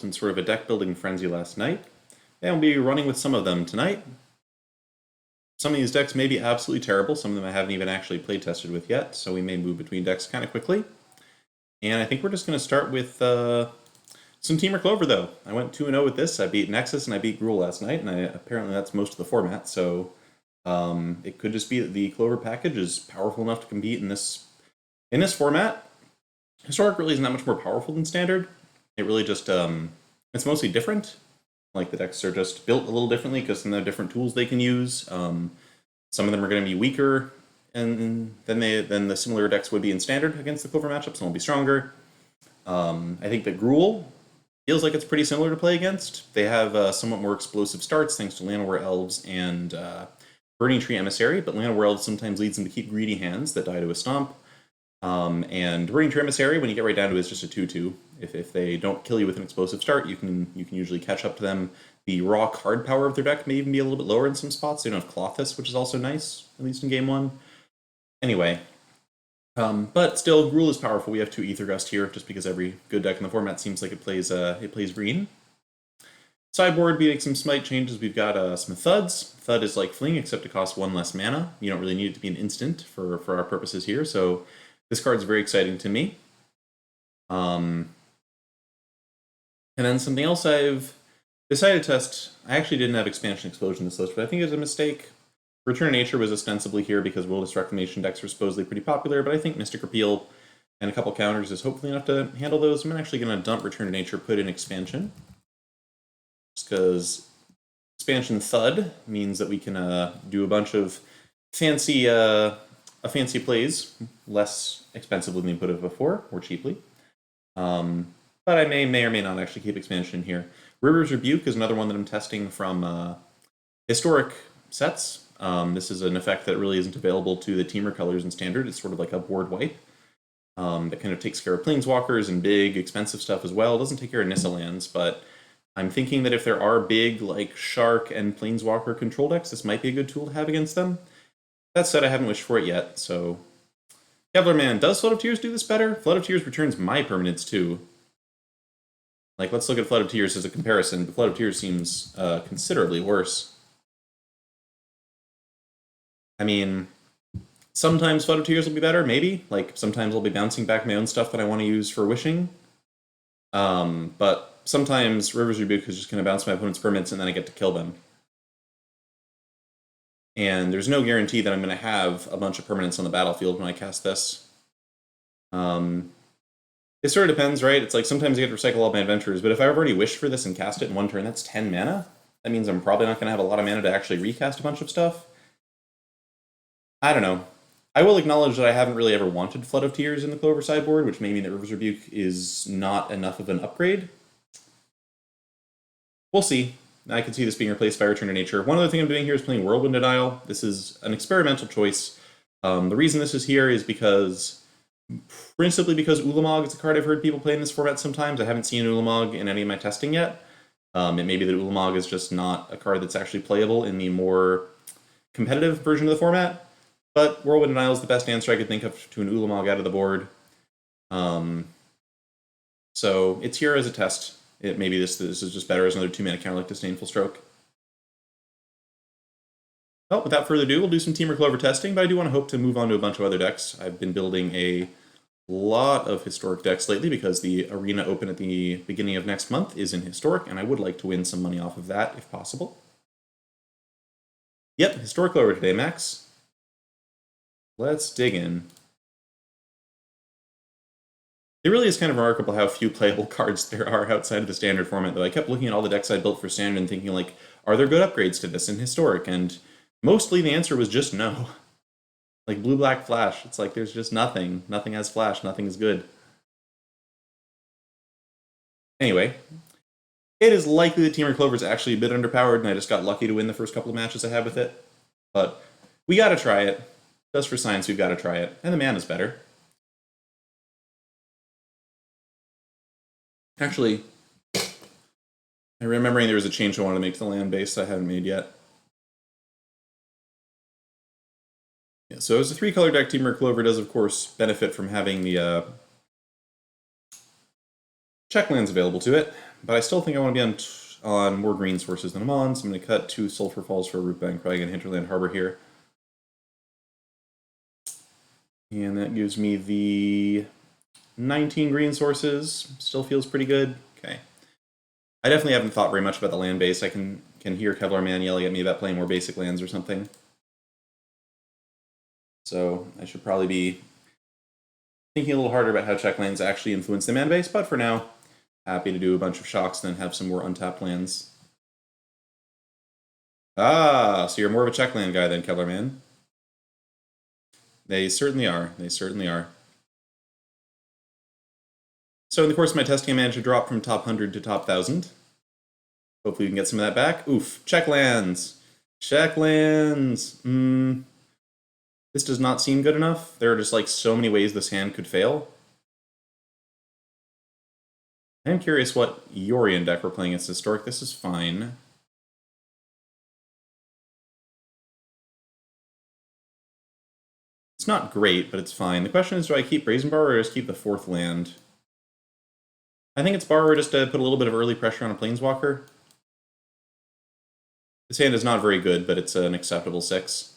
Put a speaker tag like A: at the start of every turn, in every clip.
A: some sort of a deck building frenzy last night, and we'll be running with some of them tonight. Some of these decks may be absolutely terrible. Some of them I haven't even actually play tested with yet, so we may move between decks kind of quickly. And I think we're just going to start with some Temur Clover, though. I went 2-0 with this. I beat Nexus and I beat Gruul last night, and apparently that's most of the format, so it could just be that the Clover package is powerful enough to compete in this format. Historic really isn't that much more powerful than Standard. It really just, it's mostly different. Like, the decks are just built a little differently because they have different tools they can use. Some of them are going to be weaker than the similar decks would be in Standard against the Clover matchup, some will be stronger. I think that Gruul feels like it's pretty similar to play against. They have somewhat more explosive starts thanks to Llanowar Elves and Burning Tree Emissary, but Llanowar Elves sometimes leads them to keep greedy hands that die to a stomp. And Burning Tree Emissary, when you get right down to it, is just a 2/2. If they don't kill you with an explosive start, you can usually catch up to them. The raw card power of their deck may even be a little bit lower in some spots. They don't have Colossus, which is also nice, at least in game 1. Anyway, but still, Gruul is powerful. We have 2 Aether Gust here, just because every good deck in the format seems like it plays green. Sideboard, we make some Smite changes. We've got some Thuds. Thud is like Fling, except it costs 1 less mana. You don't really need it to be an instant for our purposes here, so this card's very exciting to me. And then something else I've decided to test. I actually didn't have Expansion Explosion in this list, but I think it was a mistake. Return of Nature was ostensibly here because Wilderness Reclamation decks were supposedly pretty popular, but I think Mystic Repeal and a couple counters is hopefully enough to handle those. I'm actually going to dump Return of Nature, put in Expansion. Just because Expansion Thud means that we can do a bunch of fancy plays less expensively than we could have before, or cheaply. But I may or may not actually keep Expansion here. River's Rebuke is another one that I'm testing from historic sets. This is an effect that really isn't available to the Temur colors in Standard. It's sort of like a board wipe that kind of takes care of Planeswalkers and big, expensive stuff as well. It doesn't take care of Nissa lands, but I'm thinking that if there are big, like, Shark and Planeswalker control decks, this might be a good tool to have against them. That said, I haven't wished for it yet, so... Kevlar Man, does Flood of Tears do this better? Flood of Tears returns my permanents, too. Like, let's look at Flood of Tears as a comparison, but Flood of Tears seems considerably worse. I mean, sometimes Flood of Tears will be better, maybe. Like, sometimes I'll be bouncing back my own stuff that I want to use for wishing. But sometimes River's Rebuke is just going to bounce my opponent's permanents and then I get to kill them. And there's no guarantee that I'm going to have a bunch of permanents on the battlefield when I cast this. It sort of depends, right? It's like sometimes I get to recycle all my adventures, but if I've already wished for this and cast it in one turn, that's 10 mana. That means I'm probably not going to have a lot of mana to actually recast a bunch of stuff. I don't know. I will acknowledge that I haven't really ever wanted Flood of Tears in the Clover sideboard, which may mean that River's Rebuke is not enough of an upgrade. We'll see. I can see this being replaced by Return to Nature. One other thing I'm doing here is playing Whirlwind Denial. This is an experimental choice. The reason this is here is principally because Ulamog is a card I've heard people play in this format sometimes. I haven't seen Ulamog in any of my testing yet. It may be that Ulamog is just not a card that's actually playable in the more competitive version of the format. But Whirlwind Denial is the best answer I could think of to an Ulamog out of the board. So it's here as a test. Maybe this is just better as another 2-mana counter like Disdainful Stroke. Well, without further ado, we'll do some Temur Clover testing, but I do want to hope to move on to a bunch of other decks. I've been building a lot of Historic decks lately because the Arena Open at the beginning of next month is in Historic, and I would like to win some money off of that if possible. Yep, Historic Clover today, Max. Let's dig in. It really is kind of remarkable how few playable cards there are outside of the Standard format, though. I kept looking at all the decks I built for Standard and thinking, like, are there good upgrades to this in Historic? And mostly the answer was just no. Like Blue-Black Flash, it's like there's just nothing. Nothing has Flash, nothing is good. Anyway, it is likely that Temur Clover is actually a bit underpowered, and I just got lucky to win the first couple of matches I had with it. But we gotta try it. Just for science, we've gotta try it. And the mana is better. Actually, I'm remembering there was a change I wanted to make to the land base that I haven't made yet. Yeah, so as a 3-color deck, Temur Clover does, of course, benefit from having the check lands available to it, but I still think I want to be on more green sources than I'm on, so I'm going to cut 2 Sulphur Falls for a Root Bank, probably going to Hinterland Harbor here. And that gives me the 19 green sources. Still feels pretty good. Okay. I definitely haven't thought very much about the land base. I can hear Kevlar Man yelling at me about playing more basic lands or something. So I should probably be thinking a little harder about how check lands actually influence the mana base, but for now, happy to do a bunch of shocks and then have some more untapped lands. Ah, so you're more of a check land guy than Kevlar Man. They certainly are. They certainly are. So in the course of my testing, I managed to drop from top 100 to top 1,000. Hopefully we can get some of that back. Oof, check lands. Check lands. This does not seem good enough. There are just like so many ways this hand could fail. I am curious what Yorion deck we're playing against Historic. This is fine. It's not great, but it's fine. The question is, do I keep Brazen Borrower or just keep the 4th land? I think it's Borrower just to put a little bit of early pressure on a Planeswalker. This hand is not very good, but it's an acceptable 6.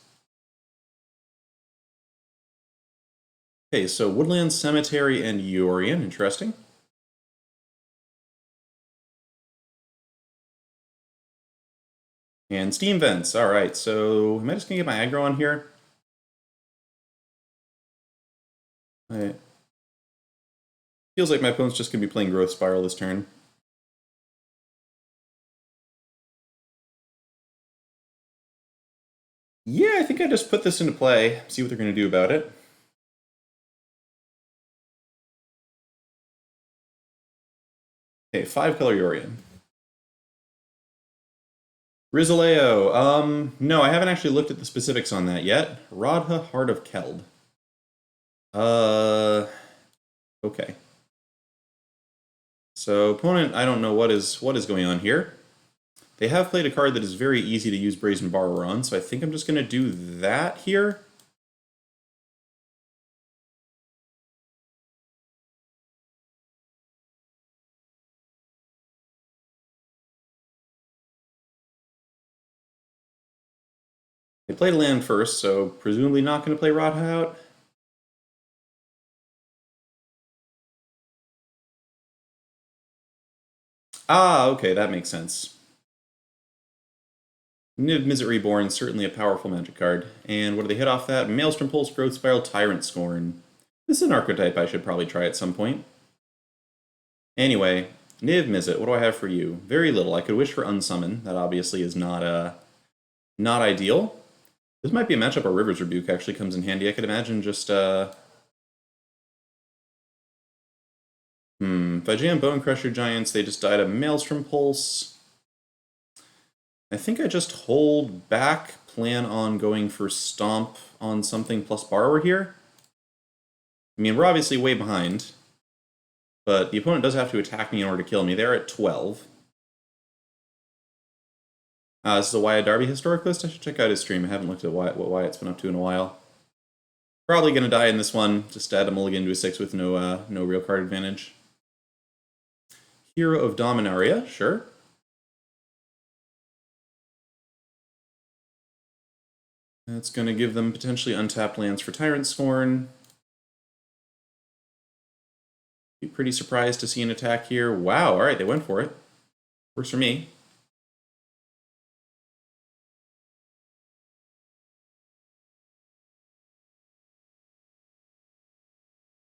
A: Okay, so Woodland, Cemetery, and Yorion. Interesting. And Steam Vents. Alright, so am I just going to get my aggro on here? Feels like my opponent's just going to be playing Growth Spiral this turn. Yeah, I think I just put this into play, see what they're going to do about it. Okay, 5-color Yorion. Rizaleo. No, I haven't actually looked at the specifics on that yet. Radha, Heart of Keld. Okay. So opponent, I don't know what is going on here. They have played a card that is very easy to use Brazen Borrower on, so I think I'm just going to do that here. They played a land first, so presumably not going to play Radha out. Ah, okay, that makes sense. Niv Mizzet Reborn, certainly a powerful magic card. And what do they hit off that? Maelstrom Pulse, Growth Spiral, Tyrant Scorn. This is an archetype I should probably try at some point. Anyway, Niv Mizzet, what do I have for you? Very little. I could wish for Unsummon. That obviously is not ideal. This might be a matchup where River's Rebuke actually comes in handy. I could imagine just if I jam Bone Crusher Giants, they just died a Maelstrom Pulse. I think I just hold back, plan on going for Stomp on something plus Borrower here. I mean, we're obviously way behind, but the opponent does have to attack me in order to kill me. They're at 12. This is a Wyatt Darby historic list. I should check out his stream. I haven't looked at what Wyatt's been up to in a while. Probably going to die in this one. Just add a mulligan to a 6 with no real card advantage. Hero of Dominaria, sure. That's going to give them potentially untapped lands for Tyrant Scorn. Be pretty surprised to see an attack here. Wow, alright, they went for it. Works for me.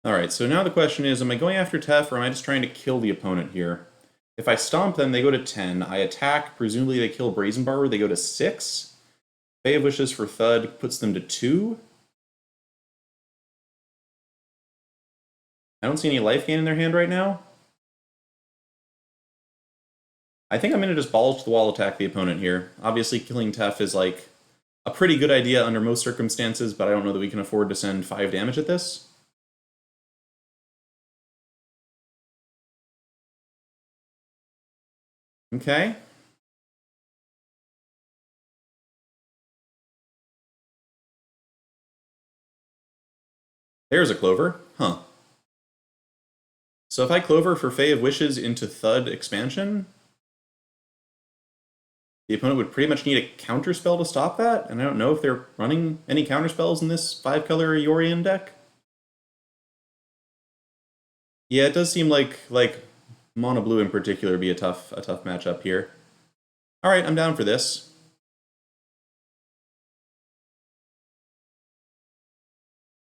A: Alright, so now the question is, am I going after Tef or am I just trying to kill the opponent here? If I stomp them, they go to 10. I attack, presumably they kill Brazen Borrower, they go to 6. Bay of Wishes for Thud puts them to 2. I don't see any life gain in their hand right now. I think I'm going to just balls to the wall attack the opponent here. Obviously, killing Tef is like a pretty good idea under most circumstances, but I don't know that we can afford to send 5 damage at this. Okay. There's a Clover. Huh. So if I Clover for Fae of Wishes into Thud expansion, the opponent would pretty much need a counterspell to stop that, and I don't know if they're running any counterspells in this 5-color Yorion deck. Yeah, it does seem like mono blue in particular would be a tough matchup here. All right, I'm down for this.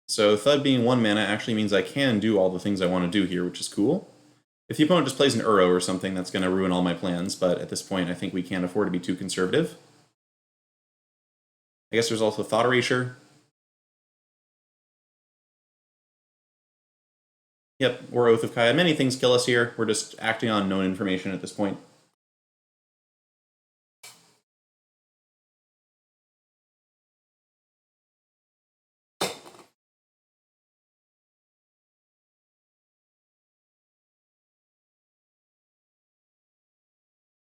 A: So Thud being 1 mana actually means I can do all the things I want to do here, which is cool. If the opponent just plays an Uro or something, that's going to ruin all my plans, but at this point I think we can't afford to be too conservative. I guess there's also Thought Erasure. Yep, or Oath of Kaya. Many things kill us here. We're just acting on known information at this point.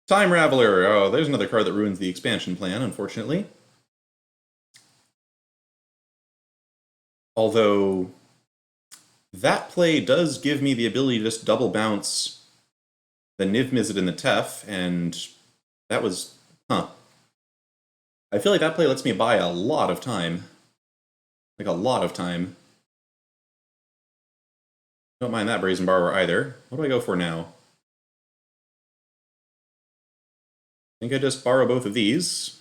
A: Time Raveler. Oh, there's another card that ruins the expansion plan, unfortunately. Although that play does give me the ability to just double bounce the Niv Mizzet and the Tef, and that was, I feel like that play lets me buy a lot of time. Like a lot of time. Don't mind that Brazen Borrower either. What do I go for now? I think I just borrow both of these.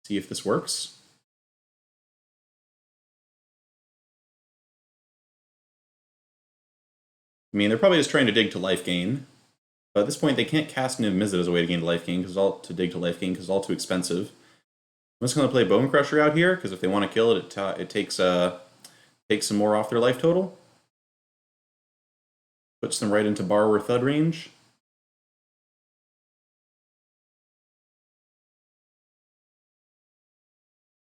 A: See if this works. I mean, they're probably just trying to dig to life gain. But at this point, they can't cast Niv Mizzet as a way to gain to life gain, because to dig to life gain, because it's all too expensive. I'm just going to play Bone Crusher out here, because if they want to kill it, it takes some more off their life total. Puts them right into Borrower Thud range.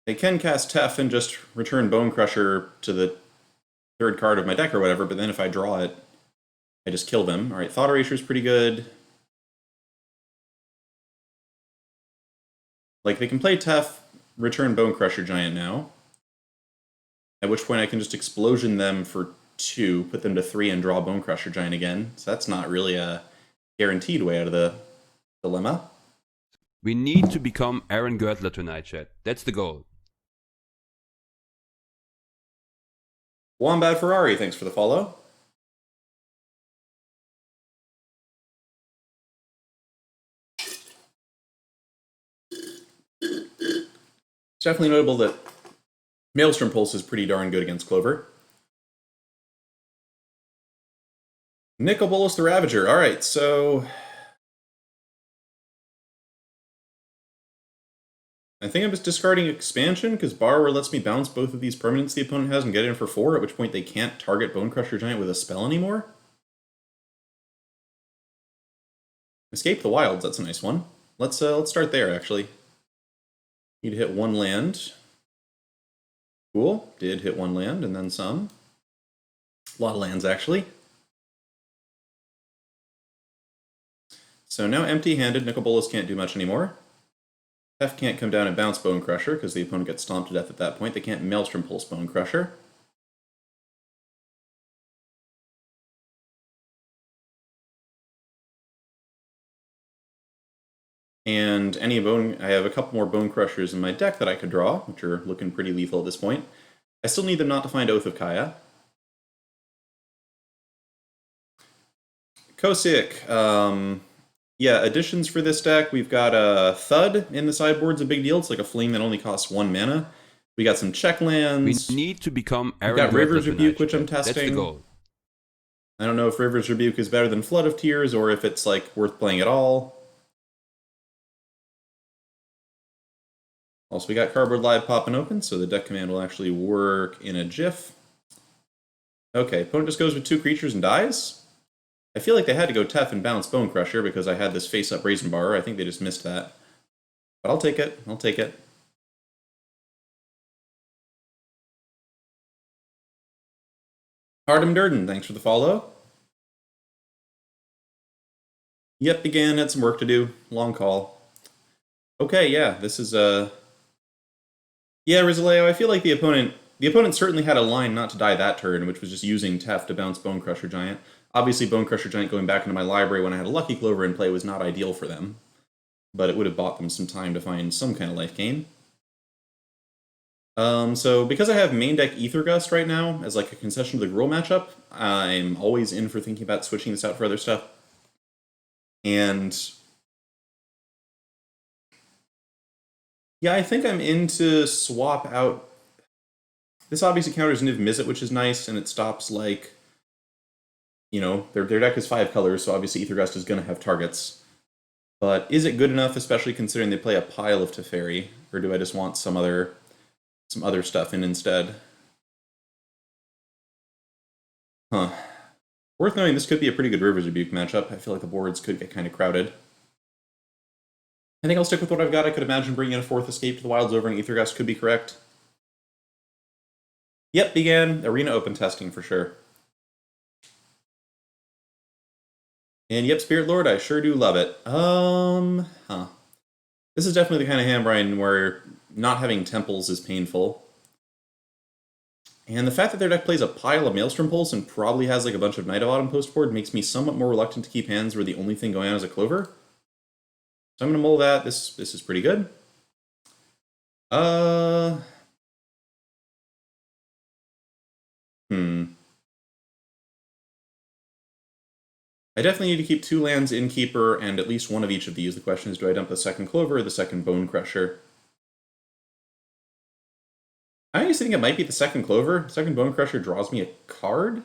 A: They can cast Tef and just return Bone Crusher to the 3rd card of my deck or whatever, but then if I draw it, I just kill them. Alright, Thought Erasure is pretty good. Like, they can play Tef, return Bone Crusher Giant now. At which point I can just Explosion them for 2, put them to 3, and draw Bone Crusher Giant again. So that's not really a guaranteed way out of the dilemma.
B: We need to become Aaron Gertler tonight, chat. That's the goal.
A: Wombat Ferrari, thanks for the follow. It's definitely notable that Maelstrom Pulse is pretty darn good against Clover. Nicol the Ravager. Alright, so I think I'm just discarding Expansion, because Borrower lets me bounce both of these permanents the opponent has and get in for 4, at which point they can't target Bone Crusher Giant with a spell anymore. Escape the Wilds, that's a nice one. Let's start there, actually. Need to hit 1 land. Cool, did hit 1 land, and then some. A lot of lands, actually. So now empty-handed, Nicol can't do much anymore. Tef can't come down and bounce Bone Crusher, because the opponent gets stomped to death at that point. They can't Maelstrom Pulse Bone Crusher. And I have a couple more Bone Crushers in my deck that I could draw, which are looking pretty lethal at this point. I still need them not to find Oath of Kaya. Kosick. Yeah, additions for this deck. We've got a Thud in the sideboard's a big deal. It's like a fling that only costs 1 mana. We got some check lands.
B: We need to become Aaron
A: We've got River's
B: Gertler
A: Rebuke,
B: tonight,
A: which I'm
B: chat.
A: testing.
B: That's the goal.
A: I don't know if River's Rebuke is better than Flood of Tears, or if it's like worth playing at all. Also, we got Cardboard Live popping open, so the deck command will actually work in a jiff. Okay, opponent just goes with 2 creatures and dies. I feel like they had to go Tef and bounce Bone Crusher because I had this face-up Brazen Borrower. I think they just missed that. But I'll take it. I'll take it. Hardem Durden, thanks for the follow. Yep, began, had some work to do. Long call. Okay, yeah, this is Yeah, Rizaleo, I feel like the opponent the opponent certainly had a line not to die that turn, which was just using Tef to bounce Bone Crusher Giant. Obviously, Bone Crusher Giant going back into my library when I had a Lucky Clover in play was not ideal for them, but it would have bought them some time to find some kind of life gain. So because I have main deck Ether Gust right now as like a concession to the Gruul matchup, I'm always in for thinking about switching this out for other stuff. And yeah, I think I'm in to swap out. This obviously counters Niv Mizzet, which is nice, and it stops like, you know, their deck is 5 colors, so obviously Ether Gust is going to have targets. But is it good enough, especially considering they play a pile of Teferi, or do I just want some other stuff in instead? Huh. Worth knowing, this could be a pretty good Rivers Rebuke matchup. I feel like the boards could get kind of crowded. I think I'll stick with what I've got. I could imagine bringing in a 4th Escape to the Wilds over an Ether Gust could be correct. Yep, began Arena Open testing for sure. And yep, Spirit Lord, I sure do love it. This is definitely the kind of hand, Brian, where not having temples is painful. And the fact that their deck plays a pile of Maelstrom Pulse and probably has like a bunch of Night of Autumn post board makes me somewhat more reluctant to keep hands where the only thing going on is a Clover. So I'm going to mull that. This is pretty good. I definitely need to keep 2 lands Innkeeper and at least one of each of these. The question is, do I dump the second Clover or the second Bone Crusher? I used to think it might be the second Clover. Second Bone Crusher draws me a card.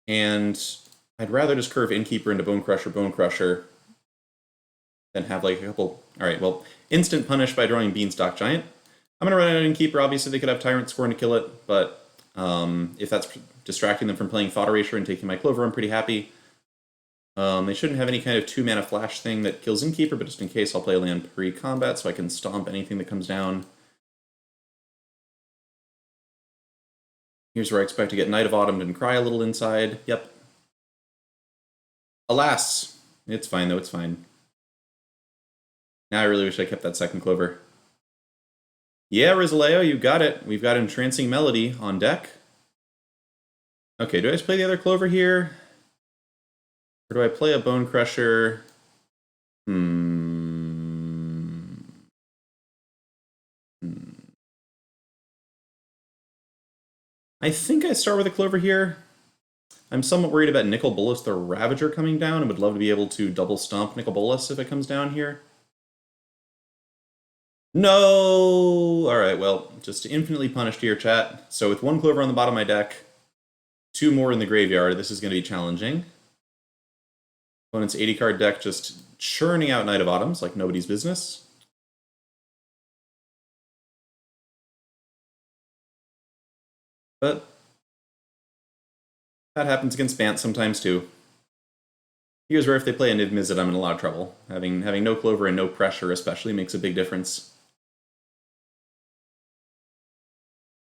A: And I'd rather just curve Innkeeper into Bone Crusher, than have like a couple... Alright, well, instant punish by drawing Beanstalk Giant. I'm going to run out Innkeeper. Obviously, they could have Tyrant scoring to kill it, but if that's distracting them from playing Thought Erasure and taking my Clover, I'm pretty happy. They shouldn't have any kind of 2-mana flash thing that kills Innkeeper, but just in case, I'll play a land pre-combat so I can stomp anything that comes down. Here's where I expect to get Night of Autumn and cry a little inside. Yep. Alas! It's fine, though. It's fine. Now I really wish I kept that second Clover. Yeah, Rizaleo, you got it. We've got Entrancing Melody on deck. Okay, do I just play the other Clover here? Or do I play a Bone Crusher? I think I start with a Clover here. I'm somewhat worried about Nicol Bolas the Ravager coming down and would love to be able to double stomp Nicol Bolas if it comes down here. No! Alright, well, just infinitely punished here, chat. So with 1 Clover on the bottom of my deck, 2 more in the graveyard, this is going to be challenging. Opponent's 80-card deck just churning out Night of Autumns like nobody's business. But that happens against Bant sometimes too. Here's where if they play a Niv Mizzet, I'm in a lot of trouble. Having no Clover and no pressure especially makes a big difference.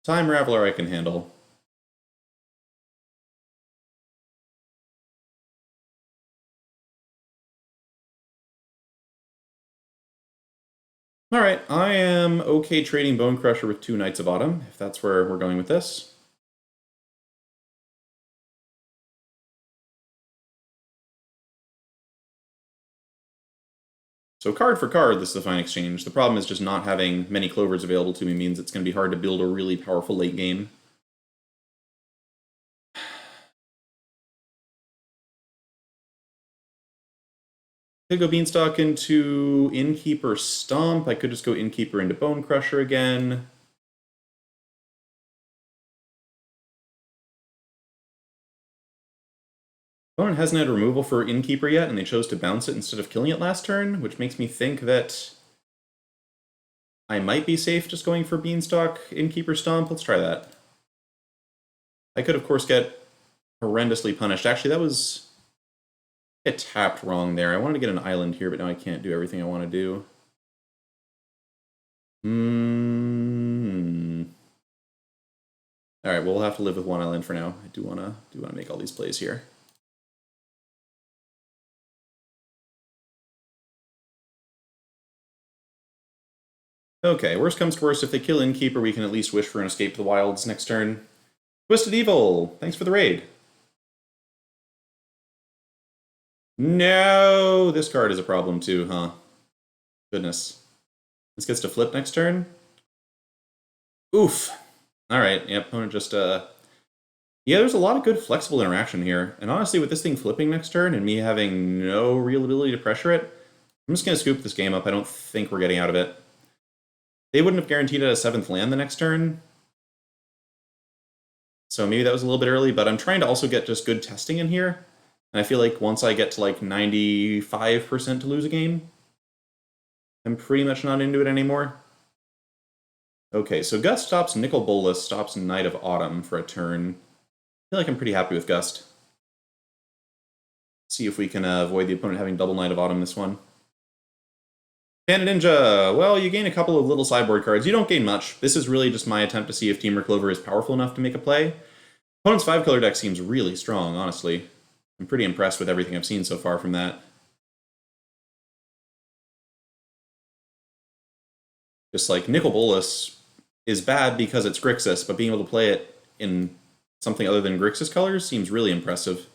A: Time Raveler I can handle. Alright, I am okay trading Bone Crusher with 2 Knights of Autumn, if that's where we're going with this. So card for card, this is a fine exchange. The problem is just not having many Clovers available to me means it's going to be hard to build a really powerful late game. I could go Beanstalk into Innkeeper Stomp. I could just go Innkeeper into Bone Crusher again. Opponent hasn't had removal for Innkeeper yet, and they chose to bounce it instead of killing it last turn, which makes me think that I might be safe just going for Beanstalk, Innkeeper Stomp. Let's try that. I could, of course, get horrendously punished. Actually, that was... I tapped wrong there. I wanted to get an island here, but now I can't do everything I want to do. Alright, well, we'll have to live with 1 island for now. I do wanna make all these plays here. Okay, worst comes to worst, if they kill Innkeeper, we can at least wish for an escape to the wilds next turn. Twisted Evil, thanks for the raid. No, this card is a problem too, huh? Goodness. This gets to flip next turn. Oof. Alright, yeah, opponent just, yeah, there's a lot of good flexible interaction here. And honestly, with this thing flipping next turn and me having no real ability to pressure it, I'm just going to scoop this game up. I don't think we're getting out of it. They wouldn't have guaranteed it a 7th land the next turn. So maybe that was a little bit early, but I'm trying to also get just good testing in here. And I feel like once I get to like 95% to lose a game, I'm pretty much not into it anymore. Okay, so Gust stops Nicol Bolas, stops Knight of Autumn for a turn. I feel like I'm pretty happy with Gust. See if we can avoid the opponent having double Knight of Autumn this one. Panda Ninja! Well, you gain a couple of little sideboard cards. You don't gain much. This is really just my attempt to see if Temur Clover is powerful enough to make a play. Opponent's 5-color deck seems really strong, honestly. I'm pretty impressed with everything I've seen so far from that. Just like Nicol Bolas is bad because it's Grixis, but being able to play it in something other than Grixis colors seems really impressive.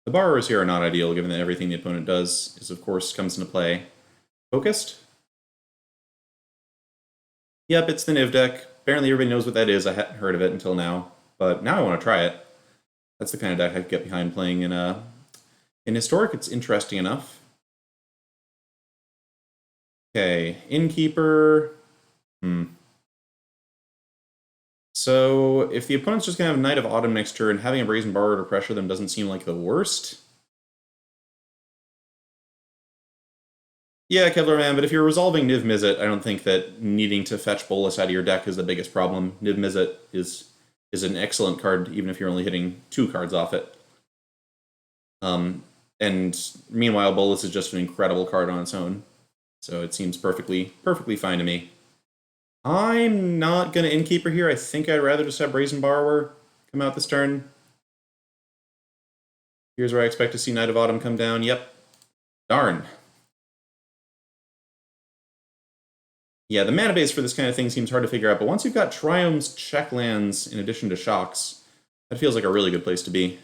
A: The borrowers here are not ideal, given that everything the opponent does is, of course, comes into play. Focused? Yep, it's the Niv deck. Apparently everybody knows what that is. I hadn't heard of it until now, but now I want to try it. That's the kind of deck I could get behind playing in Historic. It's interesting enough. Okay, Innkeeper. So if the opponent's just going to have Knight of Autumn next turn, having a Brazen Borrower to pressure them doesn't seem like the worst. Yeah, Kevlar Man, but if you're resolving Niv Mizzet, I don't think that needing to fetch Bolas out of your deck is the biggest problem. Niv Mizzet is an excellent card, even if you're only hitting 2 cards off it. And meanwhile, Bolas is just an incredible card on its own. So it seems perfectly fine to me. I'm not going to Innkeeper here. I think I'd rather just have Brazen Borrower come out this turn. Here's where I expect to see Knight of Autumn come down. Yep. Darn. Yeah, the mana base for this kind of thing seems hard to figure out, but once you've got Triomes, check lands, in addition to shocks, that feels like a really good place to be.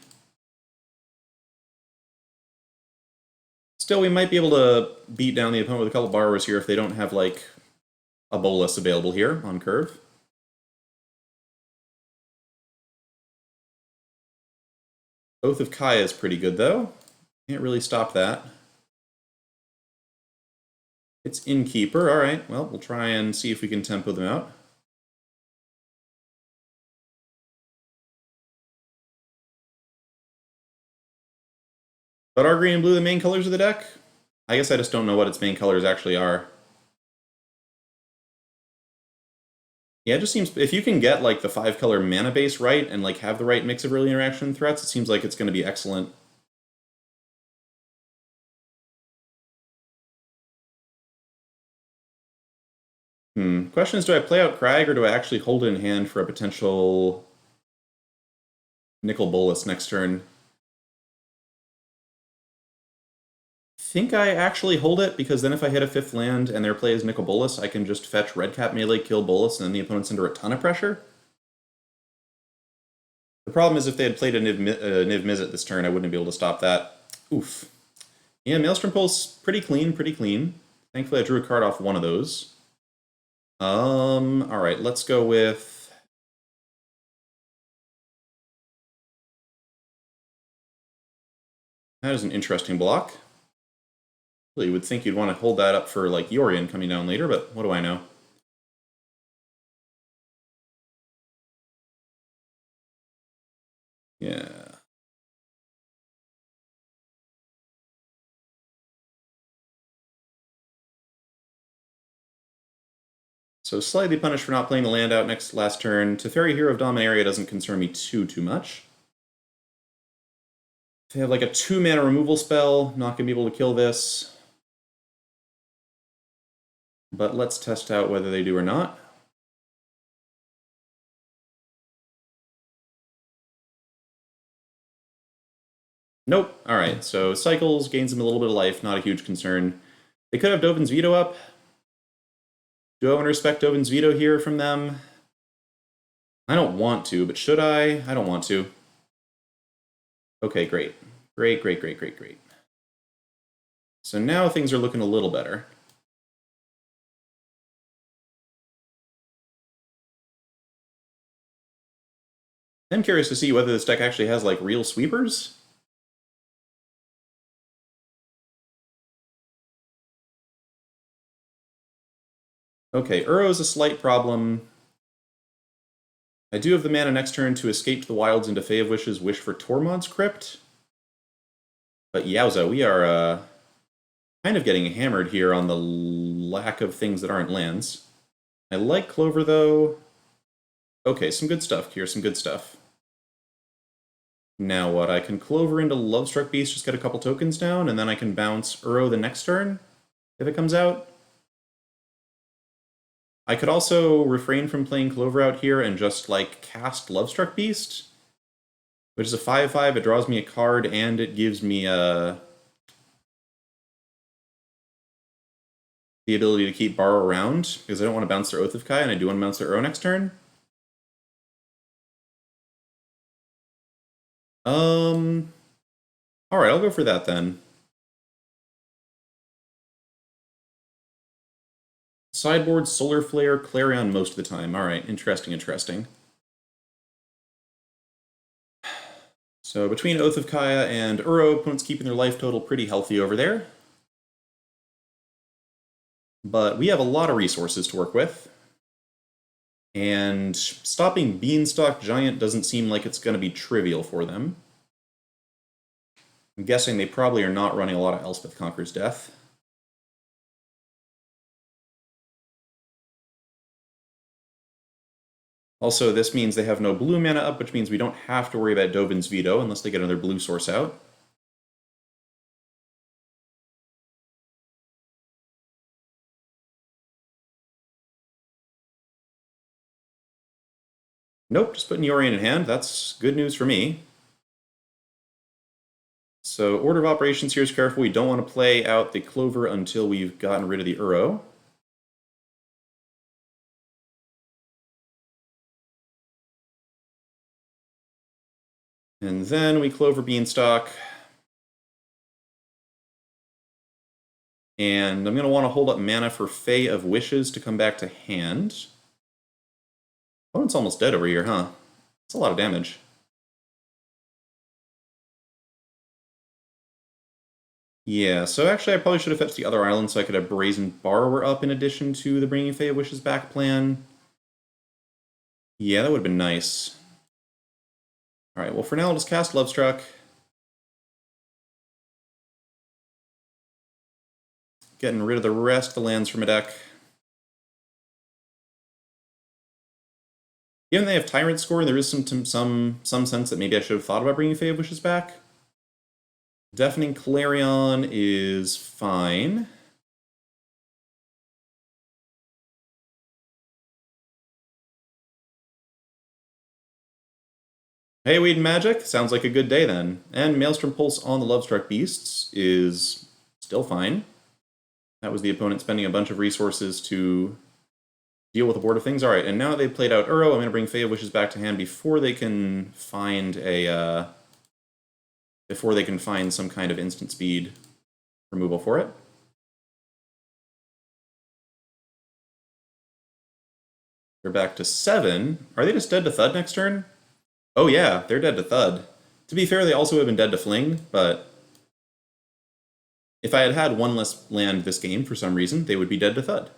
A: Still, we might be able to beat down the opponent with a couple borrowers here if they don't have, like, a Bolas available here on curve. Oath of Kaya is pretty good, though. Can't really stop that. It's Innkeeper. Alright, well, we'll try and see if we can tempo them out. But are green and blue the main colors of the deck? I guess I just don't know what its main colors actually are. Yeah, it just seems, if you can get like the 5-color mana base right and like have the right mix of early interaction threats, it seems like it's going to be excellent. Question is, do I play out Crag or do I actually hold it in hand for a potential Nicol Bolas next turn? I think I actually hold it, because then if I hit a 5th land and their play is Nicol Bolas, I can just fetch Red Cap melee, kill Bolas, and then the opponent's under a ton of pressure. The problem is if they had played a Niv Mizzet this turn, I wouldn't be able to stop that. Oof. Yeah, Maelstrom Pulse, pretty clean, pretty clean. Thankfully I drew a card off one of those. Alright, let's go with... That is an interesting block. Really, you would think you'd want to hold that up for, like, Yorion coming down later, but what do I know? Yeah. So slightly punished for not playing the land out last turn. Teferi, Hero of Dominaria doesn't concern me too much. If they have like a 2-mana removal spell, not going to be able to kill this. But let's test out whether they do or not. Nope. Alright, so Cycles gains them a little bit of life, not a huge concern. They could have Dovin's Veto up. Do I want to respect Dovin's veto here from them? I don't want to, but should I? I don't want to. Okay, great. Great, great, great, great, great. So now things are looking a little better. I'm curious to see whether this deck actually has, like, real sweepers. Okay, Uro's a slight problem. I do have the mana next turn to escape to the wilds into Fae of Wishes, wish for Tormod's Crypt. But yowza, we are kind of getting hammered here on the lack of things that aren't lands. I like Clover, though. Okay, some good stuff here, some good stuff. Now what? I can Clover into Lovestruck Beast, just get a couple tokens down, and then I can bounce Uro the next turn, if it comes out. I could also refrain from playing Clover out here and just, like, cast Lovestruck Beast, which is a 5/5, it draws me a card, and it gives me the ability to keep Borrow around, because I don't want to bounce their Oath of Kai, and I do want to bounce their Uro next turn. Alright, I'll go for that then. Sideboard, Solar Flare, Clarion most of the time. Alright, interesting, interesting. So between Oath of Kaya and Uro, opponents keeping their life total pretty healthy over there. But we have a lot of resources to work with. And stopping Beanstalk Giant doesn't seem like it's going to be trivial for them. I'm guessing they probably are not running a lot of Elspeth Conquers Death. Also, this means they have no blue mana up, which means we don't have to worry about Dovin's Veto unless they get another blue source out. Nope, just putting Yorion in hand. That's good news for me. So order of operations here is careful. We don't want to play out the Clover until we've gotten rid of the Uro. And then we Clover Beanstalk. And I'm going to want to hold up mana for Fae of Wishes to come back to hand. Oh, it's almost dead over here, huh? That's a lot of damage. Yeah, so actually I probably should have fetched the other island so I could have Brazen Borrower up in addition to the Bringing Fae of Wishes back plan. Yeah, that would have been nice. Alright, well for now I'll just cast Lovestruck. Getting rid of the rest of the lands from a deck. Given they have Tyrant Score, there is some sense that maybe I should have thought about bringing Fae of Wishes back. Deafening Clarion is fine. Hey, Weed and Magic, sounds like a good day then. And Maelstrom Pulse on the Lovestruck Beasts is still fine. That was the opponent spending a bunch of resources to deal with a board of things. Alright, and now they've played out Uro, I'm going to bring Fae of Wishes back to hand before they can find a... before they can find some kind of instant speed removal for it. They're back to 7. Are they just dead to Thud next turn? Oh yeah, they're dead to Thud. To be fair, they also have been dead to Fling, but if I had had one less land this game for some reason, they would be dead to Thud.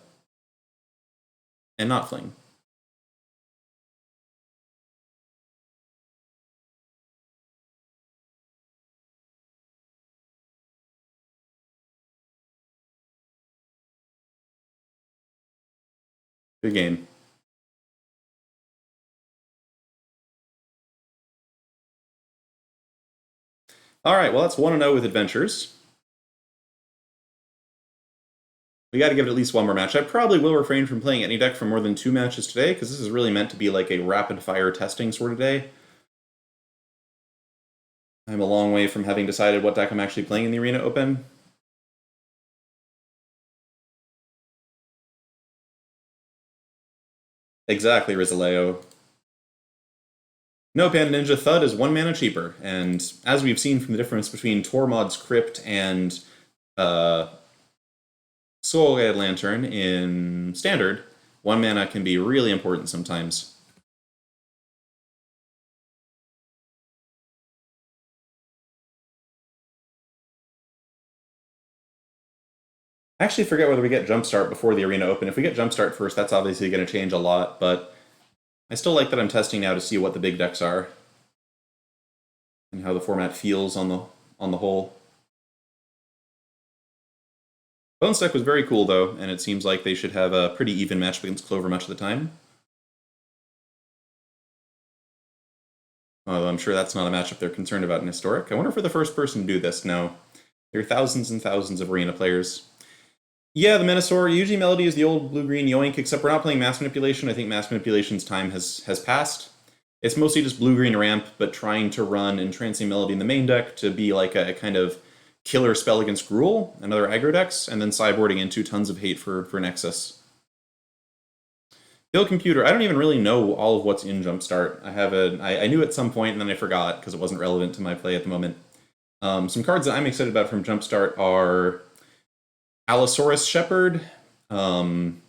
A: And not Fling. Good game. Alright, well that's 1-0 with Adventures. We gotta give it at least one more match. I probably will refrain from playing any deck for more than 2 matches today, because this is really meant to be like a rapid-fire testing sort of day. I'm a long way from having decided what deck I'm actually playing in the Arena Open. Exactly, Rizaleo. No, Panda Ninja, Thud is 1 mana cheaper, and as we've seen from the difference between Tormod's Crypt and Soul Red Lantern in Standard, 1 mana can be really important sometimes. I actually forget whether we get Jumpstart before the Arena Open. If we get Jumpstart first, that's obviously going to change a lot, but I still like that I'm testing now to see what the big decks are and how the format feels on the whole. Bones deck was very cool though, and it seems like they should have a pretty even matchup against Clover much of the time. Although I'm sure that's not a matchup they're concerned about in Historic. I wonder if we're the first person to do this. No. There are thousands and thousands of Arena players. Yeah, the Minosaur. Usually Melody is the old blue-green yoink, except we're not playing Mass Manipulation. I think Mass Manipulation's time has passed. It's mostly just blue-green ramp, but trying to run Entrancing Melody in the main deck to be like a kind of killer spell against Gruul and other aggro decks, and then sideboarding into tons of hate for Nexus. Bill Computer, I don't even really know all of what's in Jumpstart. I knew at some point and then I forgot because it wasn't relevant to my play at the moment. Some cards that I'm excited about from Jumpstart are Allosaurus Shepherd, Thragtusk,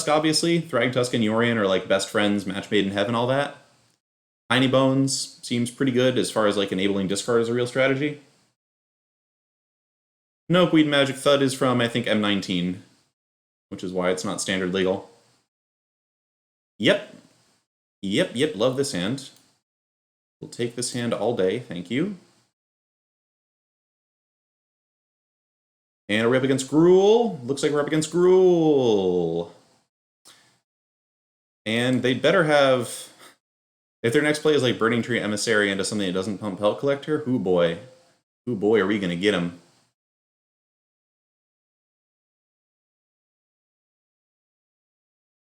A: obviously. Thragtusk and Yorion are like best friends, match made in heaven, all that. Tiny Bones seems pretty good as far as like enabling discard as a real strategy. Nope, Weed Magic Thud is from, I think, M19, which is why it's not standard legal. Yep. Yep, love this hand. We'll take this hand all day, thank you. And are we up against Gruul? Looks like we're up against Gruul. And they'd better have... If their next play is like Burning Tree Emissary into something that doesn't pump Pelt Collector, hoo boy. Hoo boy, are we going to get him?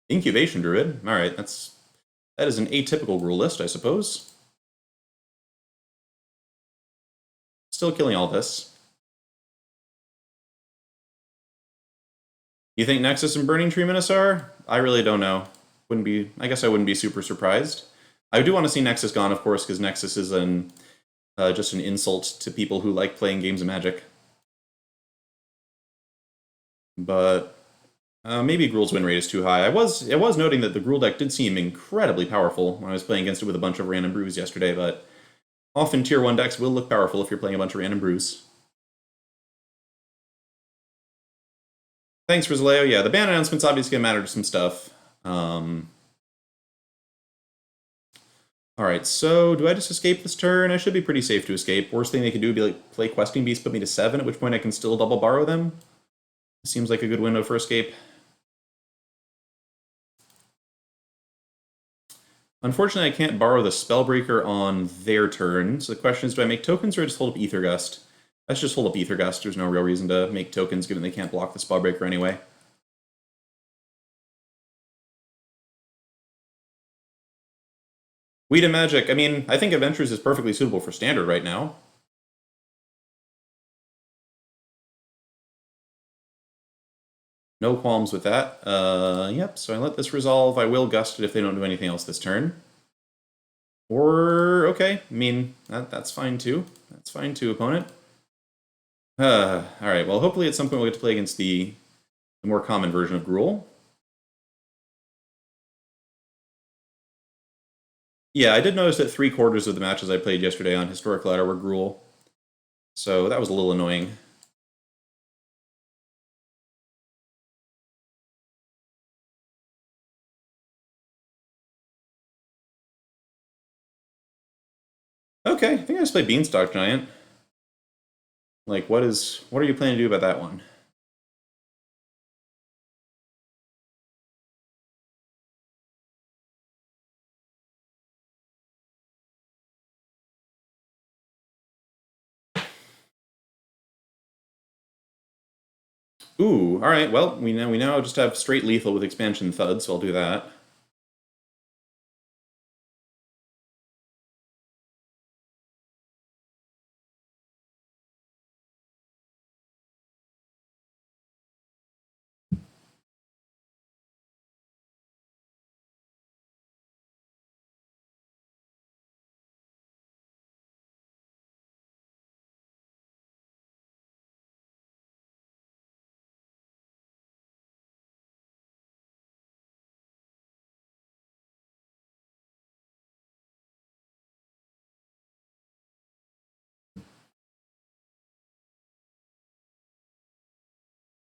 A: Incubation Druid. Alright, that is an atypical Gruul list, I suppose. Still killing all this. You think Nexus and Burning Tree Minosaur? I really don't know. I guess I wouldn't be super surprised. I do want to see Nexus gone, of course, because Nexus is just an insult to people who like playing games of Magic. But maybe Gruul's win rate is too high. I was noting that the Gruul deck did seem incredibly powerful when I was playing against it with a bunch of random brews yesterday, but often tier 1 decks will look powerful if you're playing a bunch of random brews. Thanks, Rizaleo. Yeah, the ban announcement's obviously going to matter to some stuff. Alright, so do I just escape this turn? I should be pretty safe to escape. Worst thing they could do would be like play Questing Beast, put me to 7, at which point I can still double borrow them. Seems like a good window for escape. Unfortunately, I can't borrow the Spellbreaker on their turn, so the question is, do I make tokens or just hold up Aether Gust? Let's just hold up Aether Gust. There's no real reason to make tokens, given they can't block the Spellbreaker anyway. Weed and Magic. I mean, I think Adventures is perfectly suitable for Standard right now. No qualms with that. Yep, so I let this resolve. I will Gust it if they don't do anything else this turn. Or, okay, I mean, that's fine too. That's fine too, opponent. Alright, well, hopefully at some point we'll get to play against the more common version of Gruul. Yeah, I did notice that 3/4 of the matches I played yesterday on Historic Ladder were Gruul. So that was a little annoying. Okay, I think I just played Beanstalk Giant. Like, what are you planning to do about that one? Ooh, alright, well, we now just have straight lethal with expansion Thud, so I'll do that.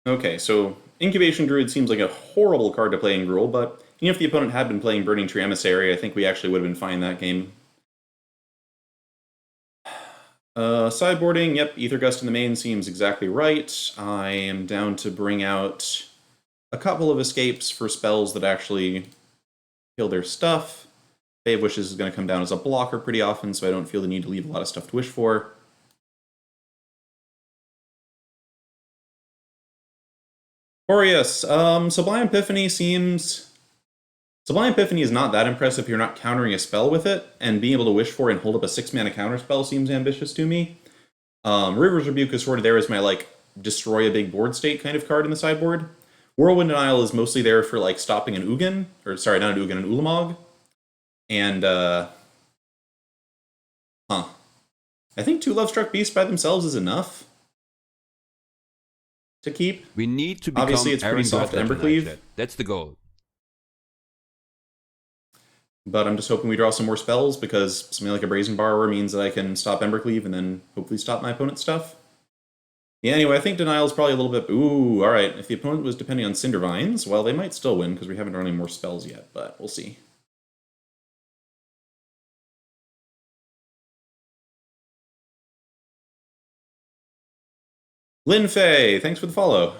A: Okay, so Incubation Druid seems like a horrible card to play in Gruul, but even if the opponent had been playing Burning Tree Emissary, I think we actually would have been fine that game. Sideboarding, yep, Ether Gust in the main seems exactly right. I am down to bring out a couple of escapes for spells that actually kill their stuff. Bay of Wishes is going to come down as a blocker pretty often, so I don't feel the need to leave a lot of stuff to wish for. Aureus, Sublime Epiphany seems... Sublime Epiphany is not that impressive if you're not countering a spell with it, and being able to wish for and hold up a 6-mana counter spell seems ambitious to me. River's Rebuke is sort of there as my, like, destroy a big board state kind of card in the sideboard. Whirlwind Denial is mostly there for, like, stopping an Ugin, or sorry, not an Ugin, an Ulamog. And, I think 2 Lovestruck Beasts by themselves is enough to keep.
B: We need to become
A: Obviously, it's pretty soft to Embercleave.
B: That's the goal.
A: But I'm just hoping we draw some more spells, because something like a Brazen Borrower means that I can stop Embercleave and then hopefully stop my opponent's stuff. Yeah, anyway, I think Denial is probably a little bit... Ooh, alright. If the opponent was depending on Cindervines, well, they might still win, because we haven't drawn any more spells yet, but we'll see. Lin Fei, thanks for the follow.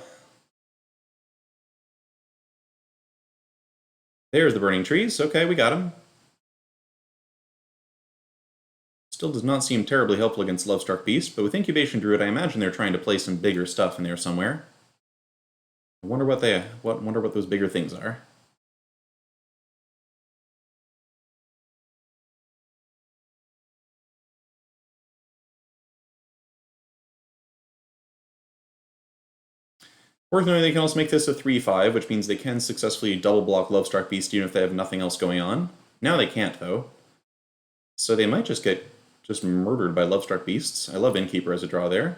A: There's the Burning Trees. Okay, we got him. Still does not seem terribly helpful against Lovestruck Beast, but with Incubation Druid, I imagine they're trying to play some bigger stuff in there somewhere. I wonder what those bigger things are. Fortunately, they can also make this a 3/5, which means they can successfully double block Lovestruck Beast even if they have nothing else going on. Now they can't, though. So they might just get murdered by Lovestruck Beasts. I love Innkeeper as a draw there.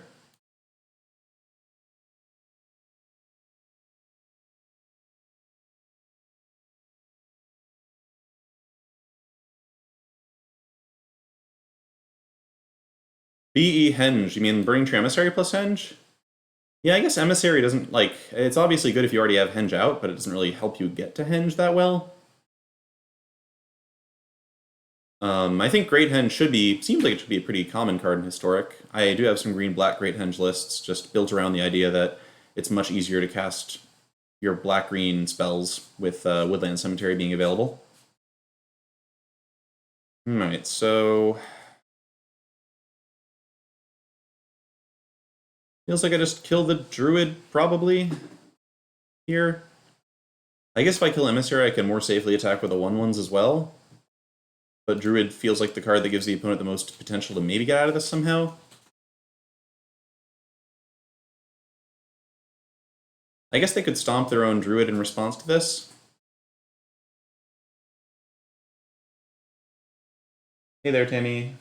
A: BE Henge, you mean Burning Tree Emissary plus Henge? Yeah, I guess Emissary doesn't, like, it's obviously good if you already have Henge out, but it doesn't really help you get to Henge that well. I think Great Henge seems like it should be a pretty common card in Historic. I do have some green-black Great Henge lists, just built around the idea that it's much easier to cast your black-green spells with Woodland Cemetery being available. Alright, so... Feels like I just kill the Druid, probably, here. I guess if I kill Emissary, I can more safely attack with the 1/1s as well. But Druid feels like the card that gives the opponent the most potential to maybe get out of this somehow. I guess they could stomp their own Druid in response to this. Hey there, Tammy.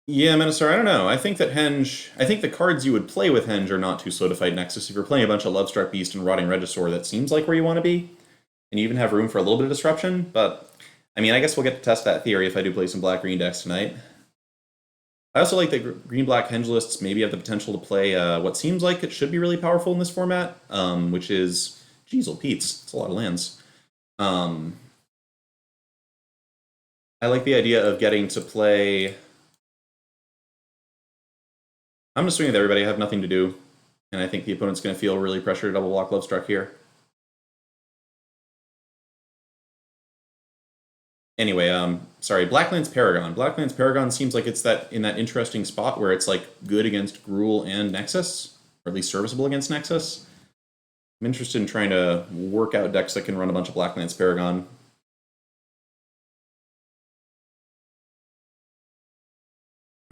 A: Yeah, Menacer, I don't know. I think the cards you would play with Henge are not too slow to fight Nexus. If you're playing a bunch of Lovestruck Beast and Rotting Regisaur, that seems like where you want to be. And you even have room for a little bit of disruption, but... I mean, I guess we'll get to test that theory if I do play some black-green decks tonight. I also like that green-black Henge lists maybe have the potential to play what seems like it should be really powerful in this format, which is... Jeez, Pete's. It's a lot of lands. I like the idea of getting to play... I'm just swinging with everybody. I have nothing to do. And I think the opponent's going to feel really pressured to double block Lovestruck here. Anyway, sorry, Blacklands Paragon. Blacklands Paragon seems like it's in that interesting spot where it's like good against Gruul and Nexus, or at least serviceable against Nexus. I'm interested in trying to work out decks that can run a bunch of Blacklands Paragon.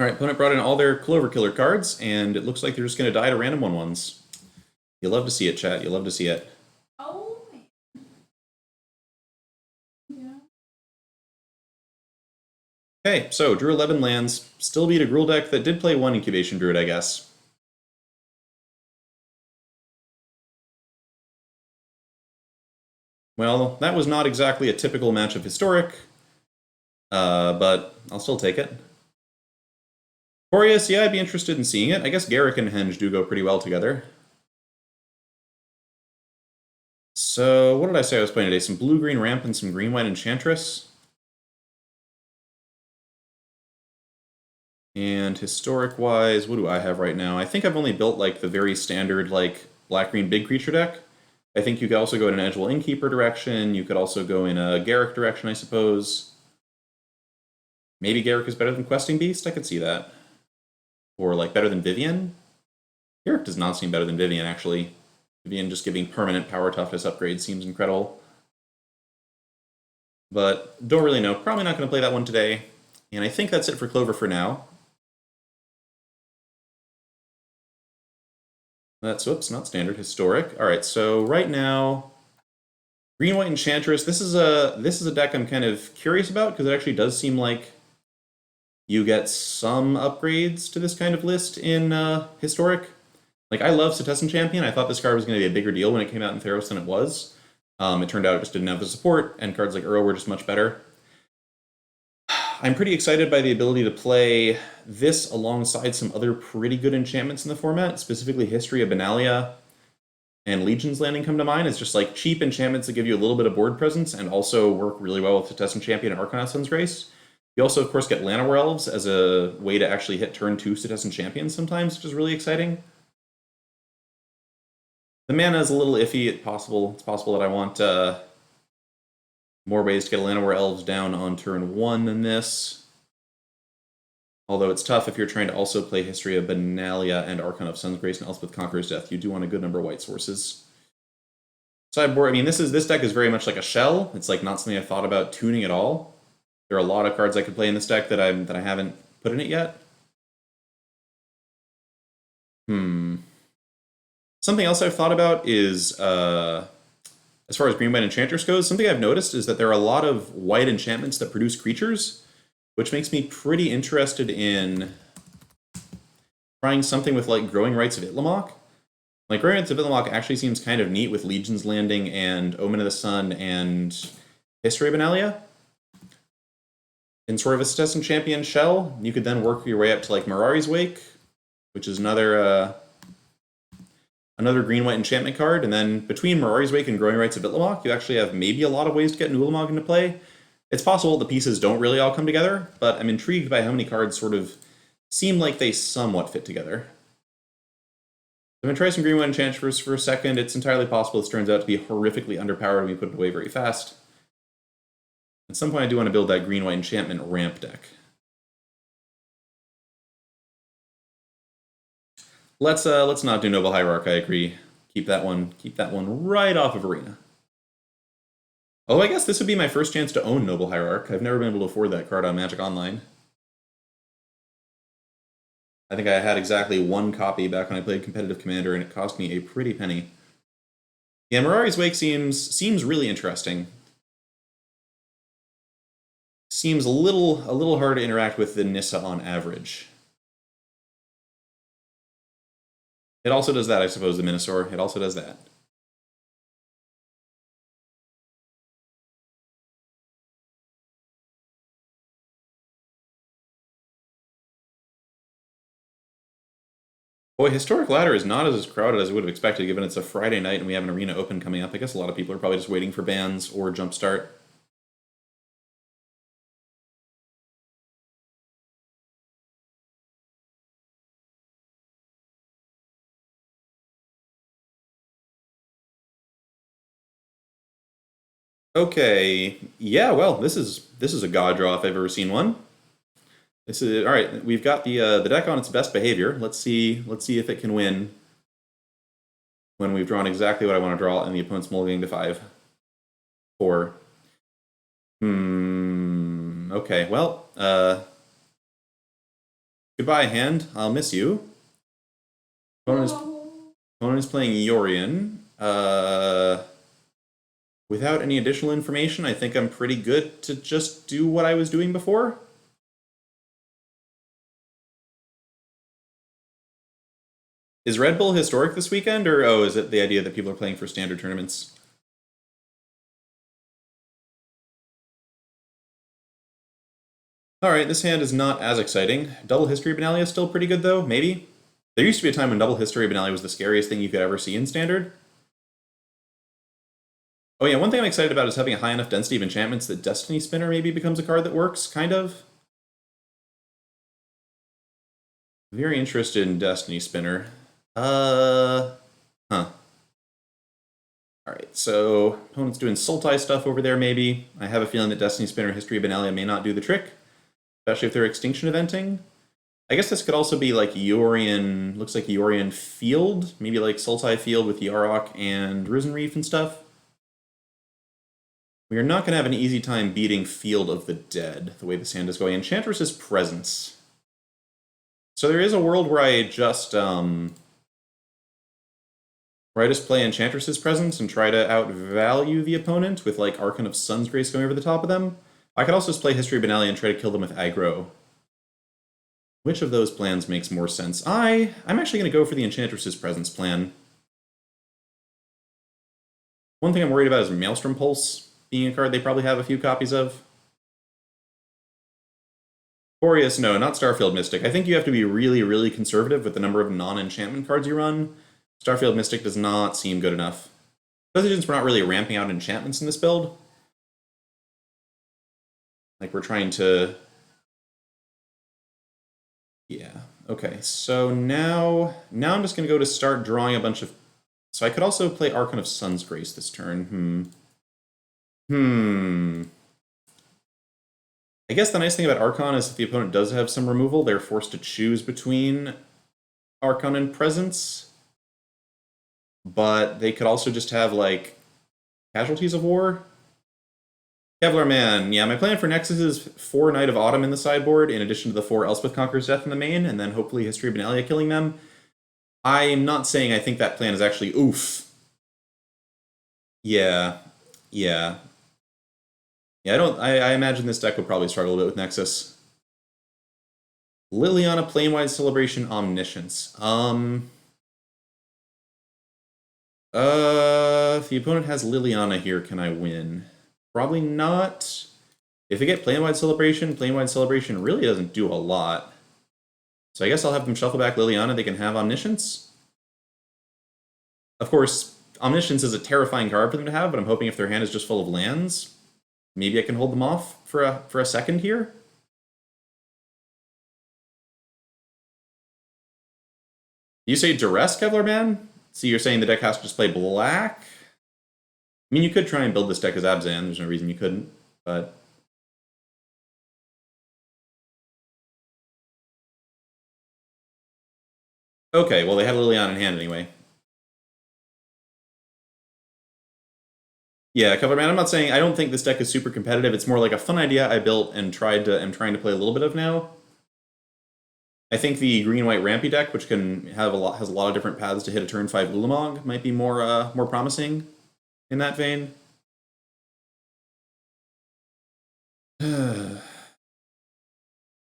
A: Alright, opponent brought in all their Clover Killer cards, and it looks like they're just going to die to random 1/1s. You love to see it, chat. You love to see it.
C: Oh, yeah.
A: Okay, so drew 11 lands. Still beat a Gruul deck that did play 1 Incubation Druid, I guess. Well, that was not exactly a typical match of Historic. but I'll still take it. Boreas, yeah, I'd be interested in seeing it. I guess Garrick and Henge do go pretty well together. So, what did I say I was playing today? Some blue-green ramp and some green-white enchantress. And historic-wise, what do I have right now? I think I've only built, like, the very standard, like, black-green big creature deck. I think you could also go in an Edgewell Innkeeper direction. You could also go in a Garrick direction, I suppose. Maybe Garrick is better than Questing Beast? I could see that. Or, like, better than Vivian? Garrick does not seem better than Vivian, actually. Vivian just giving permanent power toughness upgrade seems incredible. But don't really know. Probably not going to play that one today. And I think that's it for Clover for now. That's, whoops, not standard, historic. All right, so right now, green, white, enchantress. This is a deck I'm kind of curious about because it actually does seem like you get some upgrades to this kind of list in historic. Like, I love Citizen Champion. I thought this card was going to be a bigger deal when it came out in Theros than it was. It turned out it just didn't have the support, and cards like Uro were just much better. I'm pretty excited by the ability to play this alongside some other pretty good enchantments in the format, specifically History of Benalia and Legion's Landing come to mind. It's just like cheap enchantments that give you a little bit of board presence and also work really well with Citizen Champion and Arcana Sun's Grace. You also, of course, get Llanowar Elves as a way to actually hit turn 2 Citizen Champions sometimes, which is really exciting. The mana is a little iffy. It's possible that I want more ways to get Llanowar Elves down on turn 1 than this. Although it's tough if you're trying to also play History of Benalia and Archon of Sun's Grace and Elspeth Conqueror's Death. You do want a good number of white sources. Sideboard, I mean, this deck is very much like a shell. It's like not something I've thought about tuning at all. There are a lot of cards I could play in this deck that I haven't put in it yet. Something else I've thought about is, as far as green-white enchantress goes, something I've noticed is that there are a lot of white enchantments that produce creatures, which makes me pretty interested in trying something with, like, Growing Rites of Itlimoc. Like, Growing Rites of Itlimoc actually seems kind of neat with Legion's Landing and Omen of the Sun and History of Benalia. In sort of a Citizen Champion shell, you could then work your way up to, like, Mirari's Wake, which is another green-white enchantment card, and then between Mirari's Wake and Growing Rites of Itlimoc, you actually have maybe a lot of ways to get Ulamog into play. It's possible the pieces don't really all come together, but I'm intrigued by how many cards sort of seem like they somewhat fit together. I'm going to try some green-white enchantress for a second. It's entirely possible this turns out to be horrifically underpowered and we put it away very fast. At some point I do want to build that green-white enchantment ramp deck. Let's not do Noble Hierarch, I agree. Keep that one right off of Arena. Oh, I guess this would be my first chance to own Noble Hierarch. I've never been able to afford that card on Magic Online. I think I had exactly one copy back when I played Competitive Commander, and it cost me a pretty penny. Yeah, Mirari's Wake seems really interesting. Seems a little hard to interact with the Nissa on average. It also does that, I suppose, the Minosaur. It also does that. Boy, Historic Ladder is not as crowded as I would have expected, given it's a Friday night and we have an Arena Open coming up. I guess a lot of people are probably just waiting for bans or Jumpstart. Okay, yeah, well, this is a god draw if I've ever seen one. This is all right. We've got the deck on its best behavior. Let's see if it can win when we've drawn exactly what I want to draw and the opponent's mulliganing to 5. 4. Okay, well, goodbye, hand. I'll miss you. Opponent is playing Yorion. Without any additional information, I think I'm pretty good to just do what I was doing before. Is Red Bull historic this weekend, or is it the idea that people are playing for standard tournaments? Alright, this hand is not as exciting. Double History Benalia is still pretty good, though, maybe? There used to be a time when Double History Benalia was the scariest thing you could ever see in Standard. Oh yeah, one thing I'm excited about is having a high enough density of enchantments that Destiny Spinner maybe becomes a card that works, kind of. Very interested in Destiny Spinner. Huh. Alright, so opponent's doing Sultai stuff over there, maybe. I have a feeling that Destiny Spinner History Benalia may not do the trick, especially if they're Extinction Eventing. I guess this could also be like Yorion, looks like Yorion Field, maybe like Sultai Field with Yarok and Risen Reef and stuff. We are not going to have an easy time beating Field of the Dead, the way this hand is going. Enchantress's Presence. So there is a world where I just play Enchantress's Presence and try to outvalue the opponent with like Archon of Sun's Grace going over the top of them. I could also just play History Benalia and try to kill them with aggro. Which of those plans makes more sense? I'm actually going to go for the Enchantress's Presence plan. One thing I'm worried about is Maelstrom Pulse being a card they probably have a few copies of. Boreas, no, not Starfield Mystic. I think you have to be really, really conservative with the number of non-enchantment cards you run. Starfield Mystic does not seem good enough. Especially since we're not really ramping out enchantments in this build. Like, we're trying to... Yeah, okay, so now I'm just going to go to start drawing a bunch of... So I could also play Archon of Sun's Grace this turn. I guess the nice thing about Archon is if the opponent does have some removal, they're forced to choose between Archon and Presence. But they could also just have, like, Casualties of War. Kevlar Man, yeah, my plan for Nexus is 4 Knight of Autumn in the sideboard, in addition to the 4 Elspeth Conquers Death in the main, and then hopefully History of Benalia killing them. I'm not saying I think that plan is actually oof. Yeah. I imagine this deck would probably struggle a bit with Nexus. Liliana, Planewide Celebration, Omniscience. If the opponent has Liliana here, can I win? Probably not. If I get Planewide Celebration really doesn't do a lot. So I guess I'll have them shuffle back Liliana, they can have Omniscience. Of course, Omniscience is a terrifying card for them to have, but I'm hoping if their hand is just full of lands, maybe I can hold them off for a second here. You say Duress, Kevlar Man? So you're saying the deck has to just play black? I mean, you could try and build this deck as Abzan. There's no reason you couldn't, but... Okay, well, they had Liliana in hand anyway. Yeah, Kevlar Man, I'm not saying... I don't think this deck is super competitive. It's more like a fun idea I built and am trying to play a little bit of now. I think the green-white Rampy deck, which can have has a lot of different paths to hit a turn 5 Ulamog, might be more promising in that vein.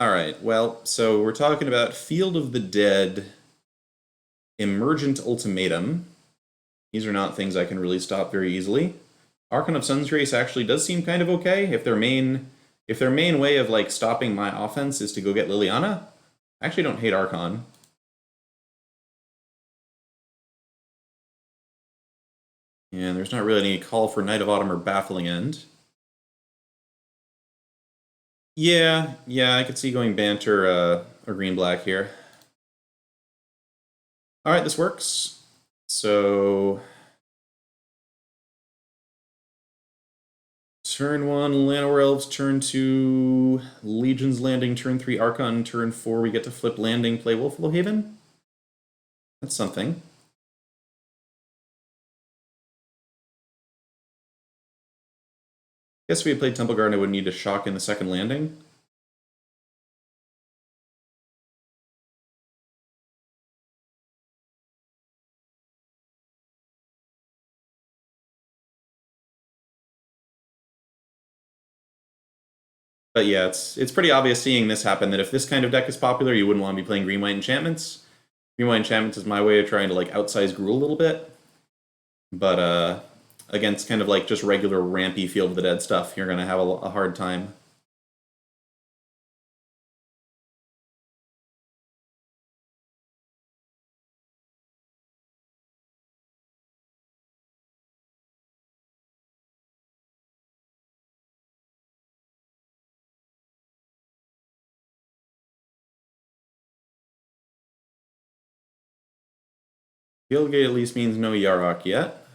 A: Alright, well, so we're talking about Field of the Dead, Emergent Ultimatum. These are not things I can really stop very easily. Archon of Sun's Grace actually does seem kind of okay. If their main way of like stopping my offense is to go get Liliana, I actually don't hate Archon. And there's not really any call for Knight of Autumn or Baffling End. Yeah, I could see going Banter or green-black here. Alright, this works. So... Turn 1, Llanowar Elves, turn 2, Legion's Landing, turn 3, Archon, turn 4, we get to flip Landing, play Wolflow Haven? That's something. Guess if we had played Temple Garden, I would need to shock in the second landing. But yeah, it's pretty obvious seeing this happen that if this kind of deck is popular, you wouldn't want to be playing Green-White Enchantments. Green-White Enchantments is my way of trying to like outsize Gruul a little bit. But against kind of like just regular rampy Field of the Dead stuff, you're going to have a hard time. Fieldgate at least means no Yarok yet.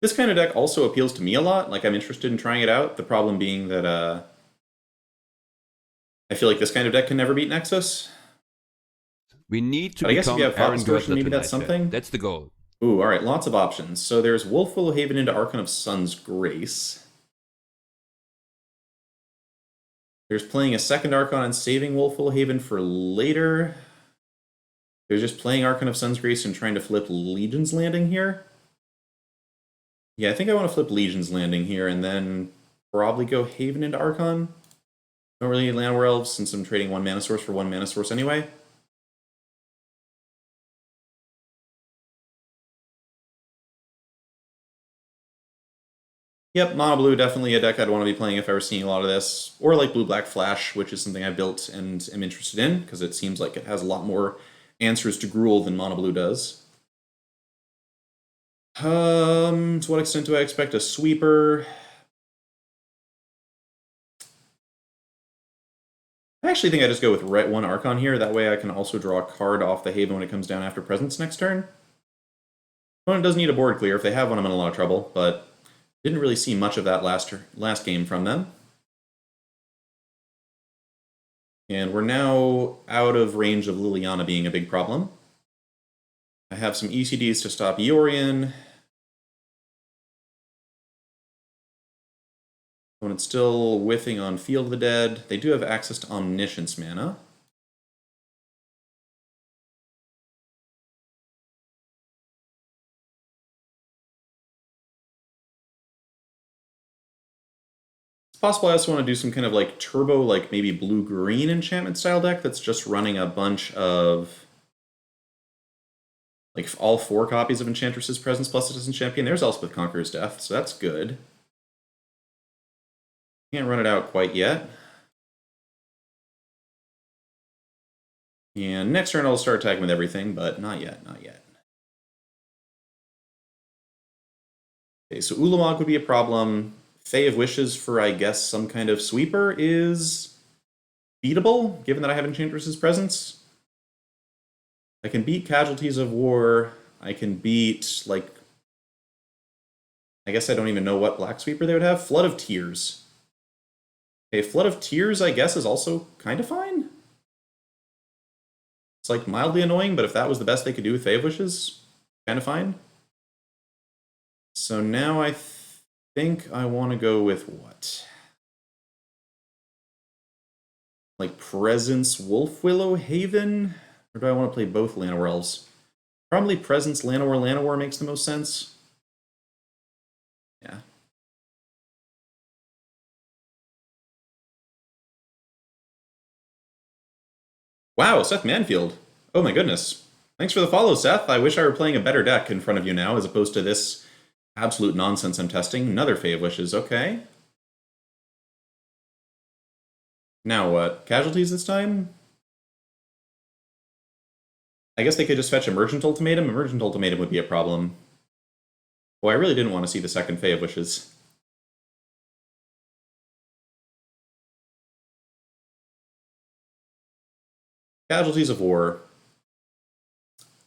A: This kind of deck also appeals to me a lot. Like, I'm interested in trying it out. The problem being that I feel like this kind of deck can never beat Nexus.
B: We need to
A: But I guess if
B: become
A: you have Thought
B: Aaron
A: Distortion,
B: Girdler
A: maybe
B: tonight,
A: that's
B: chat.
A: something.
B: That's the goal.
A: Ooh, alright, lots of options. So there's Wolfwillow Haven into Archon of Sun's Grace. There's playing a second Archon and saving Wolfwillow Haven for later. There's just playing Archon of Sun's Grace and trying to flip Legion's Landing here. Yeah, I think I want to flip Legion's Landing here and then probably go Haven into Archon. Don't really need Llanowar Elves since I'm trading one mana source for one mana source anyway. Yep, Mono Blue, definitely a deck I'd want to be playing if I were seeing a lot of this. Or like Blue Black Flash, which is something I built and am interested in, because it seems like it has a lot more answers to Gruul than Mono Blue does. To what extent do I expect a sweeper? I actually think I just go with one Archon here. That way I can also draw a card off the Haven when it comes down after Presence next turn. Opponent does need a board clear. If they have one, I'm in a lot of trouble, but didn't really see much of that last game from them. And we're now out of range of Liliana being a big problem. I have some ECDs to stop Yorion. Opponent's still whiffing on Field of the Dead. They do have access to Omniscience mana. It's possible I also want to do some kind of like turbo, like maybe blue-green enchantment style deck that's just running a bunch of like all 4 copies of Enchantress's Presence plus Citizen Champion. There's Elspeth Conqueror's Death, so that's good. Can't run it out quite yet. And next turn I'll start attacking with everything, but not yet, not yet. Okay, so Ulamog would be a problem. Fae of Wishes for, I guess, some kind of sweeper is beatable, given that I have Enchantress's Presence. I can beat Casualties of War. I can beat, like, I guess I don't even know what Black Sweeper they would have. Flood of Tears. Okay, Flood of Tears, I guess, is also kind of fine. It's, like, mildly annoying, but if that was the best they could do with Fae of Wishes, kind of fine. So now I think I want to go with what? Like Presence Wolfwillow Haven? Or do I want to play both Llanowar Elves? Probably Presence Llanowar makes the most sense. Yeah. Wow, Seth Manfield. Oh my goodness. Thanks for the follow, Seth. I wish I were playing a better deck in front of you now as opposed to this absolute nonsense I'm testing. Another Fae of Wishes, okay. Now what? Casualties this time? I guess they could just fetch Emergent Ultimatum. Emergent Ultimatum would be a problem. Well, I really didn't want to see the second Fae of Wishes. Casualties of War.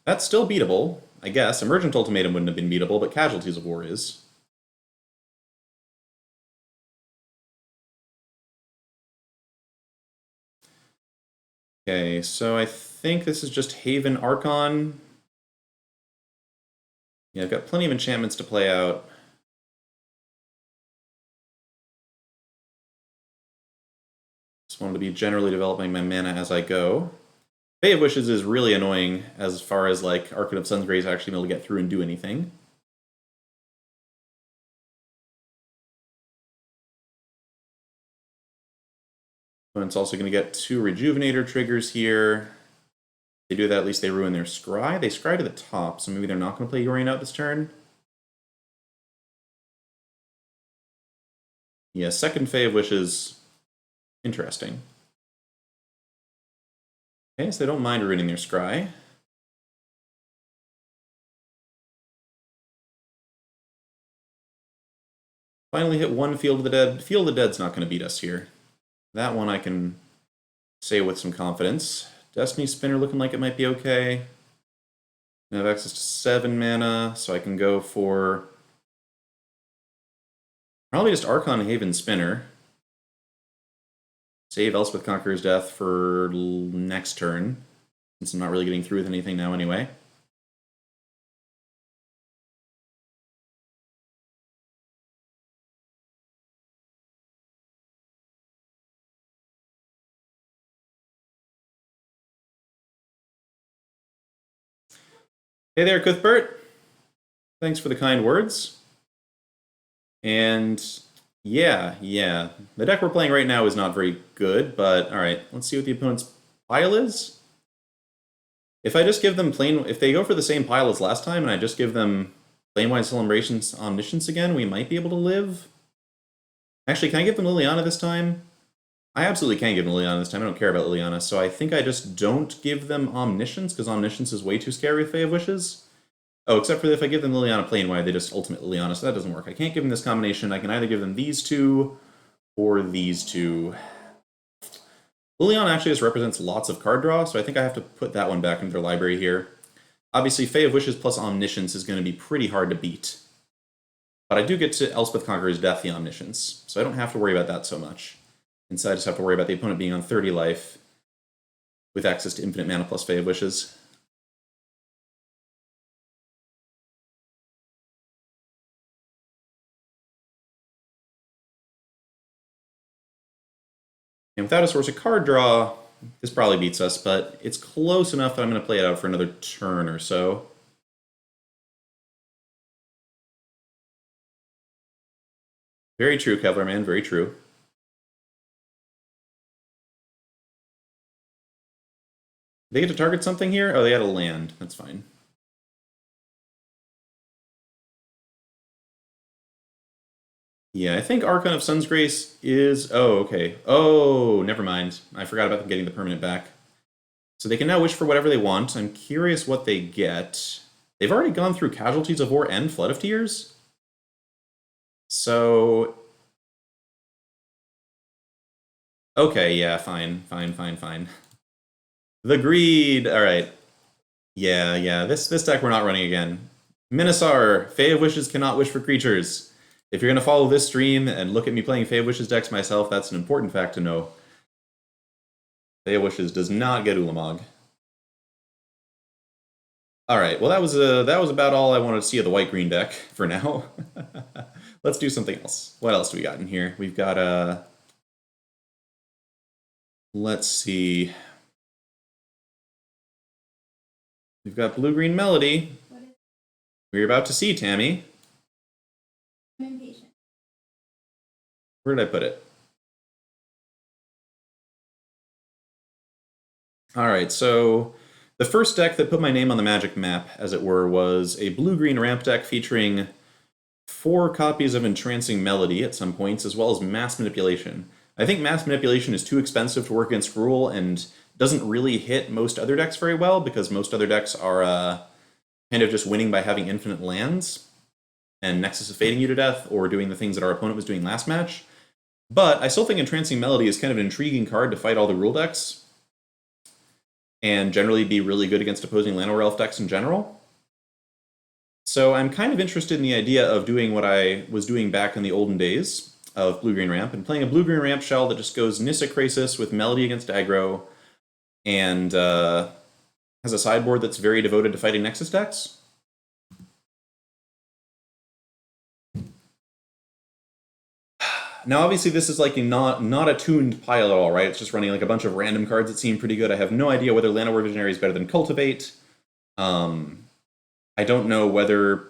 A: That's still beatable, I guess. Emergent Ultimatum wouldn't have been beatable, but Casualties of War is. Okay, so I think this is just Haven Archon. Yeah, I've got plenty of enchantments to play out. Just wanted to be generally developing my mana as I go. Fae of Wishes is really annoying as far as like Archon of Sun's Grace actually being able to get through and do anything. But it's also going to get 2 Rejuvenator triggers here. If they do that, at least they ruin their Scry. They Scry to the top, so maybe they're not going to play Yorion out this turn. Yeah, second Fae of Wishes. Interesting. Okay, so they don't mind ruining their Scry. Finally hit 1 Field of the Dead. Field of the Dead's not going to beat us here. That one I can say with some confidence. Destiny Spinner looking like it might be okay. I have access to 7 mana, so I can go for probably just Archon Haven Spinner. Save Elspeth Conqueror's Death for next turn, since I'm not really getting through with anything now anyway. Hey there, Cuthbert. Thanks for the kind words. And yeah. The deck we're playing right now is not very good, but alright, let's see what the opponent's pile is. If I just give them if they go for the same pile as last time and I just give them Planewide Celebration's Omniscience again, we might be able to live. Actually, can I give them Liliana this time? I absolutely can give them Liliana this time. I don't care about Liliana, so I think I just don't give them Omniscience, because Omniscience is way too scary with Fae of Wishes. Oh, except for if I give them Liliana Planewide, they just ultimate Liliana, so that doesn't work. I can't give them this combination. I can either give them these two or these two. Liliana actually just represents lots of card draw, so I think I have to put that one back into their library here. Obviously, Fae of Wishes plus Omniscience is going to be pretty hard to beat. But I do get to Elspeth Conqueror's Death the Omniscience, so I don't have to worry about that so much. Instead, I just have to worry about the opponent being on 30 life with access to infinite mana plus Fae of Wishes. And without a source of card draw, this probably beats us, but it's close enough that I'm going to play it out for another turn or so. Very true, Kevlar Man, very true. They get to target something here? Oh, they had a land. That's fine. Yeah, I think Archon of Sun's Grace is... Oh, okay. Oh, never mind. I forgot about them getting the permanent back. So they can now wish for whatever they want. I'm curious what they get. They've already gone through Casualties of War and Flood of Tears. So... Okay, yeah, fine. The Greed! Alright. Yeah, this deck we're not running again. Minosaur! Fae of Wishes cannot wish for creatures. If you're going to follow this stream and look at me playing Fae of Wishes decks myself, that's an important fact to know. Fae of Wishes does not get Ulamog. Alright, well that was about all I wanted to see of the white-green deck for now. Let's do something else. What else do we got in here? We've got let's see. We've got Blue-Green Melody. We're about to see, Tammy.
C: I'm impatient.
A: Where did I put it? Alright, so the first deck that put my name on the Magic map, as it were, was a blue-green ramp deck featuring 4 copies of Entrancing Melody at some points, as well as Mass Manipulation. I think Mass Manipulation is too expensive to work against Gruul and doesn't really hit most other decks very well, because most other decks are kind of just winning by having infinite lands, and Nexus is fading you to death, or doing the things that our opponent was doing last match. But I still think Entrancing Melody is kind of an intriguing card to fight all the Gruul decks, and generally be really good against opposing Llanowar Elf decks in general. So I'm kind of interested in the idea of doing what I was doing back in the olden days of Blue-Green Ramp, and playing a Blue-Green Ramp shell that just goes Nissa Krasis with Melody against aggro, and has a sideboard that's very devoted to fighting Nexus decks. Now, obviously, this is like not a tuned pile at all, right? It's just running like a bunch of random cards that seem pretty good. I have no idea whether Llanowar Visionary is better than Cultivate. I don't know whether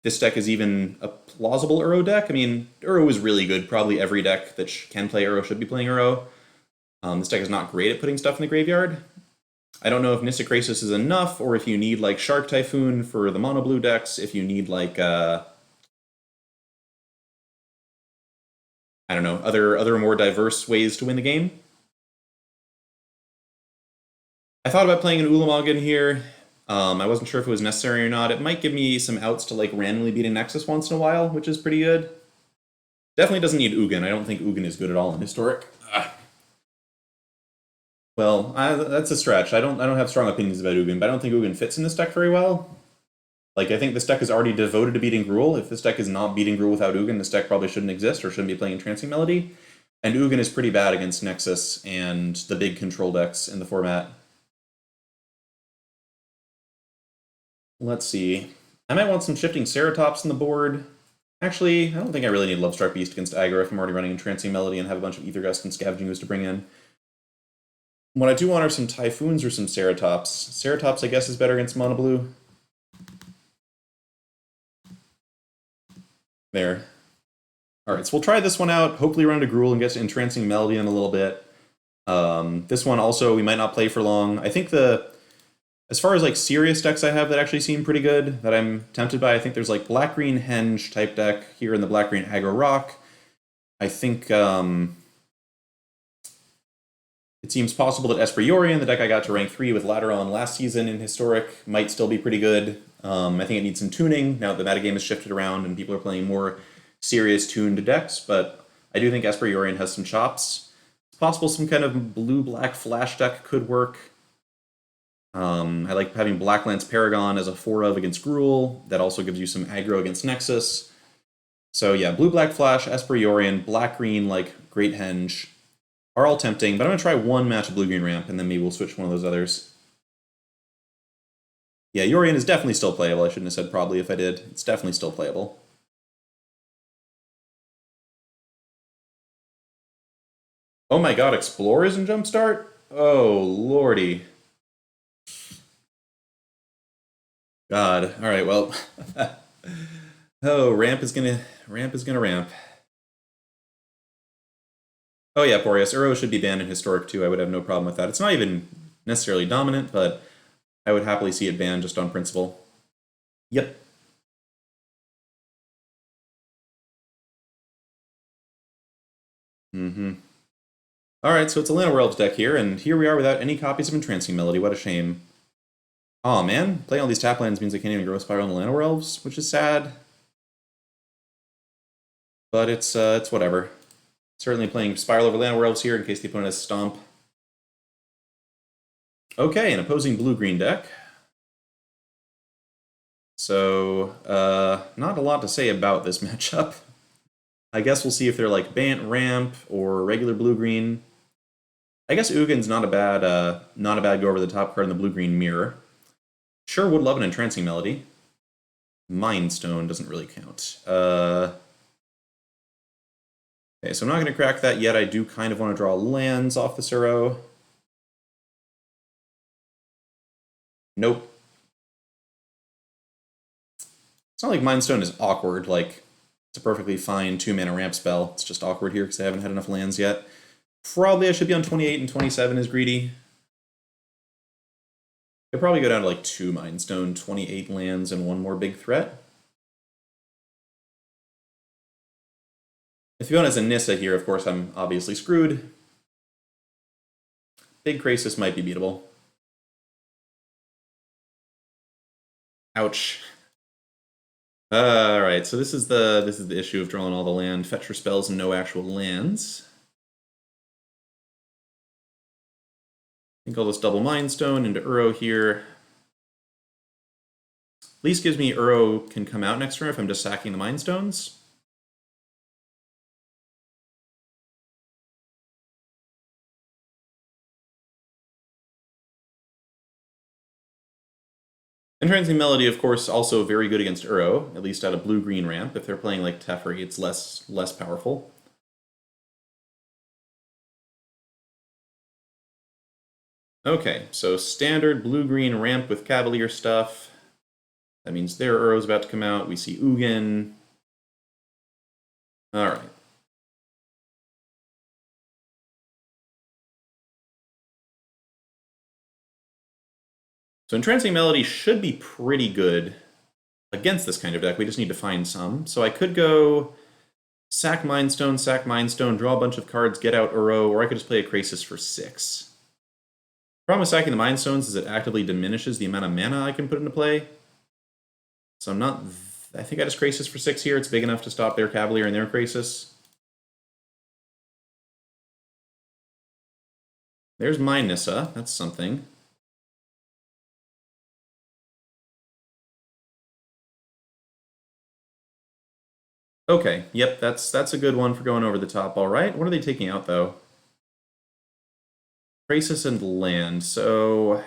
A: this deck is even a plausible Uro deck. I mean, Uro is really good. Probably every deck that can play Uro should be playing Uro. This deck is not great at putting stuff in the graveyard. I don't know if Nissa Krasis is enough, or if you need like Shark Typhoon for the mono blue decks, if you need like I don't know, other more diverse ways to win the game. I thought about playing an Ulamog in here. I wasn't sure if it was necessary or not. It might give me some outs to like randomly beat a Nexus once in a while, which is pretty good. Definitely doesn't need Ugin. I don't think Ugin is good at all in Historic. Well, that's a stretch. I don't have strong opinions about Ugin, but I don't think Ugin fits in this deck very well. Like, I think this deck is already devoted to beating Gruul. If this deck is not beating Gruul without Ugin, this deck probably shouldn't exist or shouldn't be playing Entrancing Melody. And Ugin is pretty bad against Nexus and the big control decks in the format. Let's see. I might want some Shifting Ceratops on the board. Actually, I don't think I really need Lovestruck Beast against aggro if I'm already running Entrancing Melody and have a bunch of Ether Gust and Scavenging Ooze to bring in. What I do want are some Typhoons or some Ceratops. Ceratops, I guess, is better against Mono Blue. There. Alright, so we'll try this one out. Hopefully run to Gruul and get to Entrancing Melody in a little bit. This one also, we might not play for long. I think as far as like serious decks I have that actually seem pretty good, that I'm tempted by, I think there's like Black-Green Henge type deck here in the Black-Green Aggro Rock. I think it seems possible that Esper Yorion, the deck I got to rank 3 with Lateron last season in Historic, might still be pretty good. I think it needs some tuning now that the metagame has shifted around and people are playing more serious tuned decks, but I do think Esper Yorion has some chops. It's possible some kind of blue-black flash deck could work. I like having Black Lance Paragon as a 4-of against Gruul. That also gives you some aggro against Nexus. So yeah, blue-black flash, Esper Yorion, black-green like Great Henge are all tempting, but I'm going to try one match of blue-green ramp, and then maybe we'll switch one of those others. Yeah, Yorion is definitely still playable. I shouldn't have said probably if I did. It's definitely still playable. Oh my god, Explorers in Jumpstart? Oh, lordy. God. Alright, well. Oh, ramp is gonna ramp. Oh yeah, Boreas. Uro should be banned in Historic too. I would have no problem with that. It's not even necessarily dominant, but I would happily see it banned just on principle. Yep. Alright, so it's a Llanowar Elves deck here, and here we are without any copies of Entrancing Melody. What a shame. Aw, man. Playing all these tap lands means I can't even Growth Spiral on the Llanowar Elves, which is sad. But it's whatever. Certainly playing Spiral over Llanowar Elves here in case the opponent has Stomp. Okay, an opposing blue-green deck. So, not a lot to say about this matchup. I guess we'll see if they're like Bant Ramp or regular blue-green. I guess Ugin's not a bad go over the top card in the blue-green mirror. Sure would love an Entrancing Melody. Mind Stone doesn't really count. Okay, so I'm not going to crack that yet. I do kind of want to draw lands off the Uro. Nope. It's not like Mind Stone is awkward. Like, it's a perfectly fine 2-mana ramp spell. It's just awkward here because I haven't had enough lands yet. Probably I should be on 28 and 27 is greedy. I'd probably go down to like 2 Mind Stone, 28 lands, and 1 more big threat. If Fiona has a Nissa here, of course, I'm obviously screwed. Big Krasis might be beatable. Ouch. Alright, so this is the issue of drawing all the land. Fetch for spells and no actual lands. I think I'll just double Mind Stone into Uro here. At least gives me Uro can come out next turn if I'm just sacking the Mind Stones. Entrancing Melody, of course, also very good against Uro, at least at a blue-green ramp. If they're playing like Teferi, it's less powerful. Okay, so standard blue-green ramp with Cavalier stuff. That means their Uro's about to come out. We see Ugin. Alright. So Entrancing Melody should be pretty good against this kind of deck. We just need to find some. So I could go sack Mind Stone, draw a bunch of cards, get out Uro, or I could just play a Krasis for 6. The problem with sacking the Mind Stones is it actively diminishes the amount of mana I can put into play. So I'm not... I think I just Krasis for 6 here. It's big enough to stop their Cavalier and their Krasis. There's my Nissa. That's something. Okay, yep, that's a good one for going over the top, all right. What are they taking out, though? Crisis and Land. So,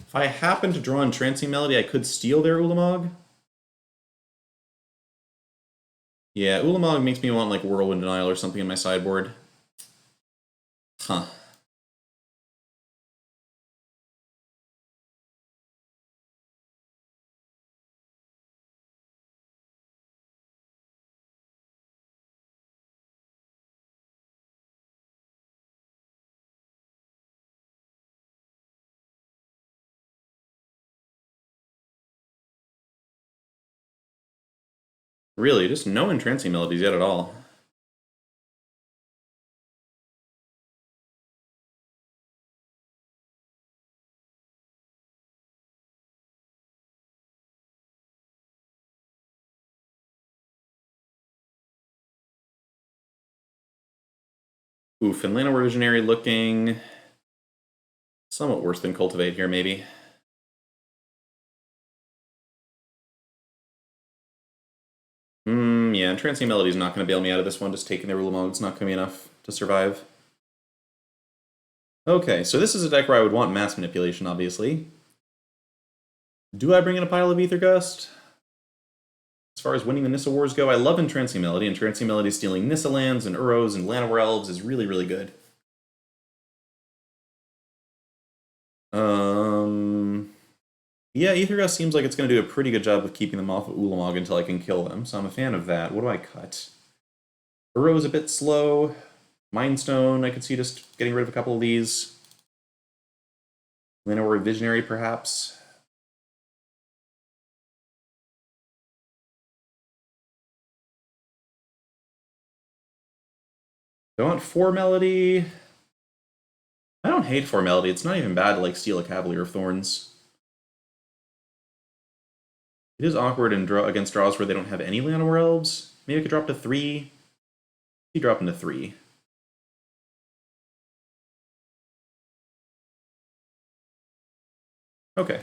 A: if I happen to draw Entrancing Melody, I could steal their Ulamog. Yeah, Ulamog makes me want, like, Whirlwind Denial or something in my sideboard. Huh. Really, just no Entrancing Melodies yet at all. Ooh, Finlana Visionary looking somewhat worse than Cultivate here, maybe. Yeah, Entrancing Melody's not going to bail me out of this one. Just taking the Ulamog's not going to be enough to survive. Okay, so this is a deck where I would want Mass Manipulation, obviously. Do I bring in a pile of Aether Gust? As far as winning the Nissa Wars go, I love Entrancing Melody. Entrancing Melody stealing Nissa lands and Uros and Llanowar Elves is really, really good. Yeah, Aether Gust seems like it's going to do a pretty good job of keeping them off of Ulamog until I can kill them, so I'm a fan of that. What do I cut? Uro's a bit slow. Mind Stone, I could see just getting rid of a couple of these. Llanowar Visionary, perhaps. Do I want 4 Melody? I don't hate 4 Melody. It's not even bad to like steal a Cavalier of Thorns. It is awkward in against draws where they don't have any Llanowar Elves. Maybe I could drop to 3. Maybe drop into 3. Okay.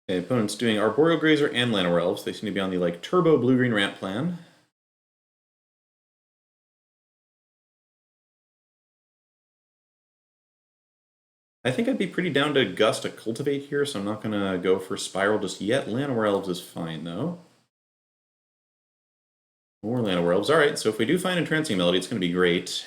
A: Okay, opponent's doing Arboreal Grazer and Llanowar Elves. They seem to be on the like turbo blue-green ramp plan. I think I'd be pretty down to Gust a Cultivate here, so I'm not going to go for Spiral just yet. Llanowar Elves is fine, though. More Llanowar Elves. Alright, so if we do find Entrancing Melody, it's going to be great.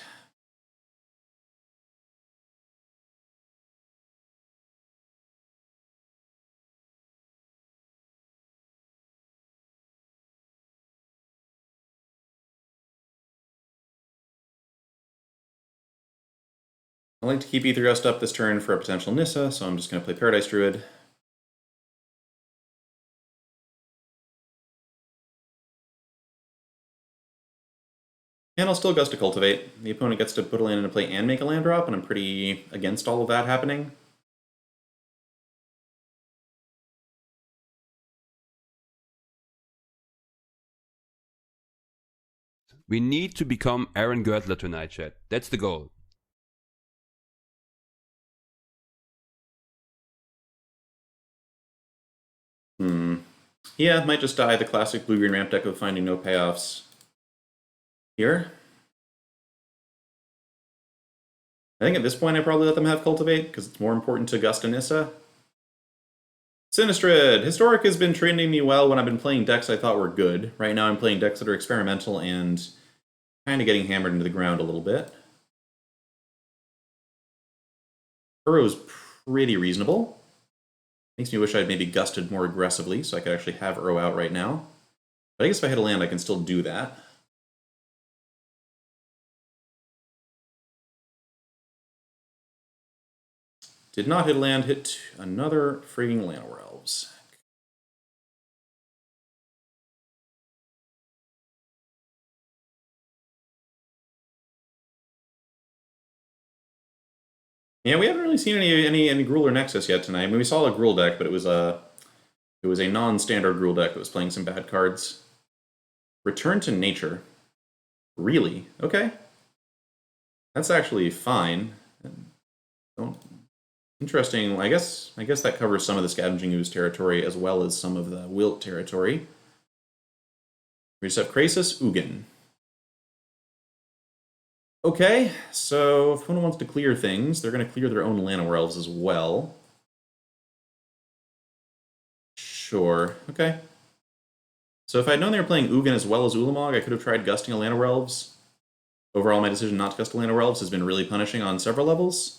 A: I like to keep Aether Gust up this turn for a potential Nissa, so I'm just going to play Paradise Druid. And I'll still Gust to Cultivate. The opponent gets to put a land into play and make a land drop, and I'm pretty against all of that happening.
B: We need to become Aaron Girdler tonight, chat. That's the goal.
A: Yeah, might just die the classic blue-green ramp deck of finding no payoffs here. I think at this point I probably let them have Cultivate, because it's more important to Gust and Nissa. Sinistrid! Historic has been trending me well when I've been playing decks I thought were good. Right now I'm playing decks that are experimental and kind of getting hammered into the ground a little bit. Uro's pretty reasonable. Makes me wish I'd maybe Gusted more aggressively so I could actually have Uro out right now. But I guess if I hit a land I can still do that. Did not hit land, hit another frigging Llanowar Elves. Yeah, we haven't really seen any Gruul or Nexus yet tonight. I mean, we saw a Gruul deck, but it was a non-standard Gruul deck that was playing some bad cards. Return to nature. Really? Okay. That's actually fine. Interesting. I guess that covers some of the Scavenging Ooze territory as well as some of the Wilt territory. We just have Krasis, Ugin. Okay, so if someone wants to clear things, they're going to clear their own Llanowar Elves as well. Sure. Okay. So if I'd known they were playing Ugin as well as Ulamog, I could have tried gusting a Llanowar Elves. Overall, my decision not to gust a Llanowar Elves has been really punishing on several levels.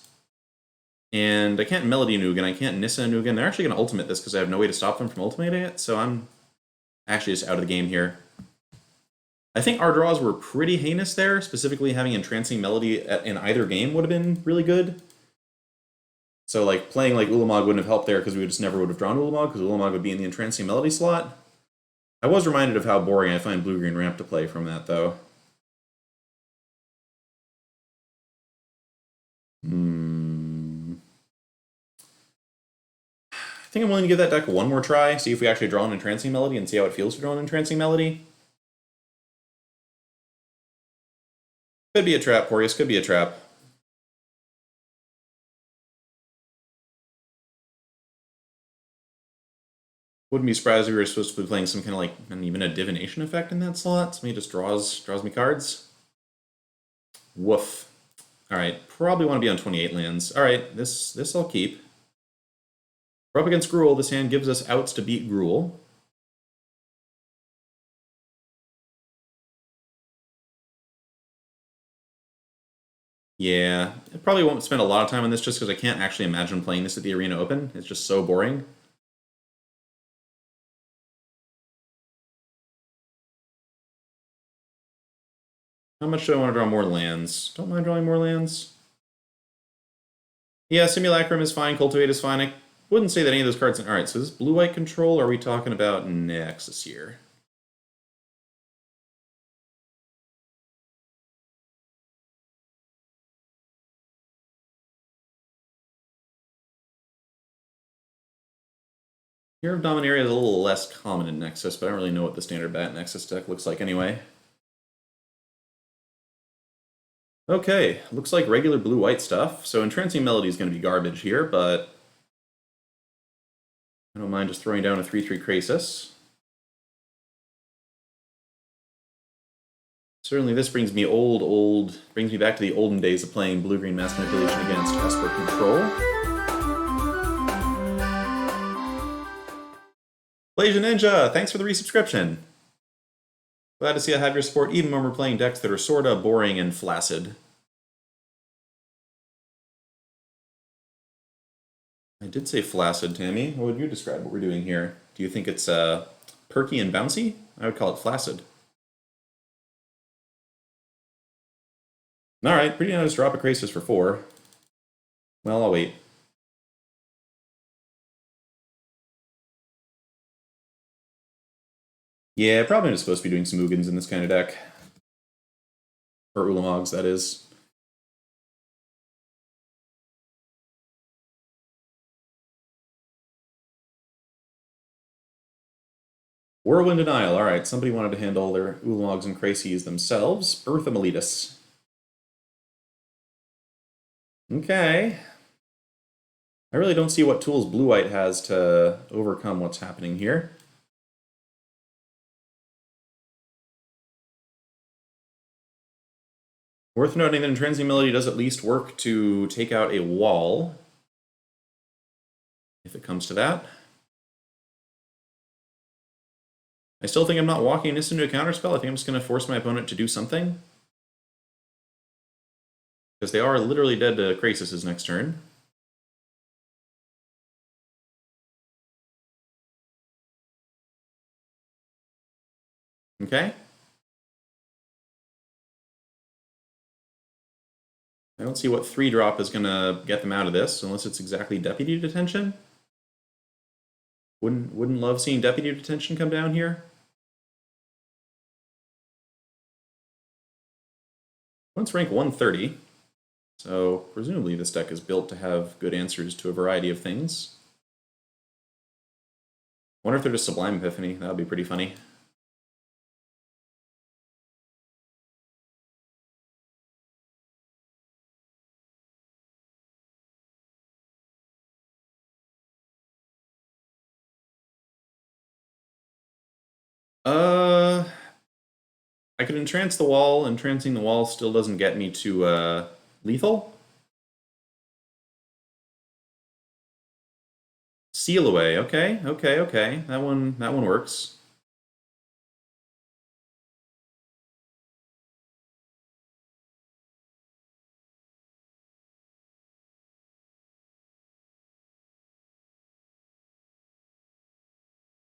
A: And I can't Melody an Ugin, I can't Nissa an Ugin. They're actually going to ultimate this because I have no way to stop them from ultimating it, so I'm actually just out of the game here. I think our draws were pretty heinous there. Specifically, having Entrancing Melody in either game would have been really good. So, like, playing like Ulamog wouldn't have helped there because we just never would have drawn Ulamog because Ulamog would be in the Entrancing Melody slot. I was reminded of how boring I find blue-green ramp to play from that, though. I think I'm willing to give that deck one more try, see if we actually draw an Entrancing Melody and see how it feels to draw an Entrancing Melody. Could be a trap, Porteous, could be a trap. Wouldn't be surprised if we were supposed to be playing some kind of like, even a divination effect in that slot. So maybe just draws me cards. Woof. Alright, probably want to be on 28 lands. Alright, this I'll keep. We're up against Gruul. This hand gives us outs to beat Gruul. Yeah, I probably won't spend a lot of time on this just because I can't actually imagine playing this at the Arena Open. It's just so boring. How much do I want to draw more lands? Don't mind drawing more lands. Yeah, Simulacrum is fine, Cultivate is fine. I wouldn't say that any of those cards... Alright, so this blue-white control, are we talking about Nexus here? Hero of Dominaria is a little less common in Nexus, but I don't really know what the standard Bat Nexus deck looks like anyway. Okay, looks like regular blue-white stuff. So Entrancing Melody is going to be garbage here, but I don't mind just throwing down a 3/3 Krasis. Certainly this brings me brings me back to the olden days of playing blue-green Mass Manipulation against Esper Control. Blasian Ninja, thanks for the resubscription. Glad to see I have your support even when we're playing decks that are sorta boring and flaccid. I did say flaccid, Tammy. How would you describe what we're doing here? Do you think it's perky and bouncy? I would call it flaccid. Alright, pretty nice drop a Krasis for 4. Well, I'll wait. Yeah, probably not supposed to be doing some Ugins in this kind of deck. Or Ulamogs, that is. Whirlwind Denial. Alright, somebody wanted to handle their Ulamogs and Krasis themselves. Birth of Meletus. Okay. I really don't see what tools Blue-White has to overcome what's happening here. Worth noting that Entrancing Melody does at least work to take out a wall, if it comes to that. I still think I'm not walking this into a counterspell. I think I'm just going to force my opponent to do something. Because they are literally dead to Krasis' next turn. Okay. I don't see what 3-drop is going to get them out of this, unless it's exactly Deputy Detention. Wouldn't love seeing Deputy Detention come down here. Once rank 130, so presumably this deck is built to have good answers to a variety of things. Wonder if they're just Sublime Epiphany. That would be pretty funny. I could entrance the wall. Entrancing the wall still doesn't get me to lethal. Seal away. Okay. That one works.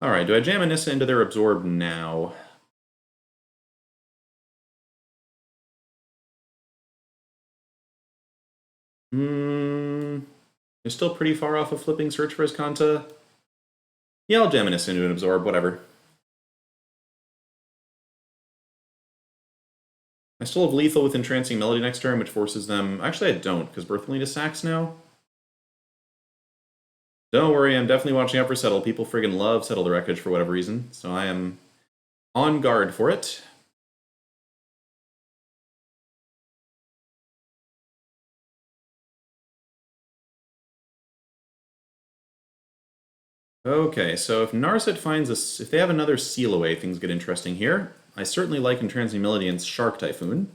A: All right. Do I jam Anissa into their absorb now? You're still pretty far off of flipping Search for Azcanta. Yeah, I'll jam Anissa into an absorb. Whatever. I still have lethal with Entrancing Melody next turn, which forces them... Actually, I don't, because Birth will need a sax now. Don't worry, I'm definitely watching out for Settle. People friggin' love Settle the Wreckage for whatever reason, so I am on guard for it. Okay, so if Narset finds us... If they have another Seal Away, things get interesting here. I certainly like Entrancing Melody and Shark Typhoon.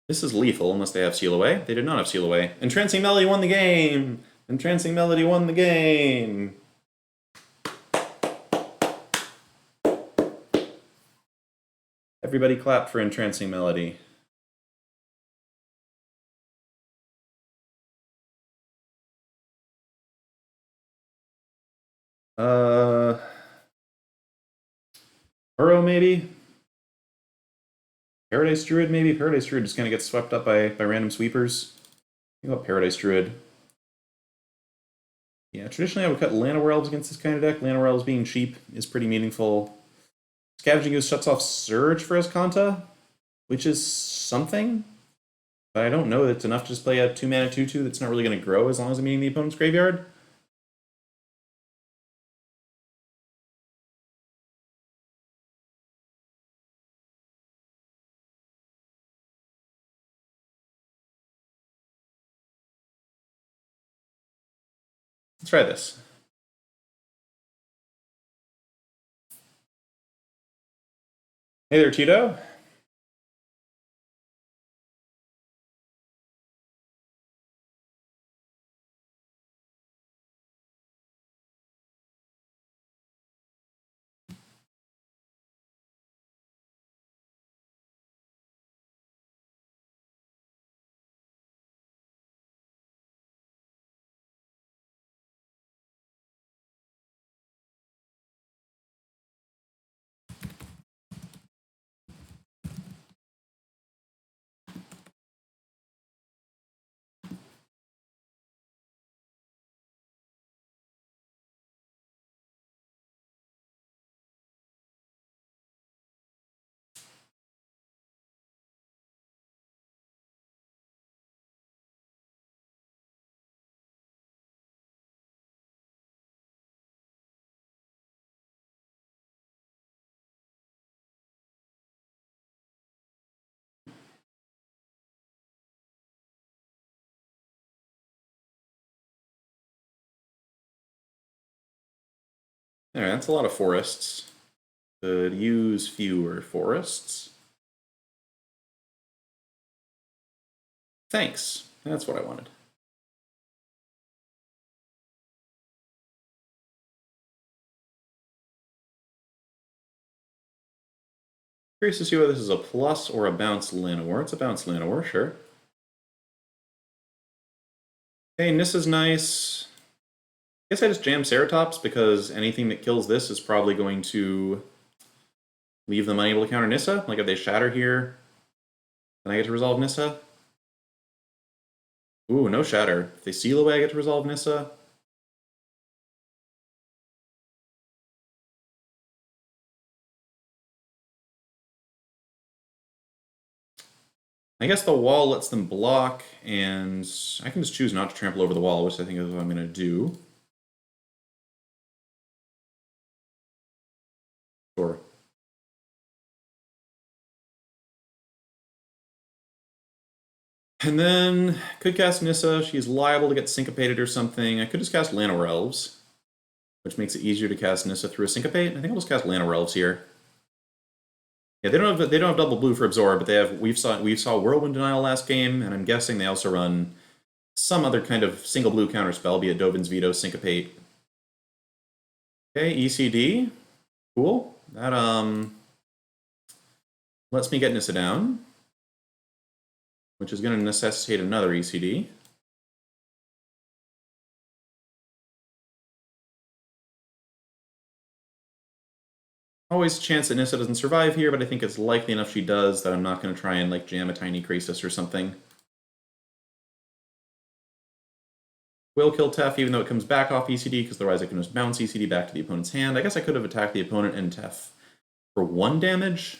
A: This is lethal unless they have Seal Away. They did not have Seal Away. Entrancing Melody won the game! Entrancing Melody won the game! Everybody clap for Entrancing Melody. Burrow, maybe? Paradise Druid, maybe? Paradise Druid just kind of gets swept up by random sweepers. Think about Paradise Druid. Yeah, traditionally I would cut Llanowar Elves against this kind of deck. Llanowar Elves being cheap is pretty meaningful. Scavenging Ooze shuts off Surge for Azcanta, which is something. But I don't know that it's enough to just play a 2-mana 2/2 that's not really going to grow as long as I'm eating the opponent's graveyard. Let's try this. Hey there, Tito. All right, that's a lot of forests. Could use fewer forests. Thanks. That's what I wanted. Curious to see whether this is a plus or a bounce Llanowar. It's a bounce Llanowar, sure. Hey, Nissa's nice. I guess I just jam Ceratops because anything that kills this is probably going to leave them unable to counter Nissa. Like if they shatter here, then I get to resolve Nissa. Ooh, no shatter. If they seal away, I get to resolve Nissa. I guess the wall lets them block, and I can just choose not to trample over the wall, which I think is what I'm going to do. Sure. And then, could cast Nissa. She's liable to get syncopated or something. I could just cast Llanowar Elves, which makes it easier to cast Nissa through a syncopate. I think I'll just cast Llanowar Elves here. Yeah, they don't have double blue for absorb, but they have we saw Whirlwind Denial last game, and I'm guessing they also run some other kind of single blue counterspell, be it Dovin's Veto, Syncopate. Okay, ECD. Cool. That lets me get Nissa down, which is going to necessitate another ECD. Always a chance that Nissa doesn't survive here, but I think it's likely enough she does that I'm not going to try and like jam a tiny Krasis or something. Will kill Tef even though it comes back off ECD, because otherwise I can just bounce ECD back to the opponent's hand. I guess I could have attacked the opponent and Tef for 1 damage.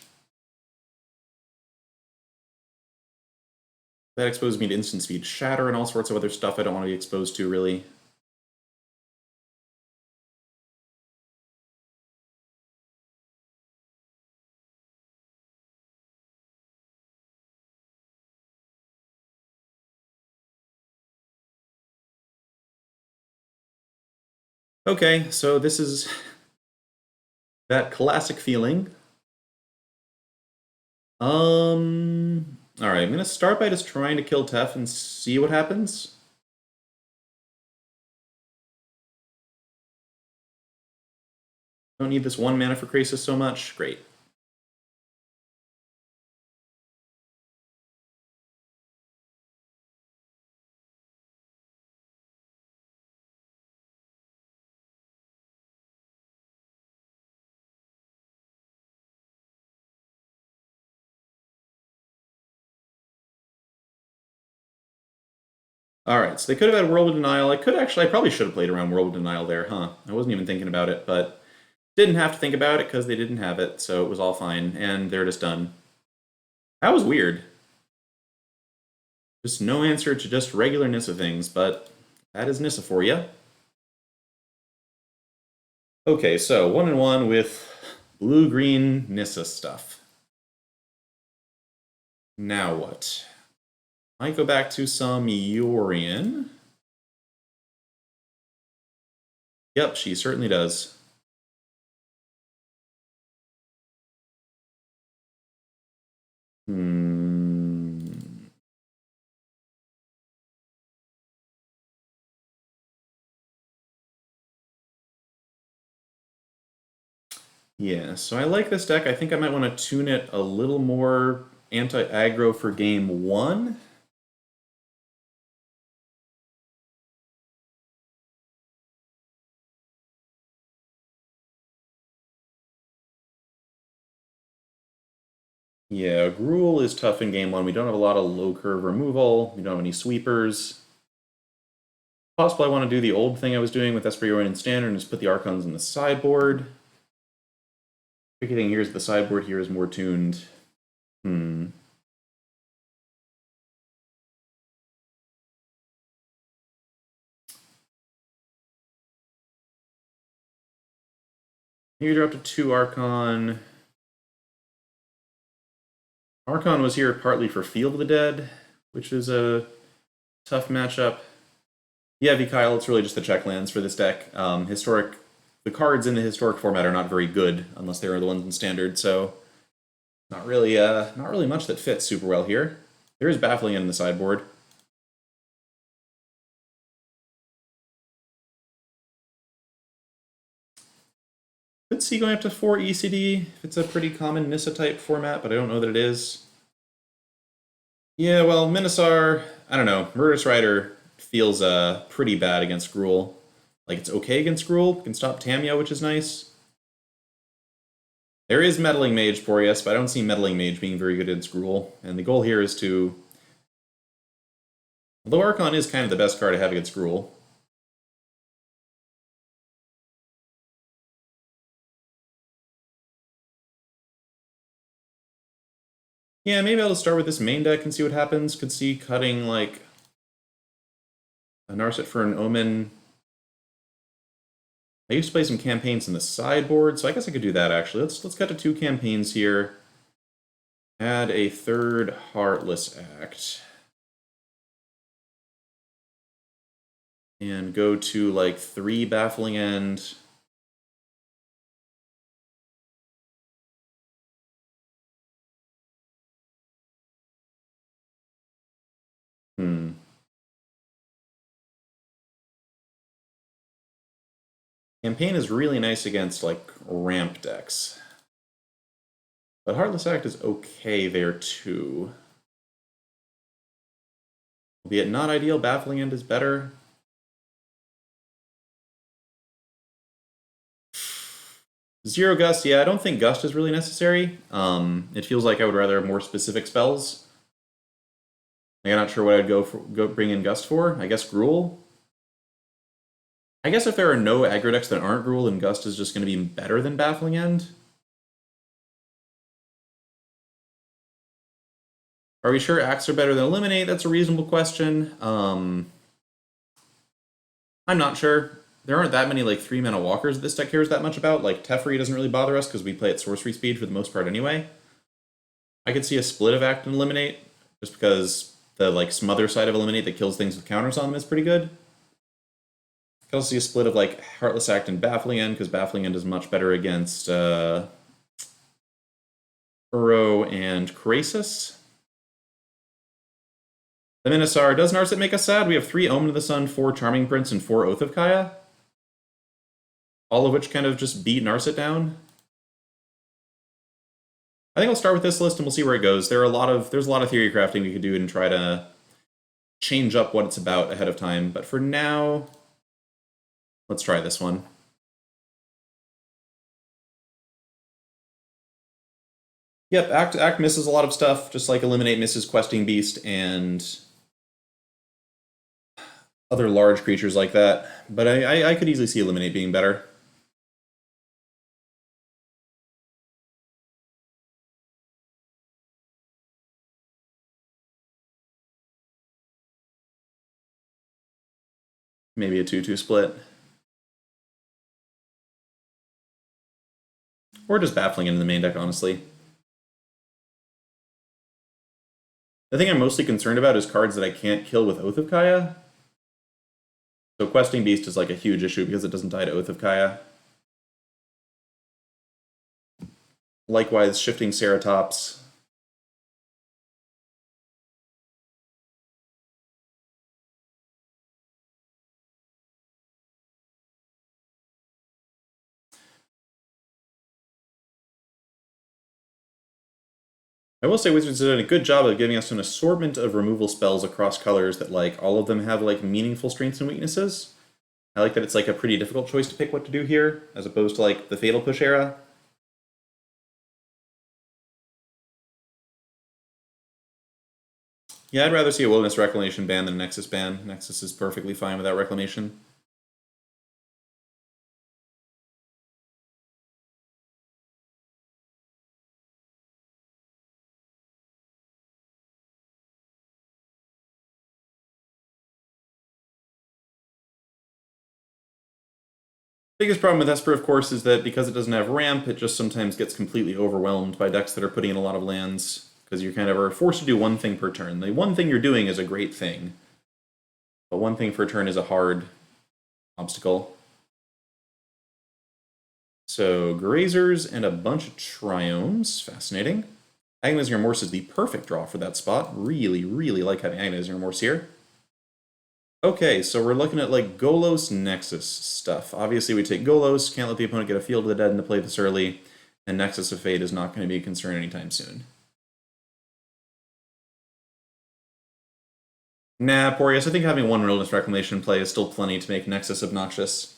A: That exposed me to instant speed shatter and all sorts of other stuff I don't want to be exposed to, really. Okay, so this is that classic feeling. Alright, I'm going to start by just trying to kill Tef and see what happens. Don't need this 1 mana for Krasis so much. Great. Alright, so they could have had World of Denial. I probably should have played around World of Denial there, huh? I wasn't even thinking about it, but didn't have to think about it because they didn't have it, so it was all fine, and they're just done. That was weird. Just no answer to just regular Nissa things, but that is Nissa for you. Okay, so 1-1 with blue-green Nissa stuff. Now what? Might go back to some Yorion. Yep, she certainly does. Yeah, so I like this deck. I think I might want to tune it a little more anti-aggro for game 1. Yeah, Gruul is tough in game 1. We don't have a lot of low curve removal. We don't have any sweepers. Possible I want to do the old thing I was doing with Esper, Yorion, and Standard and just put the Archons in the sideboard. Tricky thing here is the sideboard here is more tuned. You drop to 2 Archon. Archon was here partly for Field of the Dead, which is a tough matchup. Yeah, Kyle, it's really just the check lands for this deck. The cards in the historic format are not very good unless they are the ones in standard, so not really much that fits super well here. There is Baffling in the sideboard. Could see going up to 4 ECD if it's a pretty common Nissa type format, but I don't know that it is. Yeah, well, Minosaur, I don't know. Murderous Rider feels pretty bad against Gruul. Like, it's okay against Gruul. It can stop Tamio, which is nice. There is Meddling Mage for yes, but I don't see Meddling Mage being very good against Gruul. And the goal here is to... Although Archon is kind of the best card to have against Gruul. Yeah, maybe I'll just start with this main deck and see what happens. Could see cutting, like, a Narset for an Omen. I used to play some campaigns in the sideboard, so I guess I could do that, actually. Let's cut to 2 campaigns here. Add a third Heartless Act. And go to, like, 3 Baffling End. Campaign is really nice against, like, ramp decks. But Heartless Act is okay there, too. Albeit not ideal, Baffling End is better. Zero Gust, yeah, I don't think Gust is really necessary. It feels like I would rather have more specific spells. Like, I'm not sure what I'd go bring in Gust for. I guess Gruul. I guess if there are no aggro decks that aren't Gruul, then Gust is just going to be better than Baffling End. Are we sure Acts are better than Eliminate? That's a reasonable question. I'm not sure. There aren't that many, like, 3-mana walkers this deck cares that much about. Like, Teferi doesn't really bother us because we play at sorcery speed for the most part anyway. I could see a split of Act and Eliminate, just because the, like, smother side of Eliminate that kills things with counters on them is pretty good. I could also see a split of, like, Heartless Act and Baffling End, because Baffling End is much better against Uro and Krasis. The Minosaur, does Narset make us sad? We have 3 Omen of the Sun, 4 Charming Prince, and 4 Oath of Kaya. All of which kind of just beat Narset down. I think I'll start with this list and we'll see where it goes. There's a lot of theory crafting we could do and try to change up what it's about ahead of time. But for now, let's try this one. Yep, Act misses a lot of stuff, just like Eliminate misses Questing Beast and other large creatures like that. But I could easily see Eliminate being better. Maybe a 2-2 split. Or just Baffling into the main deck, honestly. The thing I'm mostly concerned about is cards that I can't kill with Oath of Kaya. So Questing Beast is like a huge issue because it doesn't die to Oath of Kaya. Likewise, Shifting Ceratops. I will say Wizards did a good job of giving us an assortment of removal spells across colors that, like, all of them have, like, meaningful strengths and weaknesses. I like that it's, like, a pretty difficult choice to pick what to do here, as opposed to, like, the Fatal Push era. Yeah, I'd rather see a Wilderness Reclamation ban than a Nexus ban. Nexus is perfectly fine without Reclamation. Biggest problem with Esper, of course, is that because it doesn't have ramp, it just sometimes gets completely overwhelmed by decks that are putting in a lot of lands, because you kind of are forced to do one thing per turn. The one thing you're doing is a great thing, but one thing per turn is a hard obstacle. So, Grazers and a bunch of Triomes. Fascinating. Agonizing Remorse is the perfect draw for that spot. Really, really like having Agonizing Remorse here. Okay, so we're looking at like Golos Nexus stuff. Obviously we take Golos, can't let the opponent get a Field of the Dead into play this early, and Nexus of Fate is not going to be a concern anytime soon. Nah, Porius, I think having one Wilderness Reclamation in play is still plenty to make Nexus obnoxious.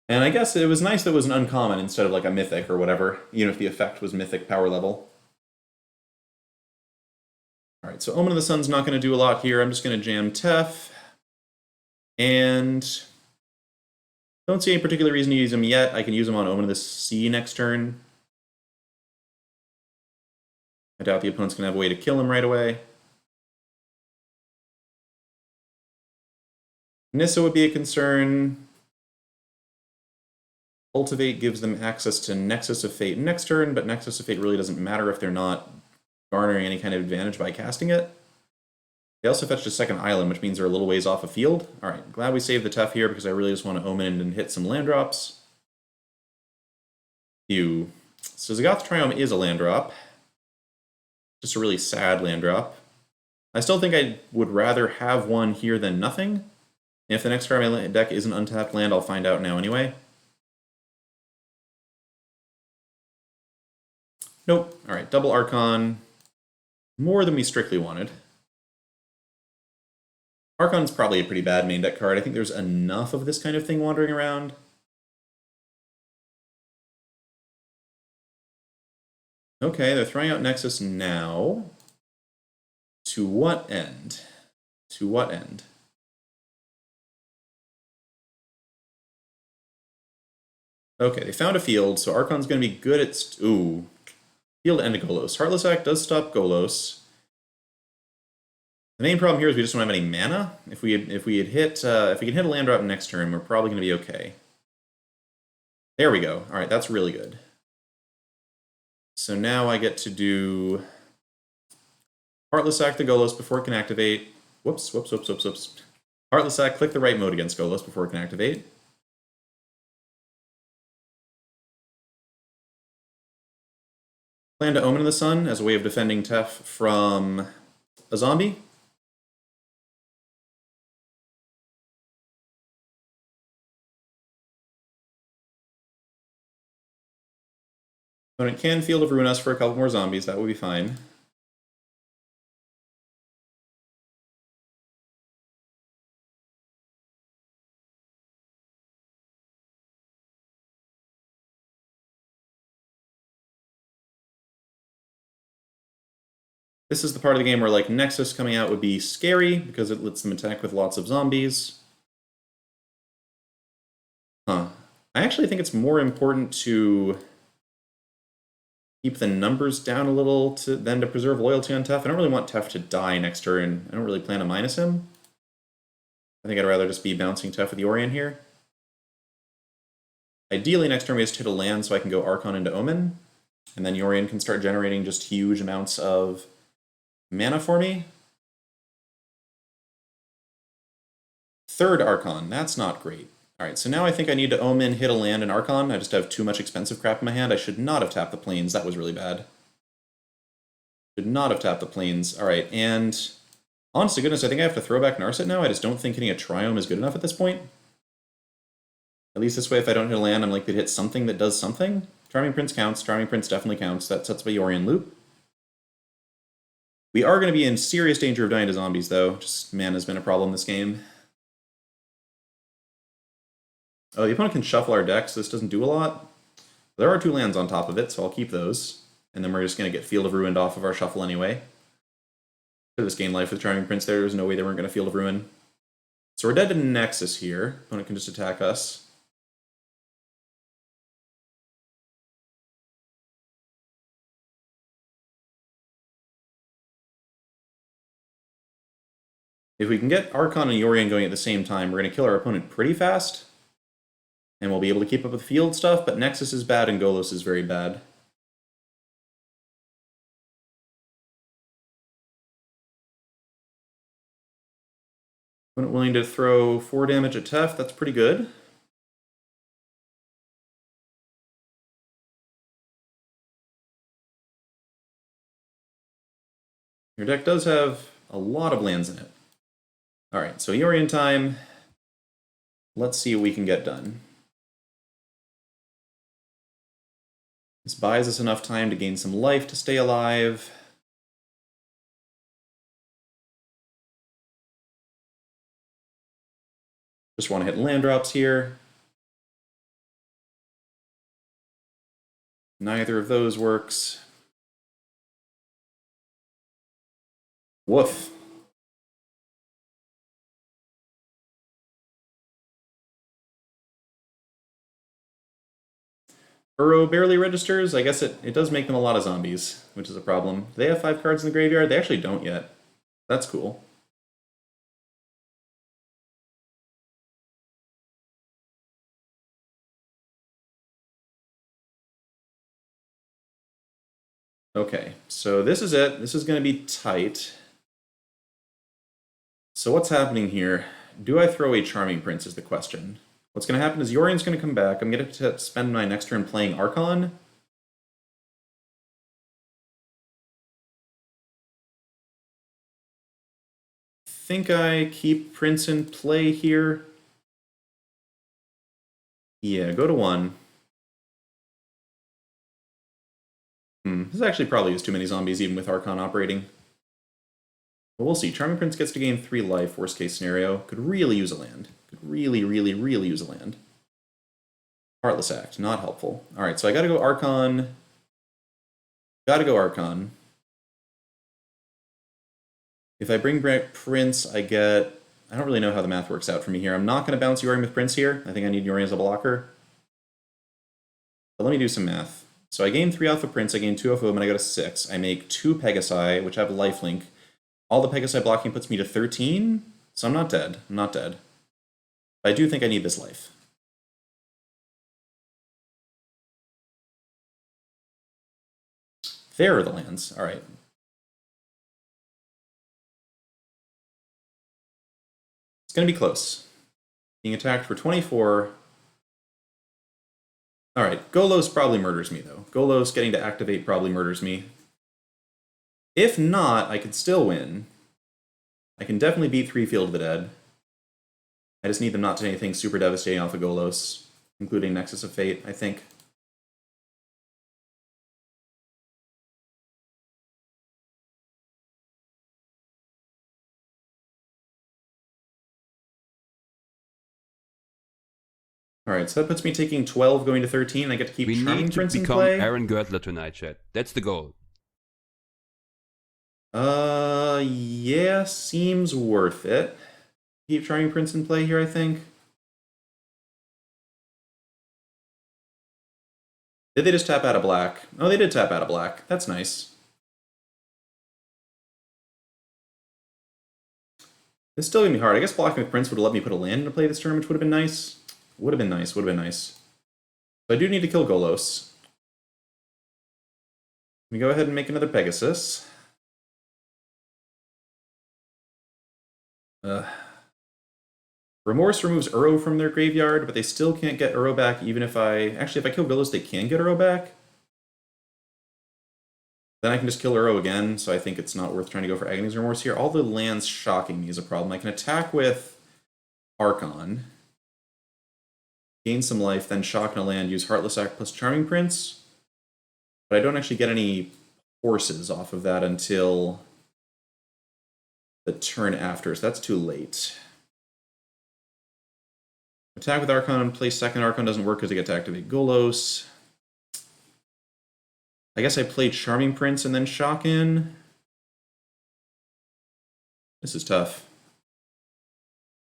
A: And I guess it was nice that it was an uncommon instead of like a mythic or whatever, even if the effect was mythic power level. Alright, so Omen of the Sun's not going to do a lot here. I'm just going to jam Tef. And don't see any particular reason to use him yet. I can use him on Omen of the Sea next turn. I doubt the opponent's going to have a way to kill him right away. Nissa would be a concern. Cultivate gives them access to Nexus of Fate next turn, but Nexus of Fate really doesn't matter if they're not garnering any kind of advantage by casting it. They also fetched a second island, which means they're a little ways off a field. Alright, glad we saved the Tef here because I really just want to Omen and hit some land drops. Phew. So Zagoth Triome is a land drop. Just a really sad land drop. I still think I would rather have one here than nothing. And if the next card on my deck isn't untapped land, I'll find out now anyway. Nope. Alright, double Archon. More than we strictly wanted. Archon's probably a pretty bad main deck card. I think there's enough of this kind of thing wandering around. Okay, they're throwing out Nexus now. To what end? To what end? Okay, they found a field, so Archon's going to be good at... Ooh. Field and a Golos. Heartless Act does stop Golos. The main problem here is we just don't have any mana. If we can hit a land drop next turn, we're probably going to be okay. There we go. All right, that's really good. So now I get to do Heartless Act the Golos before it can activate. Whoops. Heartless Act, click the right mode against Golos before it can activate. Plan to Omen of the Sun as a way of defending Tef from a zombie. Opponent can Field of Ruin us for a couple more zombies, that would be fine. This is the part of the game where like Nexus coming out would be scary because it lets them attack with lots of zombies. Huh. I actually think it's more important to keep the numbers down a little than to preserve loyalty on Tef. I don't really want Tef to die next turn. I don't really plan to minus him. I think I'd rather just be bouncing Tef with Yorion here. Ideally, next turn we just hit a land so I can go Archon into Omen, and then Yorion can start generating just huge amounts of mana for me. Third Archon, that's not great. Alright, so now I think I need to Omen, hit a land, and Archon. I just have too much expensive crap in my hand. I should not have tapped the plains. That was really bad. Should not have tapped the plains. Alright, and honest to goodness, I think I have to throw back Narset now. I just don't think hitting a Triome is good enough at this point. At least this way, if I don't hit a land, I'm likely to hit something that does something. Charming Prince counts. Charming Prince definitely counts. That sets up a Yorion loop. We are going to be in serious danger of dying to zombies, though. Just mana's been a problem this game. Oh, the opponent can shuffle our deck, so this doesn't do a lot. There are 2 lands on top of it, so I'll keep those. And then we're just going to get Field of Ruin off of our shuffle anyway. Could have just gained life with Charming Prince there. There's no way they weren't going to Field of Ruin. So we're dead to Nexus here. Opponent can just attack us. If we can get Archon and Yorion going at the same time, we're going to kill our opponent pretty fast. And we'll be able to keep up with field stuff, but Nexus is bad and Golos is very bad. Opponent willing to throw 4 damage at Tef, that's pretty good. Your deck does have a lot of lands in it. Alright, so Yorion time. Let's see what we can get done. This buys us enough time to gain some life to stay alive. Just want to hit land drops here. Neither of those works. Woof. Uro barely registers. I guess it does make them a lot of zombies, which is a problem. Do they have 5 cards in the graveyard? They actually don't yet. That's cool. Okay, so this is it. This is going to be tight. So what's happening here? Do I throw a Charming Prince is the question. What's going to happen is Yorion's going to come back. I'm going to spend my next turn playing Archon. Think I keep Prince in play here. Yeah, go to 1. This actually probably is too many zombies even with Archon operating. But we'll see. Charming Prince gets to gain 3 life, worst case scenario. Could really use a land. Could really use a land. Heartless Act, not helpful. Alright, so I gotta go Archon. Gotta go Archon. If I bring back Prince, I get... I don't really know how the math works out for me here. I'm not going to bounce Yorion with Prince here. I think I need Yorion as a blocker. But let me do some math. So I gain 3 off of Prince, I gain 2 off of him, and I go to 6. I make 2 Pegasi, which have lifelink. All the Pegasi blocking puts me to 13, so I'm not dead. I'm not dead. But I do think I need this life. There are the lands. Alright. It's going to be close. Being attacked for 24. Alright, Golos probably murders me, though. Golos getting to activate probably murders me. If not, I could still win. I can definitely beat 3 Field of the Dead. I just need them not to do anything super devastating off of Golos, including Nexus of Fate, I think. Alright, so that puts me taking 12, going to 13. I get to keep Charming Prince in play.
B: We need to become Aaron Girdler tonight, chat. That's the goal.
A: Yeah, seems worth it. Keep Charming Prince in play here, I think. Did they just tap out of black? Oh, they did tap out of black. That's nice. It's still gonna be hard. I guess blocking with Prince would have let me put a land into play this turn, which would have been nice. Would have been nice, would have been nice. So I do need to kill Golos. Let me go ahead and make another Pegasus. Remorse removes Uro from their graveyard, but they still can't get Uro back even if I... Actually, if I kill Golos, they can get Uro back. Then I can just kill Uro again, so I think it's not worth trying to go for Agony's Remorse here. All the lands shocking me is a problem. I can attack with Archon, gain some life, then shock in a land, use Heartless Act plus Charming Prince. But I don't actually get any horses off of that until the turn after, so that's too late. Attack with Archon, play second Archon doesn't work because I get to activate Golos. I guess I played Charming Prince and then shock in. This is tough.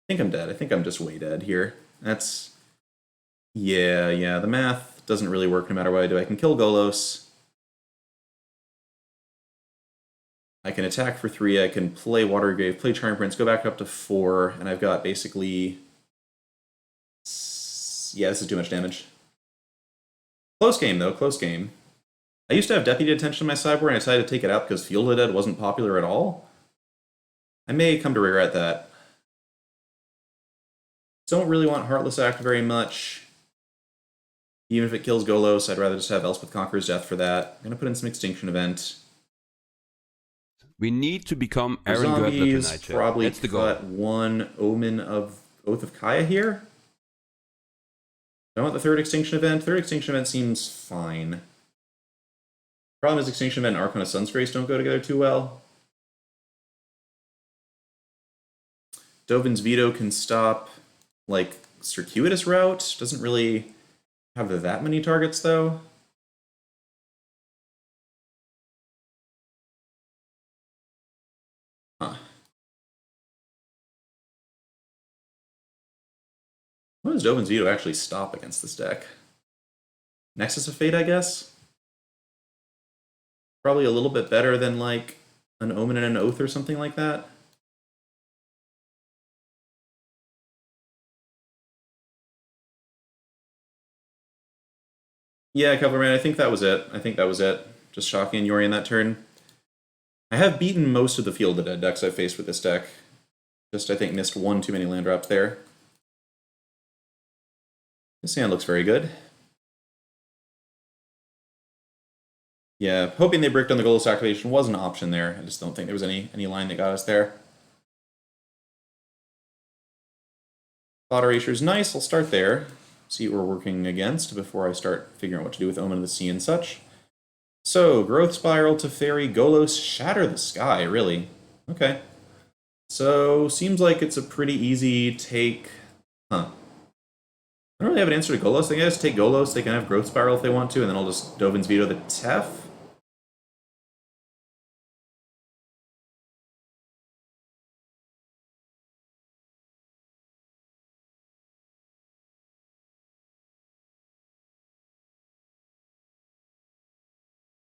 A: I think I'm dead. I think I'm just way dead here. That's... Yeah, the math doesn't really work no matter what I do. I can kill Golos. I can attack for 3, I can play Watergrave, play Charming Prince, go back up to 4, and I've got basically... Yeah, this is too much damage. Close game, though, close game. I used to have Deputy Attention in my sideboard, and I decided to take it out because Field of the Dead wasn't popular at all. I may come to regret that. Don't really want Heartless Act very much. Even if it kills Golos, I'd rather just have Elspeth Conqueror's Death for that. I'm going to put in some Extinction Event.
B: We need to become
A: The
B: Aaron Girdler
A: zombies
B: tonight, chat.
A: probably
B: That's the goal.
A: got one Omen of Oath of Kaya here. I want the third Extinction Event. Third Extinction Event seems fine. Problem is Extinction Event and Arcana Sun's Grace don't go together too well. Dovin's Veto can stop, like, Circuitous Route. Doesn't really have that many targets, though. Huh. What does Dovin's Veto actually stop against this deck? Nexus of Fate, I guess? Probably a little bit better than, like, an Omen and an Oath or something like that. Yeah, Cavalryman, I think that was it. Just shocking Yorion that turn. I have beaten most of the Field of Dead decks I've faced with this deck. Just, I think, missed one too many land drops there. This hand looks very good. Yeah, hoping they bricked on the Golos activation was an option there. I just don't think there was any line that got us there. Thought Erasure's nice. I'll start there. See what we're working against before I start figuring out what to do with Omen of the Sea and such. So, Growth Spiral, Teferi, Golos, Shatter the Sky, really? Okay. So, seems like it's a pretty easy take. Huh. I don't really have an answer to Golos. They can just take Golos, they can have Growth Spiral if they want to, and then I'll just Dovin's Veto the Tef.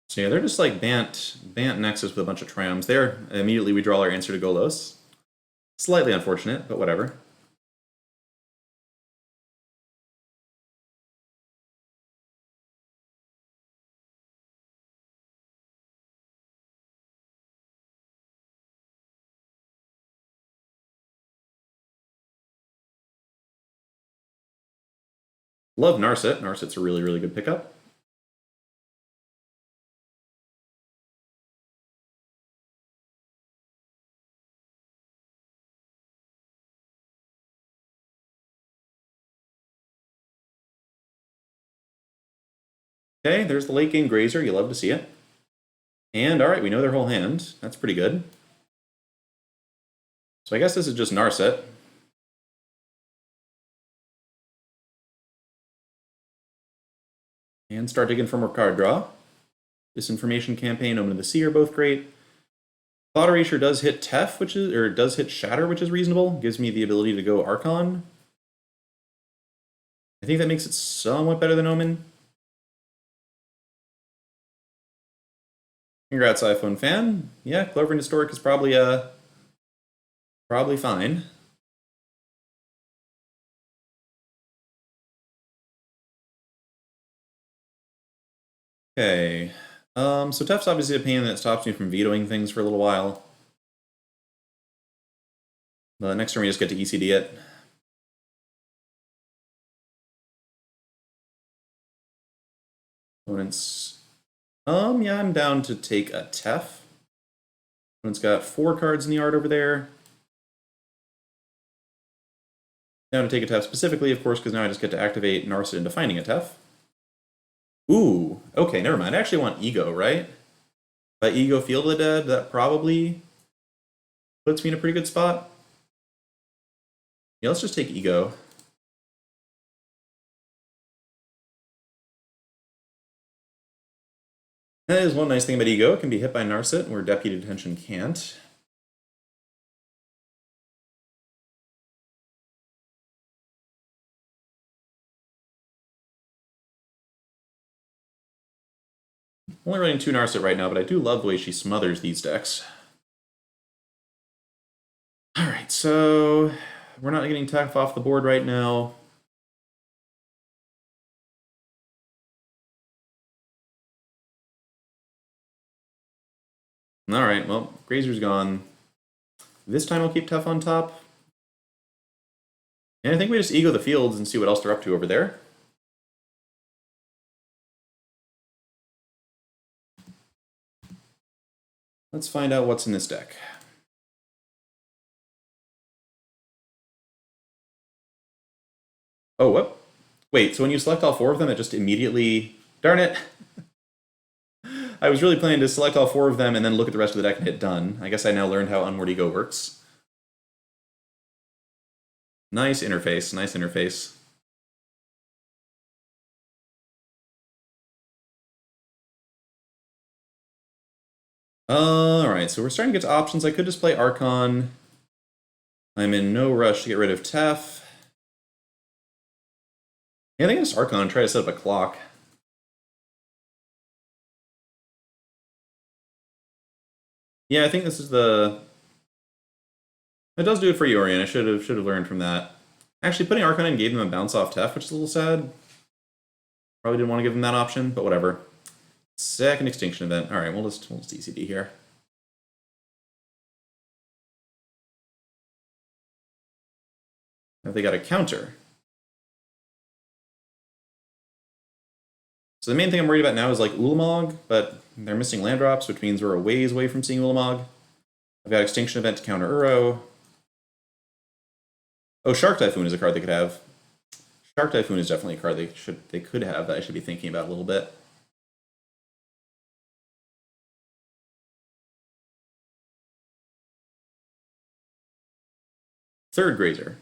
A: So yeah, they're just like Bant Nexus with a bunch of Triomes. There, immediately we draw our answer to Golos. Slightly unfortunate, but whatever. Love Narset. Narset's a really, really good pickup. Okay, there's the late game Grazer. You love to see it. And alright, we know their whole hand. That's pretty good. So I guess this is just Narset. And start digging for more card draw. Disinformation Campaign, Omen of the Sea are both great. Thought Erasure does hit Tef, does hit Shatter, which is reasonable. Gives me the ability to go Archon. I think that makes it somewhat better than Omen. Congrats, iPhone fan. Yeah, Clover and Historic is probably fine. Okay. So Tef's obviously a pain that stops me from vetoing things for a little while. The next turn we just get to ECD it. Opponents. Yeah, I'm down to take a Tef. Opponent's got 4 cards in the art over there. Down to take a Tef specifically, of course, because now I just get to activate Narset into finding a Tef. Ooh, okay, never mind. I actually want Ego, right? By Ego Field of the Dead, that probably puts me in a pretty good spot. Yeah, let's just take Ego. That is one nice thing about Ego. It can be hit by Narset, where Deputy Detention can't. Only running 2 Narset right now, but I do love the way she smothers these decks. Alright, so we're not getting Tef off the board right now. Alright, well, Grazer's gone. This time I'll keep Tef on top. And I think we just Ego the fields and see what else they're up to over there. Let's find out what's in this deck. Oh, what? Wait, so when you select all 4 of them, it just immediately... Darn it! I was really planning to select all 4 of them and then look at the rest of the deck and hit done. I guess I now learned how Unworthy Go works. Nice interface, nice interface. Alright, so we're starting to get to options. I could just play Archon. I'm in no rush to get rid of Tef. Yeah, I think I just Archon and try to set up a clock. Yeah, I think this is the... It does do it for Yorion. I should have learned from that. Actually, putting Archon in gave them a bounce off Tef, which is a little sad. Probably didn't want to give them that option, but whatever. Second Extinction Event. Alright, we'll just ECD here. Now they got a counter. So the main thing I'm worried about now is like Ulamog, but they're missing land drops, which means we're a ways away from seeing Ulamog. I've got Extinction Event to counter Uro. Oh, Shark Typhoon is a card they could have. Shark Typhoon is definitely a card they could have that I should be thinking about a little bit. Third Grazer.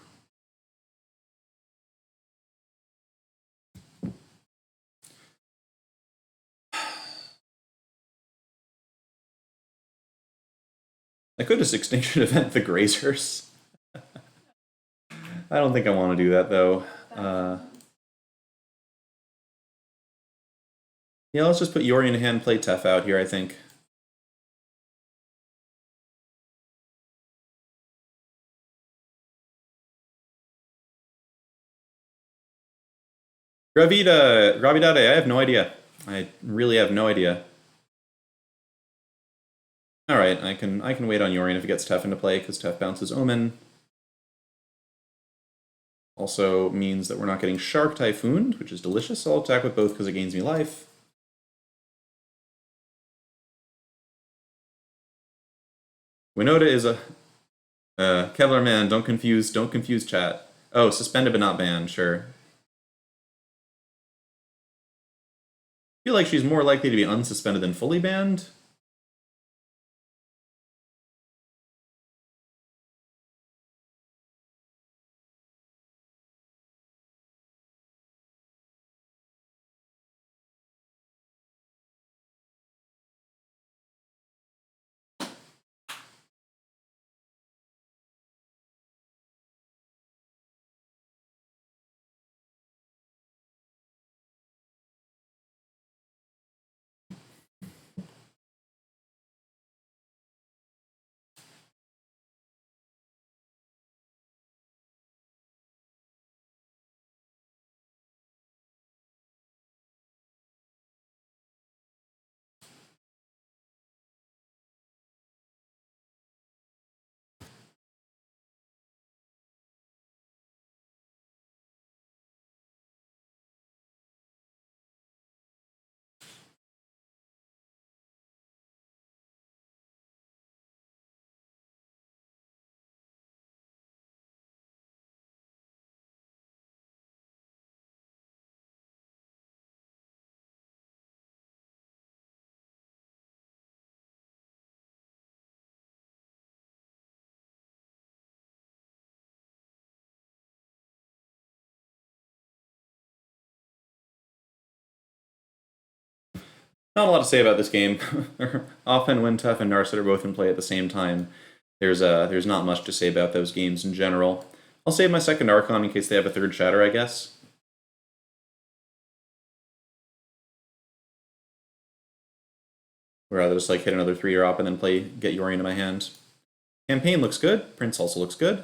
A: I could just Extinction Event the Grazers. I don't think I want to do that, though. Yeah, let's just put Yorion in hand, play Tef out here, I think. Gravidade, I have no idea. I really have no idea. Alright, I can wait on Yorion if it gets Tef into play, because Tef bounces Omen. Also means that we're not getting Shark Typhooned, which is delicious. I'll attack with both because it gains me life. Winota is a... Kevlar Man, don't confuse chat. Oh, suspended but not banned, sure. I feel like she's more likely to be unsuspended than fully banned. Not a lot to say about this game. Often when Tef and Narset are both in play at the same time, there's not much to say about those games in general. I'll save my second Archon in case they have a third Shatter, I guess. Or rather just like hit another 3-drop and then get Yorion in my hand. Campaign looks good. Prince also looks good.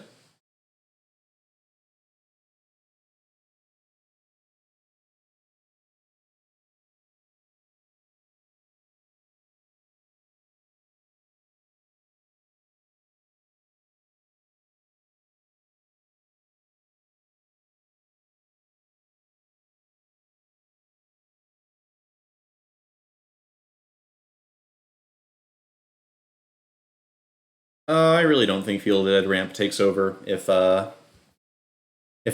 A: I really don't think Fielded Ramp takes over if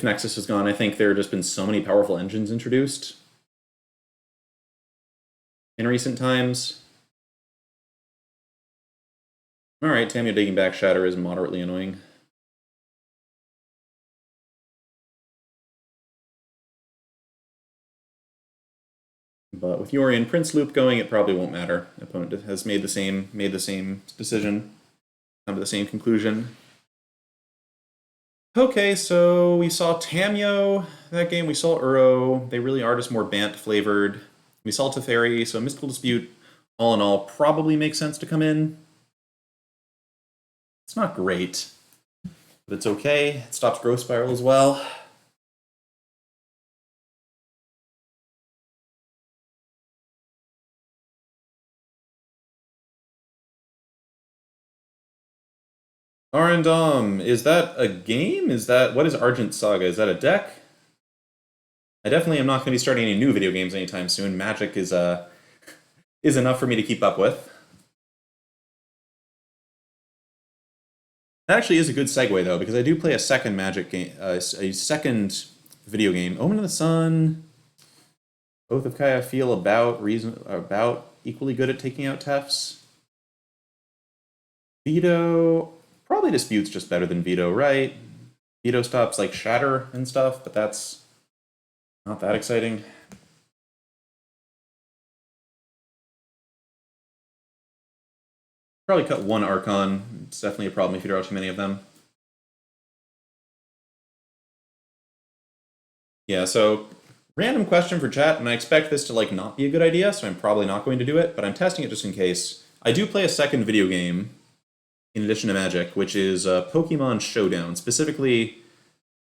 A: Nexus is gone. I think there have just been so many powerful engines introduced in recent times. Alright, Tamio digging back Shatter is moderately annoying. But with Yorion Prince Loop going, it probably won't matter. Opponent has made the same decision, come to the same conclusion. Okay, so we saw Tamio that game, we saw Uro. They really are just more Bant flavored. We saw Teferi, so Mystical Dispute, all in all, probably makes sense to come in. It's not great, but it's okay. It stops Growth Spiral as well. Arendom, is that a game? What is Argent Saga? Is that a deck? I definitely am not going to be starting any new video games anytime soon. Magic is enough for me to keep up with. That actually is a good segue though, because I do play a second Magic game, a second video game, Omen of the Sun. Both of Kai I feel about equally good at taking out Tefs. Veto probably Dispute's just better than Veto, right? Veto stops like Shatter and stuff, but that's not that exciting. Probably cut one Archon. It's definitely a problem if you draw too many of them. Yeah, so random question for chat, and I expect this to like not be a good idea, so I'm probably not going to do it, but I'm testing it just in case. I do play a second video game in addition to Magic, which is Pokemon Showdown. Specifically,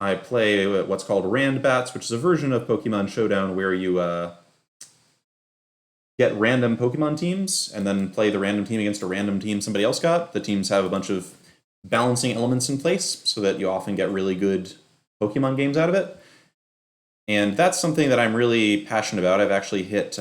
A: I play what's called Rand Bats, which is a version of Pokemon Showdown where you get random Pokemon teams and then play the random team against a random team somebody else got. The teams have a bunch of balancing elements in place so that you often get really good Pokemon games out of it. And that's something that I'm really passionate about. I've actually hit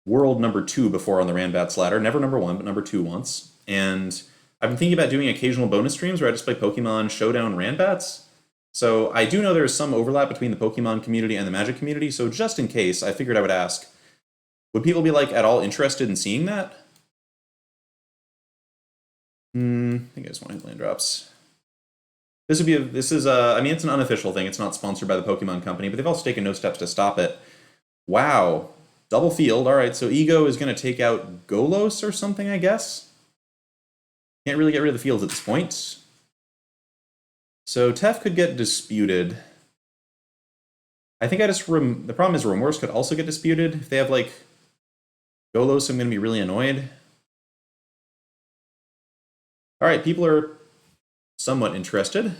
A: world number 2 before on the Randbats ladder. Never number 1, but number 2 once. And I've been thinking about doing occasional bonus streams where I just play Pokemon Showdown Randbats. So I do know there is some overlap between the Pokemon community and the Magic community, so just in case, I figured I would ask, would people be like at all interested in seeing that? I think I just want to hit land drops. I mean, it's an unofficial thing. It's not sponsored by the Pokemon company, but they've also taken no steps to stop it. Wow. Double field. All right, so Ego is going to take out Golos or something, I guess. Can't really get rid of the fields at this point. So Tef could get disputed. I think the problem is Remorse could also get disputed. If they have, like, Golos, I'm going to be really annoyed. All right, people are somewhat interested.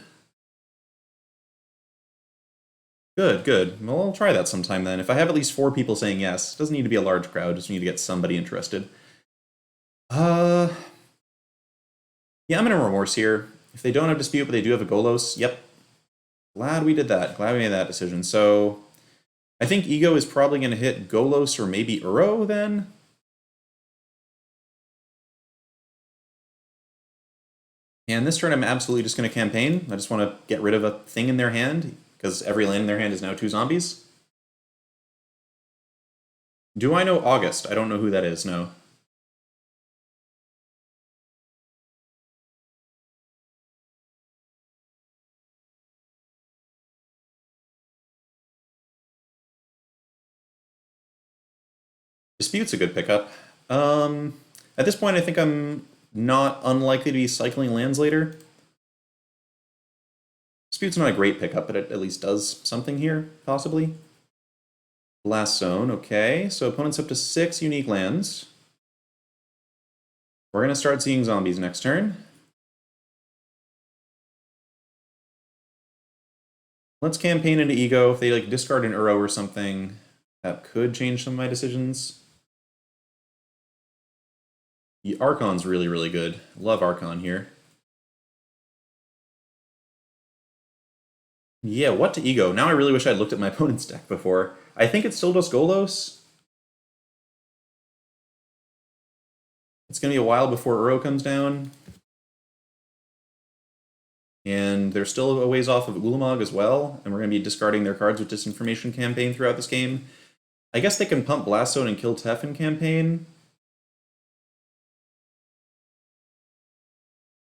A: Good, good. Well, I'll try that sometime then. If I have at least 4 people saying yes, it doesn't need to be a large crowd, just need to get somebody interested. Yeah, I'm going to Remorse here. If they don't have Dispute, but they do have a Golos, yep. Glad we did that. Glad we made that decision. So I think Ego is probably going to hit Golos or maybe Uro then. And this turn I'm absolutely just going to campaign. I just want to get rid of a thing in their hand, because every land in their hand is now 2 zombies. Do I know August? I don't know who that is, no. Dispute's a good pickup. At this point, I think I'm not unlikely to be cycling lands later. Dispute's not a great pickup, but it at least does something here, possibly. Last zone, okay. So opponent's up to 6 unique lands. We're going to start seeing zombies next turn. Let's campaign into Ego. If they like discard an Uro or something, that could change some of my decisions. The Archon's really, really good. Love Archon here. Yeah, what to Ego? Now I really wish I'd looked at my opponent's deck before. I think it's still just Golos. It's going to be a while before Uro comes down. And they're still a ways off of Ulamog as well, and we're going to be discarding their cards with Disinformation Campaign throughout this game. I guess they can pump Blast Zone and kill Tef in Campaign.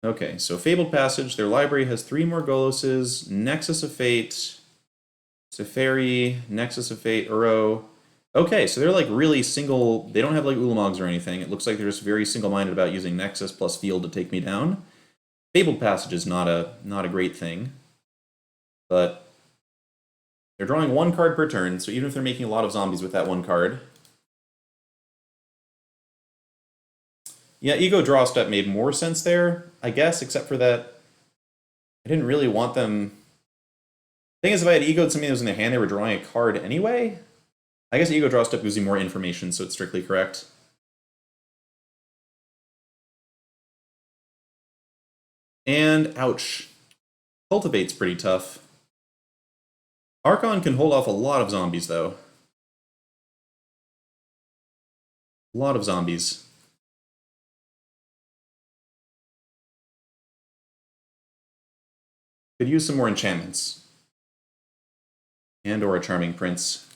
A: Okay, so Fabled Passage, their library has 3 more Goloses, Nexus of Fate, Teferi, Nexus of Fate, Uro. Okay, so they're like really single, they don't have like Ulamogs or anything. It looks like they're just very single-minded about using Nexus plus Field to take me down. Fabled Passage is not a great thing, but they're drawing 1 card per turn, so even if they're making a lot of zombies with that 1 card. Yeah, Ego Draw Step made more sense there, I guess, except for that I didn't really want them... Thing is, if I had Ego'd something that was in their hand, they were drawing a card anyway. I guess Ego Draw Step gives you more information, so it's strictly correct. And, ouch. Cultivate's pretty tough. Archon can hold off a lot of zombies, though. A lot of zombies. Could use some more enchantments. And or a Charming Prince.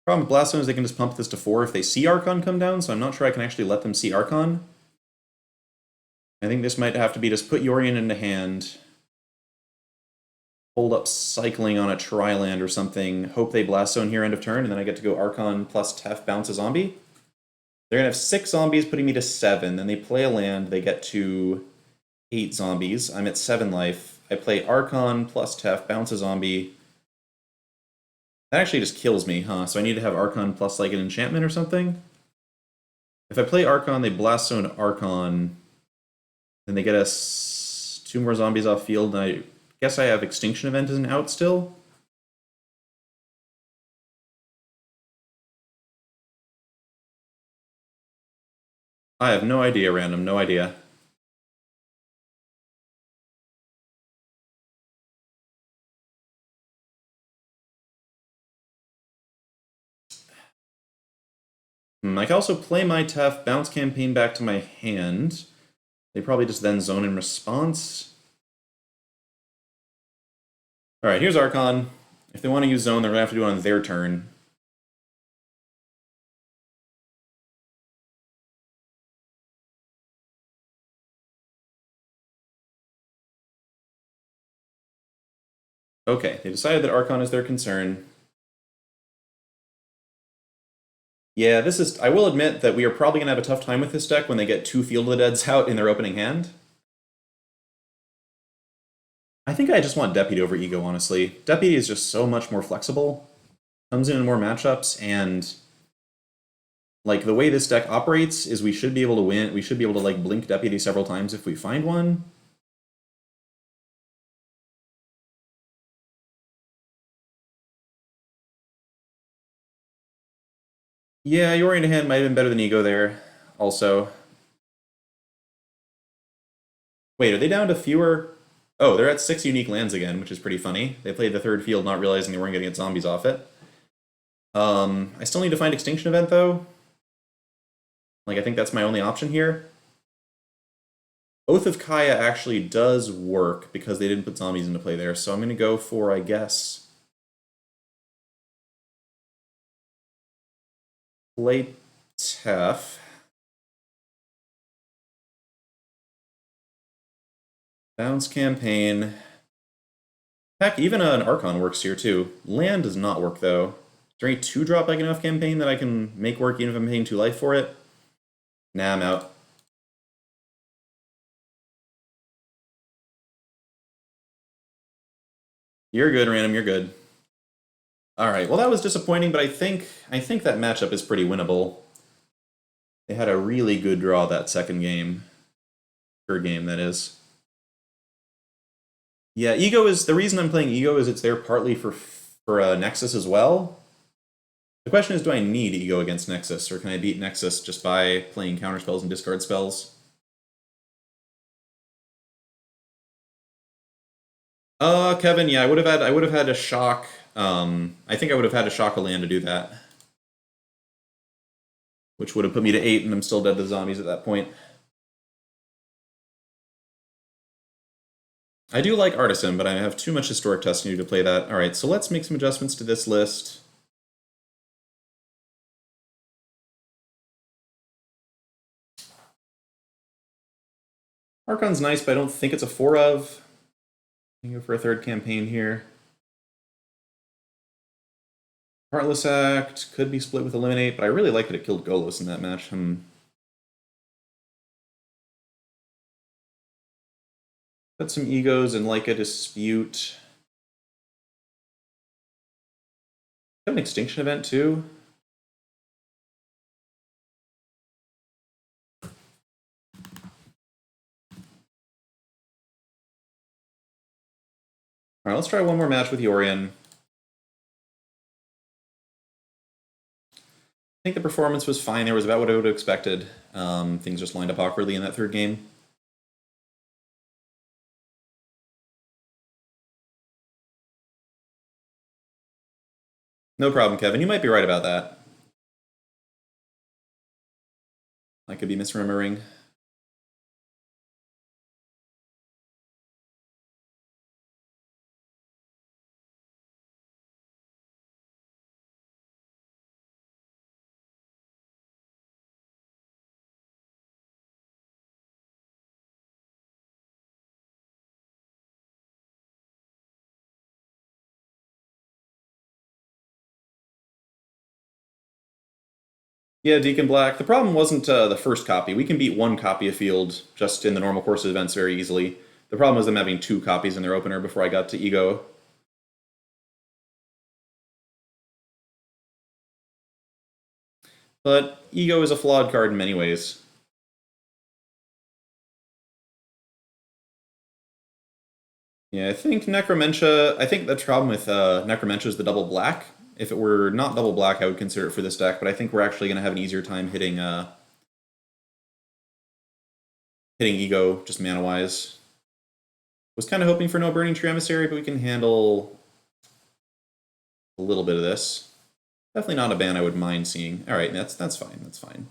A: Problem with Blast Zone is they can just pump this to 4 if they see Archon come down, so I'm not sure I can actually let them see Archon. I think this might have to be just put Yorion into hand, hold up Cycling on a Tri-land or something, hope they Blast Zone here end of turn, and then I get to go Archon plus Tef bounce a zombie. They're going to have 6 zombies, putting me to 7. Then they play a land, they get to 8 zombies. I'm at 7 life. I play Archon plus Tef, bounce a zombie. That actually just kills me, huh? So I need to have Archon plus like an enchantment or something? If I play Archon, they Blast Zone Archon. Then they get us 2 more zombies off field, and I guess I have Extinction Event as an out still? I have no idea, random, no idea. I can also play my Tef, bounce Campaign back to my hand. They probably just then zone in response. Alright, here's Archon. If they want to use zone, they're going to have to do it on their turn. Okay, they decided that Archon is their concern. Yeah, this is... I will admit that we are probably going to have a tough time with this deck when they get 2 Field of the Deads out in their opening hand. I think I just want Deputy over Ego, honestly. Deputy is just so much more flexible. Comes in more matchups, and... like, the way this deck operates is we should be able to win. We should be able to, like, blink Deputy several times if we find one. Yeah, Yorion to hand might have been better than Ego there, also. Wait, are they down to fewer? Oh, they're at 6 unique lands again, which is pretty funny. They played the 3rd field not realizing they weren't going to get zombies off it. I still need to find Extinction Event, though. Like, I think that's my only option here. Oath of Kaya actually does work because they didn't put zombies into play there, so I'm going to go for, I guess... play Tef. Bounce Campaign. Heck, even an Archon works here too. Land does not work though. Is there any 2-drop I can have campaign that I can make work even if I'm paying 2 life for it? Nah, I'm out. You're good, random, you're good. Alright, well that was disappointing, but I think that matchup is pretty winnable. They had a really good draw that second game. Third game, that is. Yeah, Ego is... the reason I'm playing Ego is it's there partly for Nexus as well. The question is, do I need Ego against Nexus, or can I beat Nexus just by playing counterspells and discard spells? Kevin, yeah, I would have had a shock. I think I would have had to shock a land to do that. which would have put me to 8, and I'm still dead to zombies at that point. I do like Artisan, but I have too much historic testing to do to play that. Alright, so let's make some adjustments to this list. Archon's nice, but I don't think it's a 4 of. I'm gonna go for a 3rd campaign here. Heartless Act could be split with Eliminate, but I really like that it killed Golos in that match. Got some egos and like a dispute. Have an extinction event too. Alright, let's try one more match with Yorion. I think the performance was fine. There was about what I would have expected. Things just lined up awkwardly in that 3rd game. No problem, Kevin. You might be right about that. I could be misremembering. Yeah, Deacon Black. The problem wasn't the first copy. We can beat 1 copy of Field just in the normal course of events very easily. The problem was them having 2 copies in their opener before I got to Ego. But Ego is a flawed card in many ways. Yeah, I think Necromentia... I think the problem with Necromentia is the double black. If it were not double black, I would consider it for this deck, but I think we're actually going to have an easier time hitting hitting Ego, just mana-wise. Was kind of hoping for no Burning Tree Emissary, but we can handle a little bit of this. Definitely not a ban I would mind seeing. Alright, that's fine, that's fine.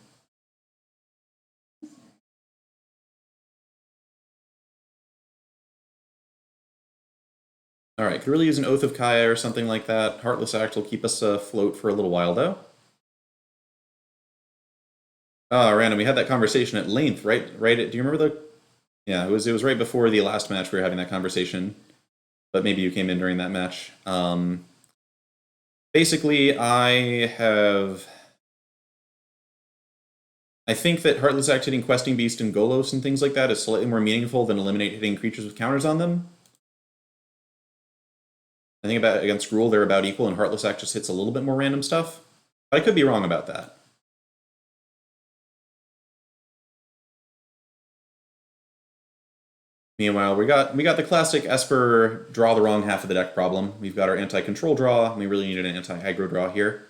A: Alright, could really use an Oath of Kaya or something like that. Heartless Act will keep us afloat for a little while, though. Random, we had that conversation at length, right? Do you remember the... Yeah, it was right before the last match we were having that conversation. But maybe you came in during that match. Basically, I think that Heartless Act hitting Questing Beast and Golos and things like that is slightly more meaningful than Eliminate hitting creatures with counters on them. I think against Gruul they're about equal, and Heartless Act just hits a little bit more random stuff. But I could be wrong about that. Meanwhile, we got the classic Esper draw the wrong half of the deck problem. We've got our anti-control draw, and we really needed an anti-aggro draw here.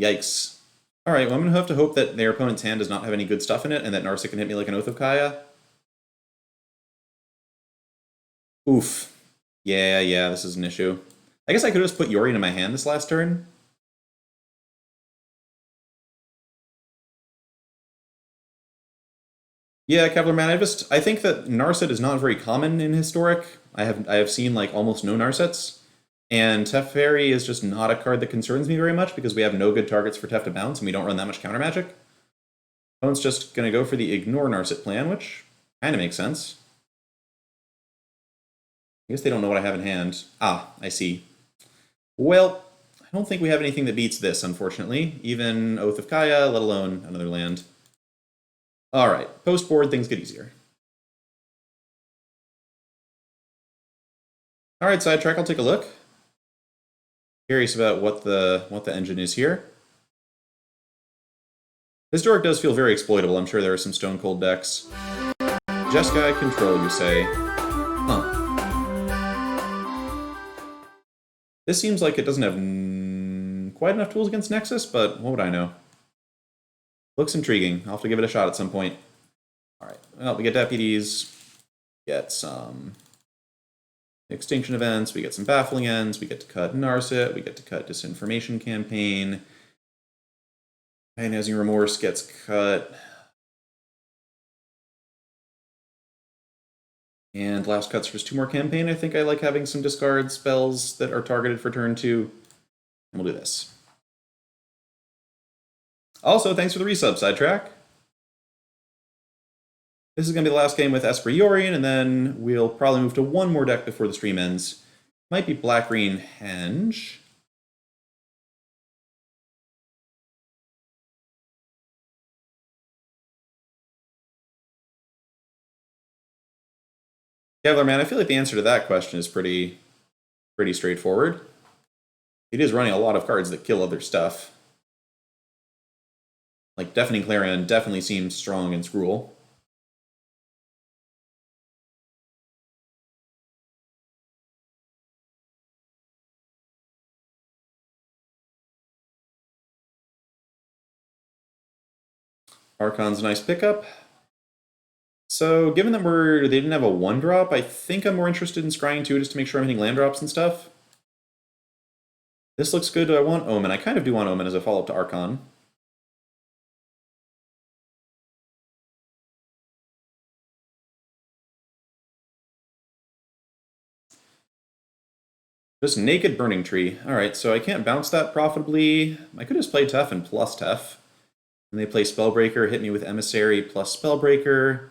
A: Yikes. Alright, well I'm going to have to hope that their opponent's hand does not have any good stuff in it, and that Narset can hit me like an Oath of Kaya. Oof. Yeah, this is an issue. I guess I could have just put Yorion in my hand this last turn. Yeah, Kevlar Man, I think that Narset is not very common in Historic. I have seen like almost no Narsets. And Teferi is just not a card that concerns me very much because we have no good targets for Tef to bounce and we don't run that much counter magic. Opponent's just gonna go for the ignore Narset plan, which kinda makes sense. I guess they don't know what I have in hand. Ah, I see. Well, I don't think we have anything that beats this, unfortunately. Even Oath of Kaya, let alone another land. Alright, post-board, things get easier. Alright, Sidetrack, I'll take a look. Curious about what the engine is here. Historic does feel very exploitable. I'm sure there are some Stone Cold decks. Jeskai Control, you say? Huh. This seems like it doesn't have quite enough tools against Nexus, but what would I know? Looks intriguing. I'll have to give it a shot at some point. Alright, well, we get deputies. Get some Extinction events, we get some baffling ends, we get to cut Narset, we get to cut Disinformation Campaign. Agonizing Remorse gets cut. And last cuts for 2 more campaign. I think I like having some discard spells that are targeted for turn 2. And we'll do this. Also, thanks for the resub, Sidetrack. This is going to be the last game with Esper Yorion, and then we'll probably move to 1 more deck before the stream ends. Might be Black-Green Henge. Gavler, man, I feel like the answer to that question is pretty straightforward. It is running a lot of cards that kill other stuff. Like Deafening Clarion definitely seems strong in Skrull. Archon's a nice pickup. So, given that they didn't have a 1-drop, I think I'm more interested in scrying 2 just to make sure I'm hitting land drops and stuff. This looks good. Do I want Omen? I kind of do want Omen as a follow-up to Archon. Just Naked Burning Tree. Alright, so I can't bounce that profitably. I could just play Tef and plus Tef. And they play Spellbreaker, hit me with Emissary plus Spellbreaker.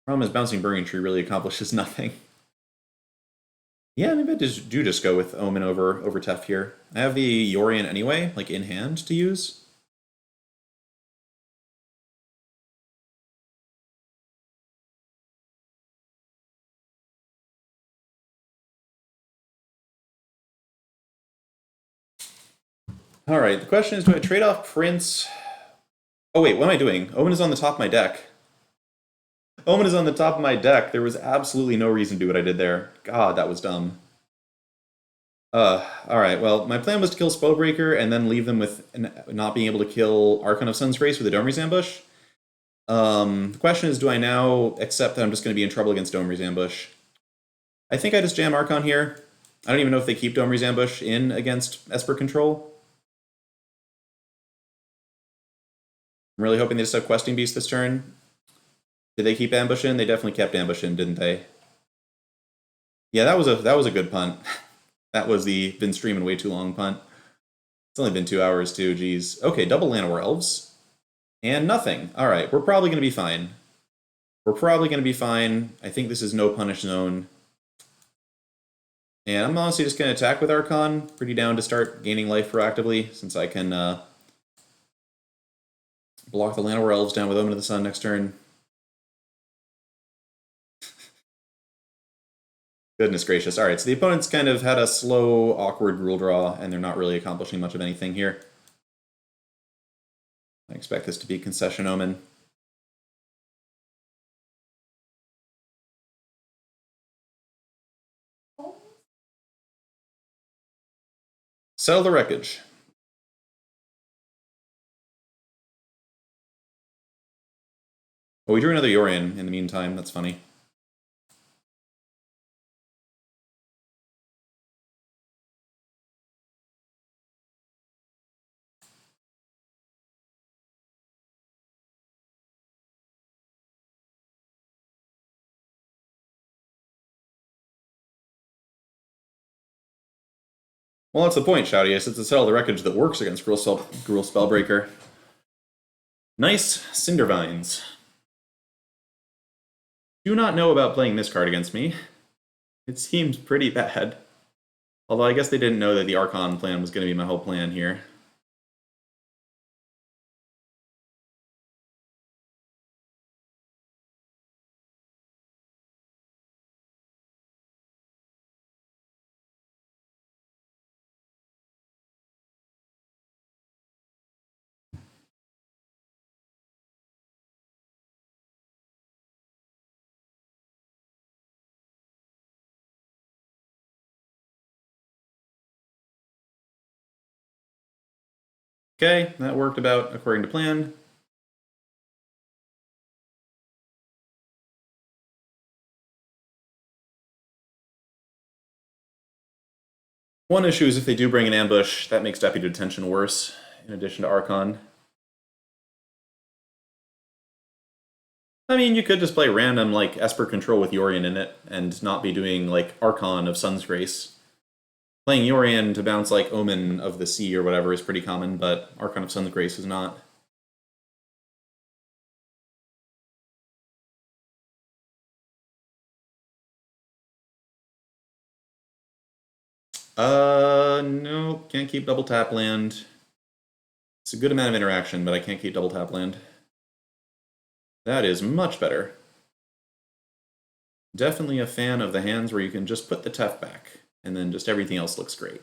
A: Problem is, bouncing Burning Tree really accomplishes nothing. Yeah, maybe I do just go with Omen over Tef here. I have the Yorion anyway, like in hand to use. Alright, the question is, do I trade off Prince? Oh wait, what am I doing? Omen is on the top of my deck. Omen is on the top of my deck. There was absolutely no reason to do what I did there. God, that was dumb. Alright, well, my plan was to kill Spellbreaker and then leave them with not being able to kill Archon of Sun's Race with a Domer's Ambush. The question is, do I now accept that I'm just going to be in trouble against Domer's Ambush? I think I just jam Archon here. I don't even know if they keep Domer's Ambush in against Esper Control. I'm really hoping they just have Questing Beast this turn. Did they keep Ambush in? They definitely kept Ambush in, didn't they? Yeah, that was a good punt. That was the been streaming way too long punt. It's only been 2 hours too, geez. Okay, double Llanowar Elves. And nothing. Alright, we're probably going to be fine. We're probably going to be fine. I think this is no punish zone. And I'm honestly just going to attack with Archon. Pretty down to start gaining life proactively, since I can block the Llanowar Elves down with Omen of the Sun next turn. Goodness gracious. Alright, so the opponent's kind of had a slow, awkward rule draw, and they're not really accomplishing much of anything here. I expect this to be Concession Omen. Settle the wreckage. Oh, we drew another Yorion in the meantime. That's funny. Well, that's the point, Shouty. It's to settle the wreckage that works against Gruul Spellbreaker. Nice Cindervines. Do not know about playing this card against me. It seems pretty bad. Although I guess they didn't know that the Archon plan was going to be my whole plan here. Okay, that worked about according to plan. One issue is if they do bring an ambush, that makes Deputy Detention worse, in addition to Archon. I mean, you could just play random, like, Esper Control with Yorion in it, and not be doing, like, Archon of Sun's Grace. Playing Yorion to bounce, like, Omen of the Sea or whatever is pretty common, but Archon of Sun's Grace is not. No, can't keep double tap land. It's a good amount of interaction, but I can't keep double tap land. That is much better. Definitely a fan of the hands where you can just put the Tef back, and then just everything else looks great.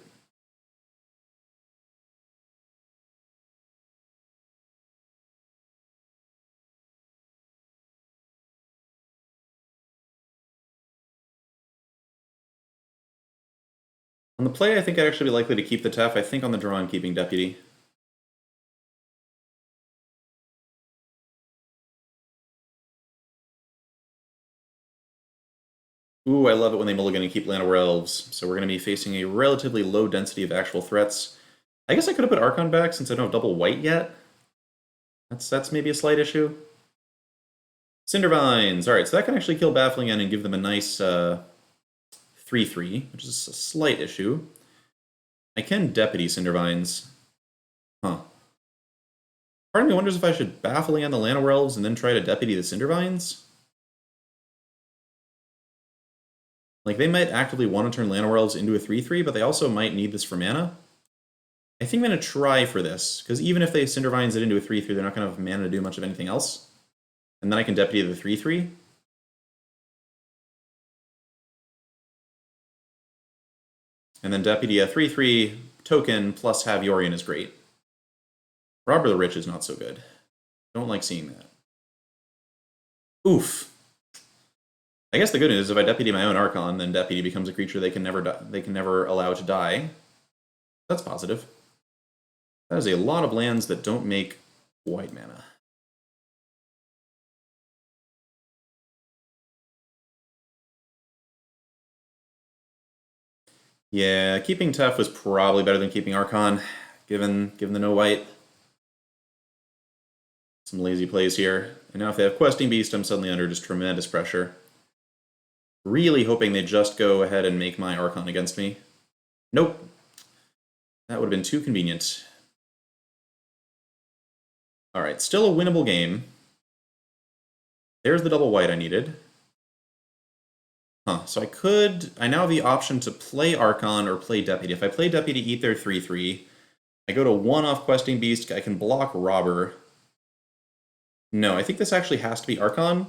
A: On the play, I think I'd actually be likely to keep the Tef. I think on the draw, I'm keeping Deputy. Ooh, I love it when they mulligan and keep Llanowar Elves. So we're going to be facing a relatively low density of actual threats. I guess I could have put Archon back since I don't have double white yet. That's maybe a slight issue. Cindervines. Alright, so that can actually kill Baffling End and give them a nice 3-3, which is a slight issue. I can Deputy Cindervines. Huh. Part of me wonders if I should Baffling End the Llanowar Elves and then try to Deputy the Cindervines. Like, they might actively want to turn Llanowar Elves into a 3-3, but they also might need this for mana. I think I'm going to try for this, because even if they Cindervines it into a 3-3, they're not going to have mana to do much of anything else. And then I can Deputy the 3-3. And then Deputy a 3-3 token plus have Yorion is great. Robber the Rich is not so good. Don't like seeing that. Oof. I guess the good news is if I Deputy my own Archon, then Deputy becomes a creature they can never allow to die. That's positive. That is a lot of lands that don't make white mana. Yeah, keeping Tef was probably better than keeping Archon, given the no white. Some lazy plays here. And now if they have Questing Beast, I'm suddenly under just tremendous pressure. Really hoping they just go ahead and make my Archon against me. Nope. That would have been too convenient. Alright, still a winnable game. There's the double white I needed. Huh, so I now have the option to play Archon or play Deputy. If I play Deputy, eat their 3-3. I go to 1 off Questing Beast, I can block Robber. No, I think this actually has to be Archon.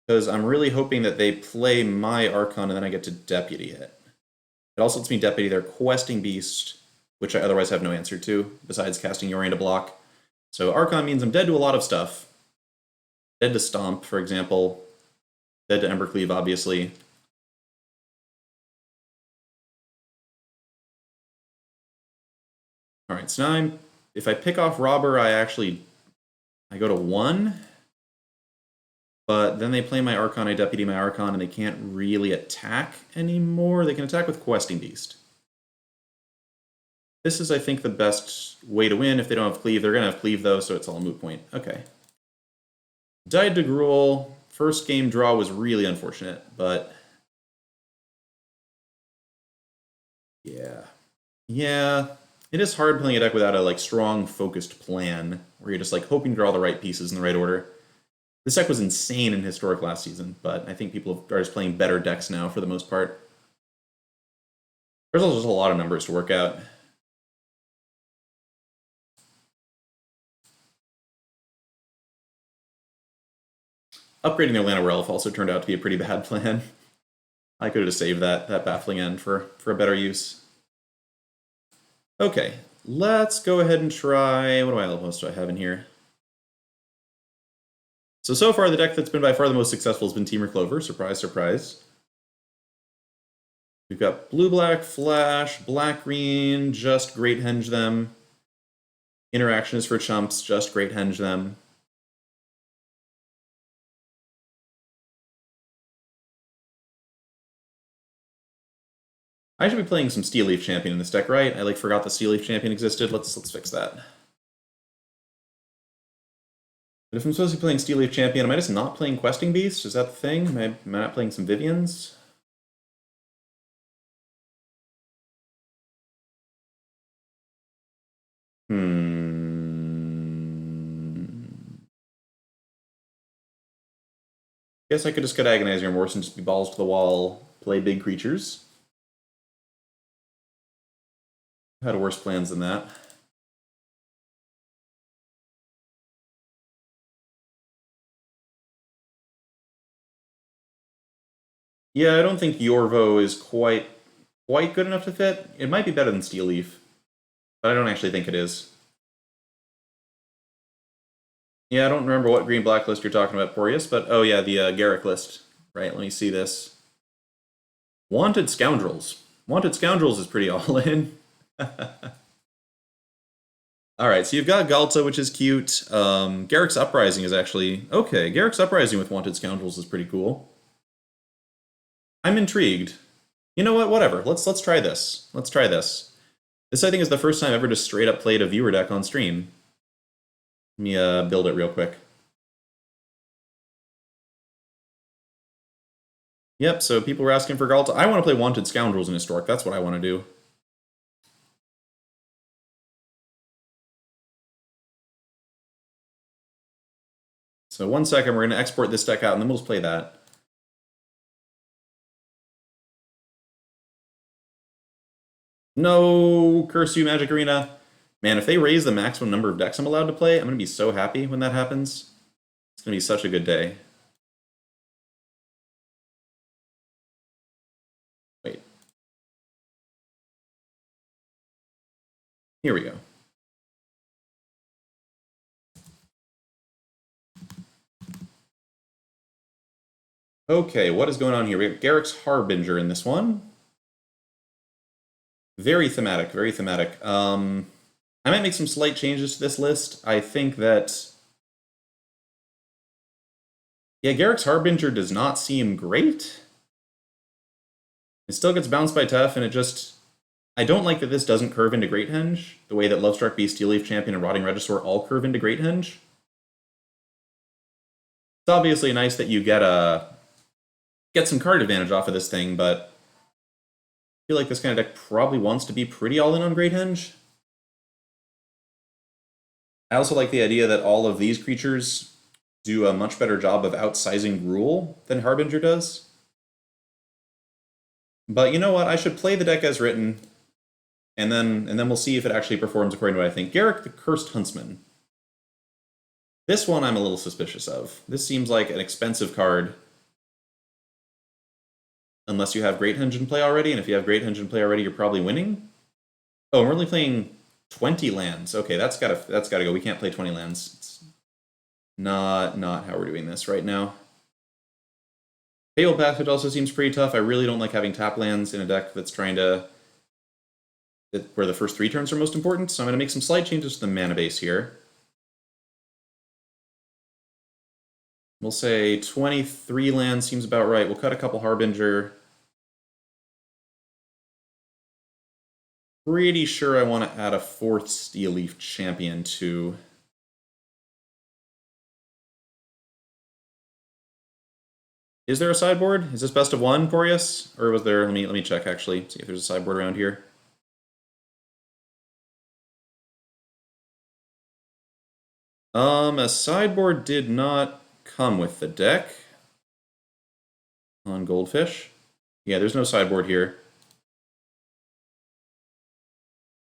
A: Because I'm really hoping that they play my Archon and then I get to Deputy it. It also lets me Deputy their Questing Beast, which I otherwise have no answer to, besides casting Yorion to block. So Archon means I'm dead to a lot of stuff. Dead to Stomp, for example. Dead to Embercleave, obviously. Alright, so now if I pick off Robber, I go to 1. But then they play my Archon, I Deputy my Archon, and they can't really attack anymore. They can attack with Questing Beast. This is, I think, the best way to win. If they don't have Cleave, they're going to have Cleave, though, so it's all a moot point. Okay. Died to Gruul. First game draw was really unfortunate, but... Yeah. Yeah. It is hard playing a deck without a strong, focused plan, where you're just hoping to draw the right pieces in the right order. This deck was insane in Historic last season, but I think people are just playing better decks now for the most part. There's also just a lot of numbers to work out. Upgrading their Llanowar Elf also turned out to be a pretty bad plan. I could have just saved that Baffling End for a better use. Okay, let's go ahead and try... What else do I have in here? So far, the deck that's been by far the most successful has been Temur Clover. Surprise, surprise. We've got blue-black, flash, black-green, just great henge them. Interaction is for chumps, just great henge them. I should be playing some Steel Leaf Champion in this deck, right? I like forgot the Steel Leaf Champion existed. Let's fix that. But if I'm supposed to be playing Steel Leaf Champion, am I just not playing Questing Beast? Is that the thing? Am I not playing some Vivians? Guess I could just get Agonize Remorse and just be balls to the wall, play big creatures. Had worse plans than that. Yeah, I don't think Yorvo is quite good enough to fit. It might be better than Steel Leaf, but I don't actually think it is. Yeah, I don't remember what green-black list you're talking about, Porius, but oh yeah, the Garrick list. Right, let me see this. Wanted Scoundrels. Wanted Scoundrels is pretty all-in. Alright, so you've got Galta, which is cute. Garrick's Uprising is actually... Okay, Garrick's Uprising with Wanted Scoundrels is pretty cool. I'm intrigued. You know what? Whatever. Let's try this. Let's try this. This, I think, is the first time I've ever just straight up played a viewer deck on stream. Let me build it real quick. Yep, so people were asking for Galta. I want to play Wanted Scoundrels in Historic. That's what I want to do. So 1 second, we're going to export this deck out, and then we'll just play that. No, curse you, Magic Arena. Man, if they raise the maximum number of decks I'm allowed to play, I'm going to be so happy when that happens. It's going to be such a good day. Wait. Here we go. Okay, what is going on here? We have Garrick's Harbinger in this one. Very thematic, very thematic. I might make some slight changes to this list. I think that... Yeah, Garrick's Harbinger does not seem great. It still gets bounced by Tough, and it just... I don't like that this doesn't curve into Great Henge, the way that Lovestruck Beast, Steel Leaf Champion, and Rotting Regisaur all curve into Great Henge. It's obviously nice that you get some card advantage off of this thing, but I feel like this kind of deck probably wants to be pretty all-in on Great Henge. I also like the idea that all of these creatures do a much better job of outsizing Gruul than Harbinger does. But you know what? I should play the deck as written, and then we'll see if it actually performs according to what I think. Garrick the Cursed Huntsman. This one I'm a little suspicious of. This seems like an expensive card. Unless you have Great Henge in play already, and if you have Great Henge in play already, you're probably winning. Oh, we're only playing 20 lands. Okay, that's gotta go. We can't play 20 lands. It's not how we're doing this right now. Fabled Passage also seems pretty tough. I really don't like having tap lands in a deck that's trying to... where the first 3 turns are most important, so I'm going to make some slight changes to the mana base here. We'll say 23 lands seems about right. We'll cut a couple Harbinger. Pretty sure I want to add a 4th Steel Leaf Champion to... Is there a sideboard? Is this best of 1, Porius? Or was there... Let me check, actually, see if there's a sideboard around here. A sideboard did not come with the deck on Goldfish. Yeah, there's no sideboard here.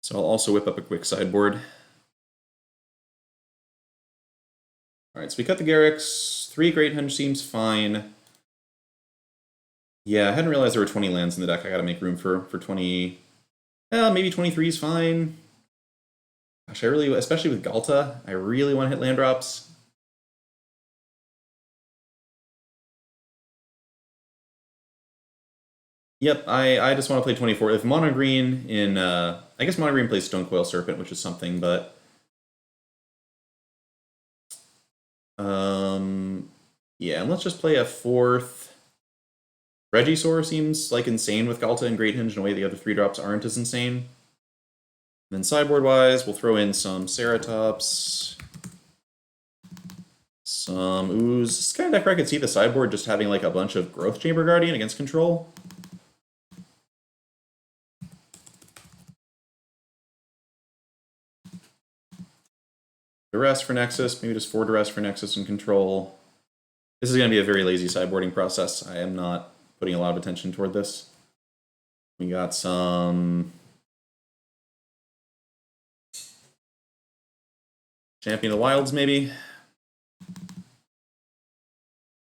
A: So I'll also whip up a quick sideboard. Alright, so we cut the Garricks. 3 Great Henge seems fine. Yeah, I hadn't realized there were 20 lands in the deck. I gotta make room for 20... maybe 23 is fine. Gosh, I really, especially with Galta, I really want to hit land drops. Yep, I just want to play 24. If Mono Green in... I guess Mono Green plays Stonecoil Serpent, which is something, but... yeah, and let's just play a 4th Regisaur seems like insane with Galta and Great Hinge in a way the other 3-drops aren't as insane. And then sideboard-wise, we'll throw in some Ceratops, some Ooze. This kind of deck where I could see the sideboard just having like a bunch of Growth Chamber Guardian against control. Duress for Nexus, maybe just 4 Duress for Nexus and control. This is going to be a very lazy sideboarding process. I am not putting a lot of attention toward this. We got some Champion of the Wilds, maybe.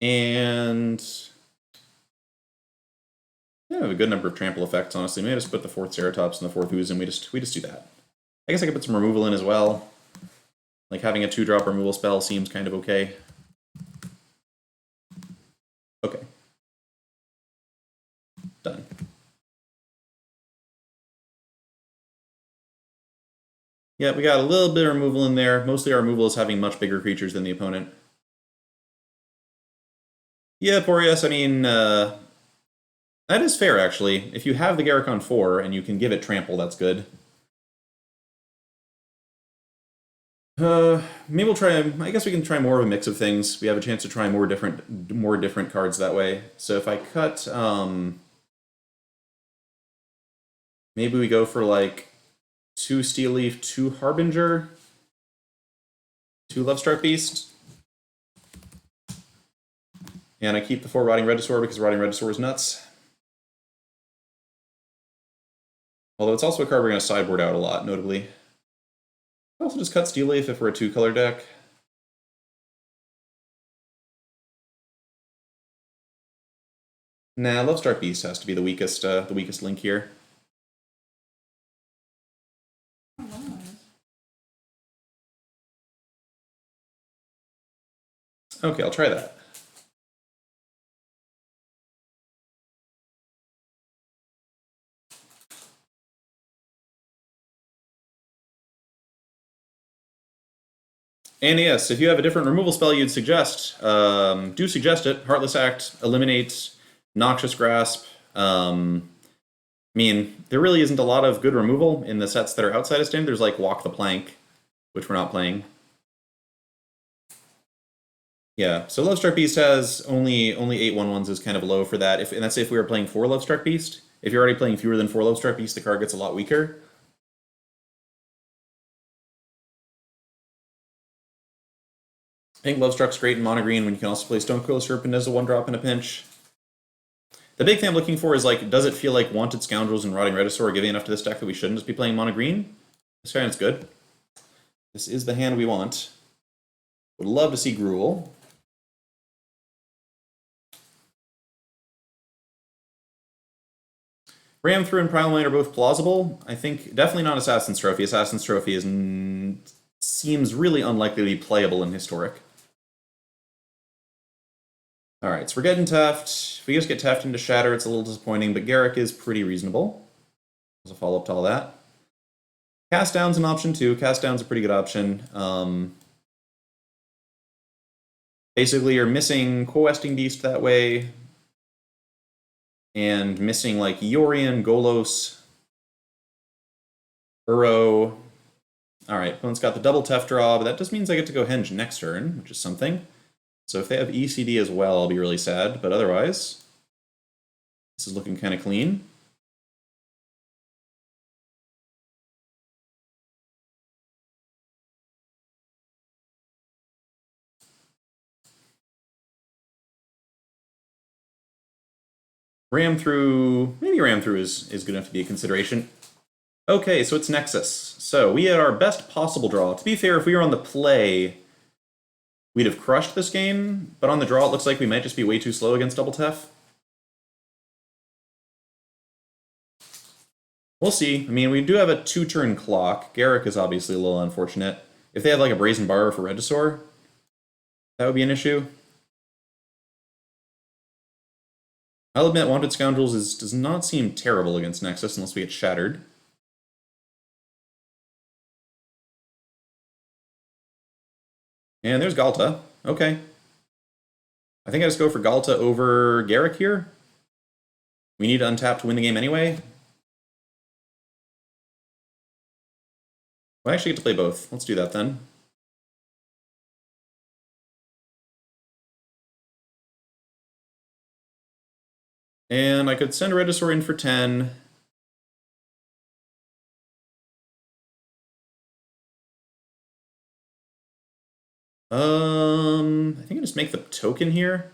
A: And yeah, we have a good number of trample effects, honestly. Maybe just put the 4th Ceratops and the 4th Ooze, and we just do that. I guess I could put some removal in as well. Like having a 2-drop removal spell seems kind of okay. Okay. Done. Yeah, we got a little bit of removal in there. Mostly our removal is having much bigger creatures than the opponent. Yeah, Boreas, I mean, that is fair, actually. If you have the Garruk on 4 and you can give it trample, that's good. Maybe we'll try. I guess we can try more of a mix of things. We have a chance to try more different cards that way. So if I cut, maybe we go for like 2 Steel Leaf, 2 Harbinger, 2 Lovestruck Beast, and I keep the 4 Rotting Regisaur because Rotting Regisaur is nuts. Although it's also a card we're going to sideboard out a lot, notably. I also just cut Steel Leaf if we're a 2-color deck. Nah, Lovestruck Beast has to be the weakest link here. Okay, I'll try that. And yes, if you have a different removal spell you'd suggest, do suggest it. Heartless Act, Eliminate, Noxious Grasp. I mean, there really isn't a lot of good removal in the sets that are outside of Standard. There's like Walk the Plank, which we're not playing. Yeah, so Lovestruck Beast has only 8 1/1s is kind of low for that. And that's if we were playing 4 Lovestruck Beast. If you're already playing fewer than 4 Lovestruck Beast, the card gets a lot weaker. I think Lovestruck's great in mono green when you can also play Stonecoil Serpent as a 1-drop in a pinch. The big thing I'm looking for is, like, does it feel like Wanted Scoundrels and Rotting Regisaur are giving enough to this deck that we shouldn't just be playing mono green? This hand's good. This is the hand we want. Would love to see Gruul. Ram Through and Primal Might are both plausible. I think definitely not Assassin's Trophy. Assassin's Trophy seems really unlikely to be playable in Historic. Alright, so we're getting Teft. If we just get Teft into Shatter, it's a little disappointing, but Garruk is pretty reasonable. As a follow-up to all that. Cast Down's an option too. Cast Down's a pretty good option. Basically, you're missing Questing Beast that way, and missing like Yorion, Golos, Uro. Alright, opponent's got the double Teft draw, but that just means I get to go Henge next turn, which is something. So if they have ECD as well, I'll be really sad, but otherwise, this is looking kind of clean. Ram Through, maybe Ram Through is good enough to be a consideration. Okay, so it's Nexus. So we had our best possible draw. To be fair, if we were on the play, we'd have crushed this game, but on the draw it looks like we might just be way too slow against double Tef. We'll see. I mean, we do have a 2-turn clock. Garruk is obviously a little unfortunate. If they have like a Brazen Borrower for Regisaur, that would be an issue. I'll admit, Wanted Scoundrels does not seem terrible against Nexus unless we get Shattered. And there's Galta. Okay. I think I just go for Galta over Garruk here. We need to untap to win the game anyway. I actually get to play both. Let's do that then. And I could send Regisaur in for 10. I think I just make the token here.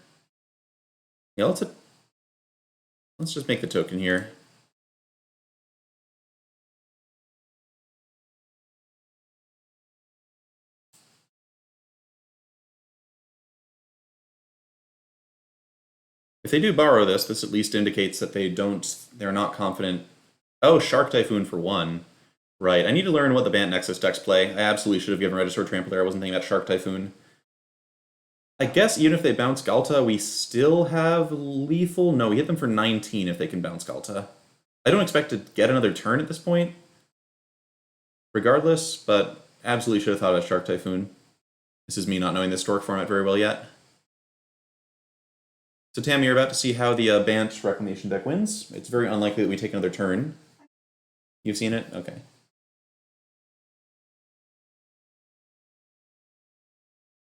A: Yeah, let's just make the token here. If they do borrow this, this at least indicates that they're not confident. Oh, Shark Typhoon for 1. Right, I need to learn what the Bant Nexus decks play. I absolutely should have given Regisaur Trample there. I wasn't thinking about Shark Typhoon. I guess even if they bounce Galta, we still have lethal. No, we hit them for 19 if they can bounce Galta. I don't expect to get another turn at this point, regardless, but absolutely should have thought about Shark Typhoon. This is me not knowing the Stork format very well yet. So Tam, you're about to see how the Bant Reclamation deck wins. It's very unlikely that we take another turn. You've seen it? Okay.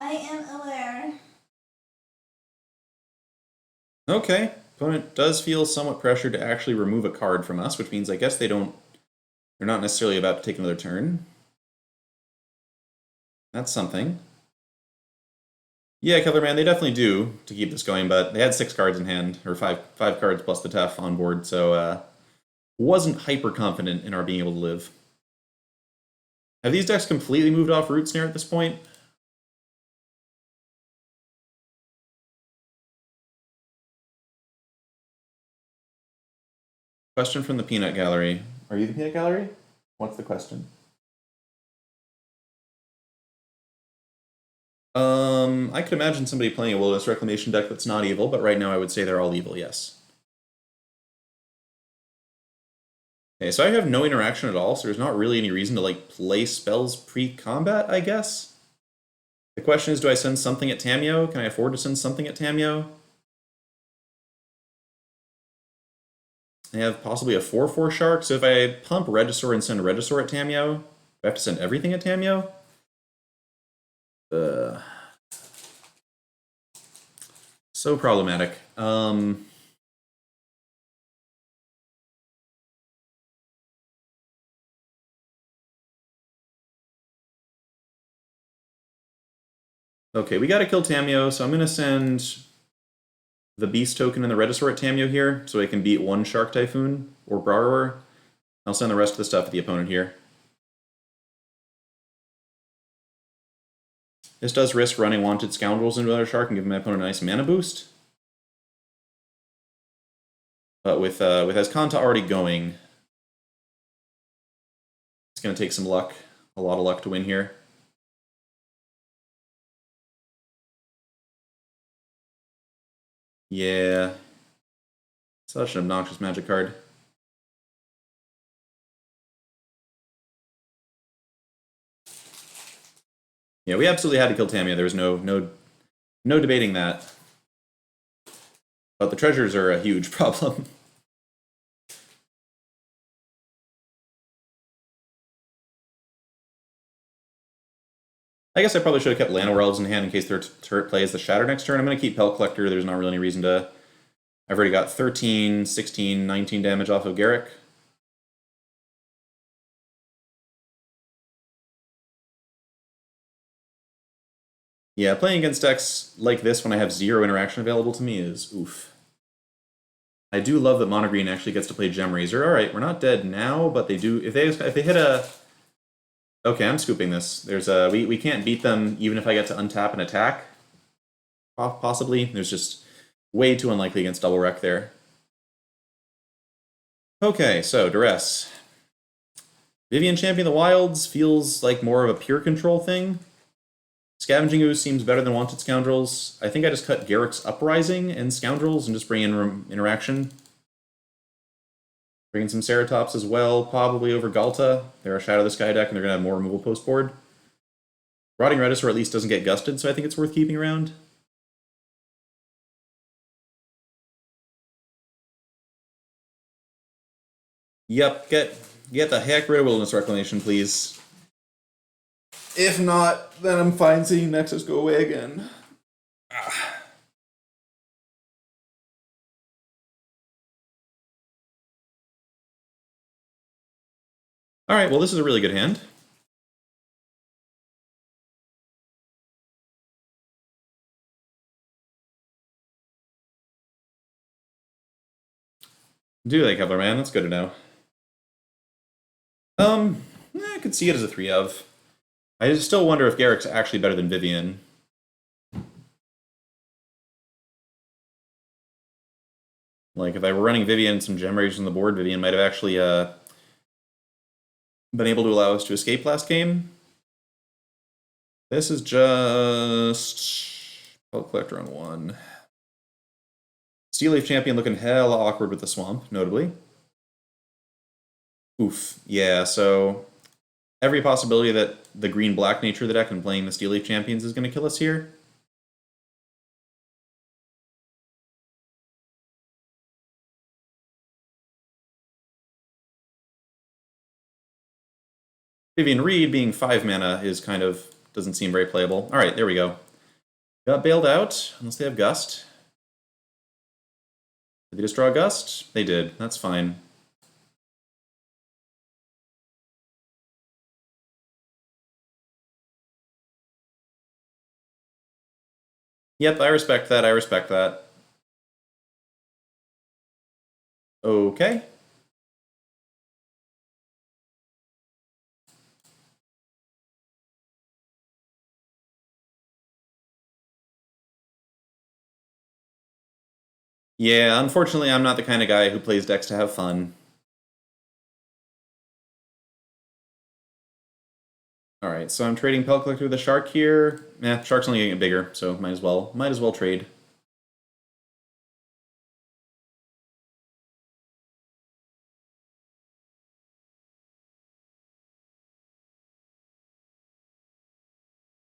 C: I am aware.
A: Okay. Opponent does feel somewhat pressured to actually remove a card from us, which means I guess they're not necessarily about to take another turn. That's something. Yeah, Colorman, they definitely do to keep this going, but they had 6 cards in hand, or five cards plus the Tef on board, so wasn't hyper confident in our being able to live. Have these decks completely moved off Root Snare at this point? Question from the Peanut Gallery. Are you the Peanut Gallery? What's the question? I could imagine somebody playing a Wilderness Reclamation deck that's not evil, but right now I would say they're all evil, yes. Okay, so I have no interaction at all, so there's not really any reason to like play spells pre-combat, I guess. The question is, do I send something at Tamio? Can I afford to send something at Tamio? I have possibly a 4/4 Shark, so if I pump Regisaur and send Regisaur at Tamio, do I have to send everything at Tamio? So problematic. Okay, we gotta kill Tamio, so I'm gonna send the Beast token and the Regisaur at Tamio here, so I can beat 1 Shark Typhoon or Borrower. I'll send the rest of the stuff at the opponent here. This does risk running Wanted Scoundrels into another Shark and giving my opponent a nice mana boost. But with Azcanta already going, it's going to take some luck, a lot of luck to win here. Yeah. Such an obnoxious Magic card. Yeah, we absolutely had to kill Tamia. There was no debating that. But the treasures are a huge problem. I guess I probably should have kept Llanowar Elves in hand in case their turret plays the Shatter next turn. I'm going to keep Pelt Collector. There's not really any reason to... I've already got 13, 16, 19 damage off of Garrick. Yeah, playing against decks like this when I have 0 interaction available to me is oof. I do love that Mono Green actually gets to play Gem Razor. Alright, we're not dead now, but they do... If they hit a... Okay, I'm scooping this. There's a... We can't beat them even if I get to untap and attack. Possibly. There's just way too unlikely against Double Wreck there. Okay, so Duress. Vivian Champion of the Wilds feels like more of a pure control thing. Scavenging Ooze seems better than Wanted Scoundrels. I think I just cut Garrick's Uprising and Scoundrels and just bring in interaction. Bring in some Ceratops as well, probably over Galta. They're a Shadow of the Sky deck and they're going to have more removal post board. Rotting Regisaur at least doesn't get gusted, so I think it's worth keeping around. Yep, get the heck rid of Wilderness Reclamation, please. If not, then I'm fine seeing Nexus go away again. Alright, well this is a really good hand. Do they, Kevlar Man? That's good to know. I could see it as a 3 of. I still wonder if Garrick's actually better than Vivian. Like, if I were running Vivian and some gem rages on the board, Vivian might have actually been able to allow us to escape last game. This is just Pellet Collector on 1. Steel Leaf Champion looking hella awkward with the Swamp, notably. Oof. Yeah, so every possibility that the green-black nature of the deck and playing the Steel Leaf Champions is going to kill us here. Vivian Reed being 5 mana is kind of doesn't seem very playable. Alright, there we go. Got bailed out, unless they have Gust. Did they just draw Gust? They did. That's fine. Yep, I respect that. I respect that. Okay. Yeah, unfortunately, I'm not the kind of guy who plays decks to have fun. Alright, so I'm trading Pellet Collector with a Shark here. Shark's only getting bigger, so might as well trade.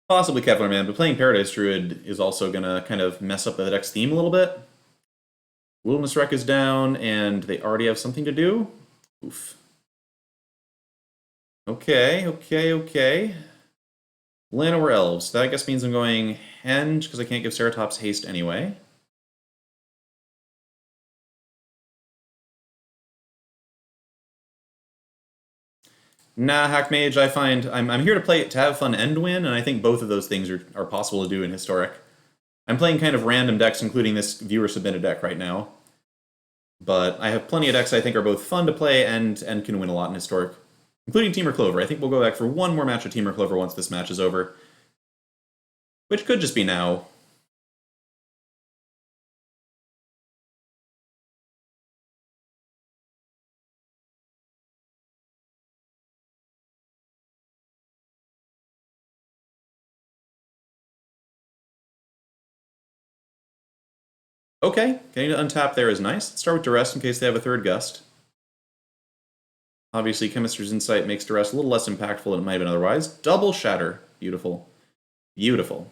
A: Possibly Kevlar Man, but playing Paradise Druid is also gonna kind of mess up the deck's theme a little bit. Wilderness Wreck is down, and they already have something to do? Oof. Okay. Llanowar Elves. That I guess means I'm going Henge, because I can't give Ceratops haste anyway. Nah, Hackmage, I find I'm here to play to have fun and win, and I think both of those things are possible to do in Historic. I'm playing kind of random decks, including this viewer-submitted deck right now. But I have plenty of decks I think are both fun to play and can win a lot in Historic. Including Temur Clover. I think we'll go back for one more match of Temur Clover once this match is over. Which could just be now. Okay, getting to untap there is nice. Let's start with Duress in case they have a third Gust. Obviously, Chemist's Insight makes Duress a little less impactful than it might have been otherwise. Double Shatter. Beautiful. Beautiful.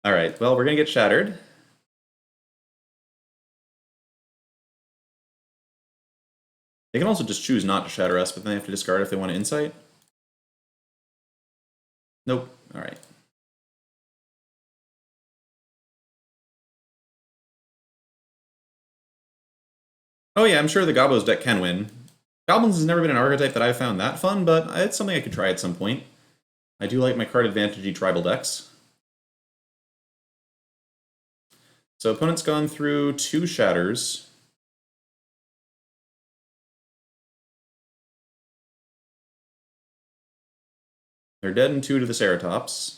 A: Alright, well, we're going to get Shattered. They can also just choose not to Shatter us, but then they have to discard if they want to Insight. Nope. Alright. Oh yeah, I'm sure the Gobos deck can win. Goblins has never been an archetype that I've found that fun, but it's something I could try at some point. I do like my card advantage-y tribal decks. So opponent's gone through 2 Shatters. They're dead in 2 to the Ceratops.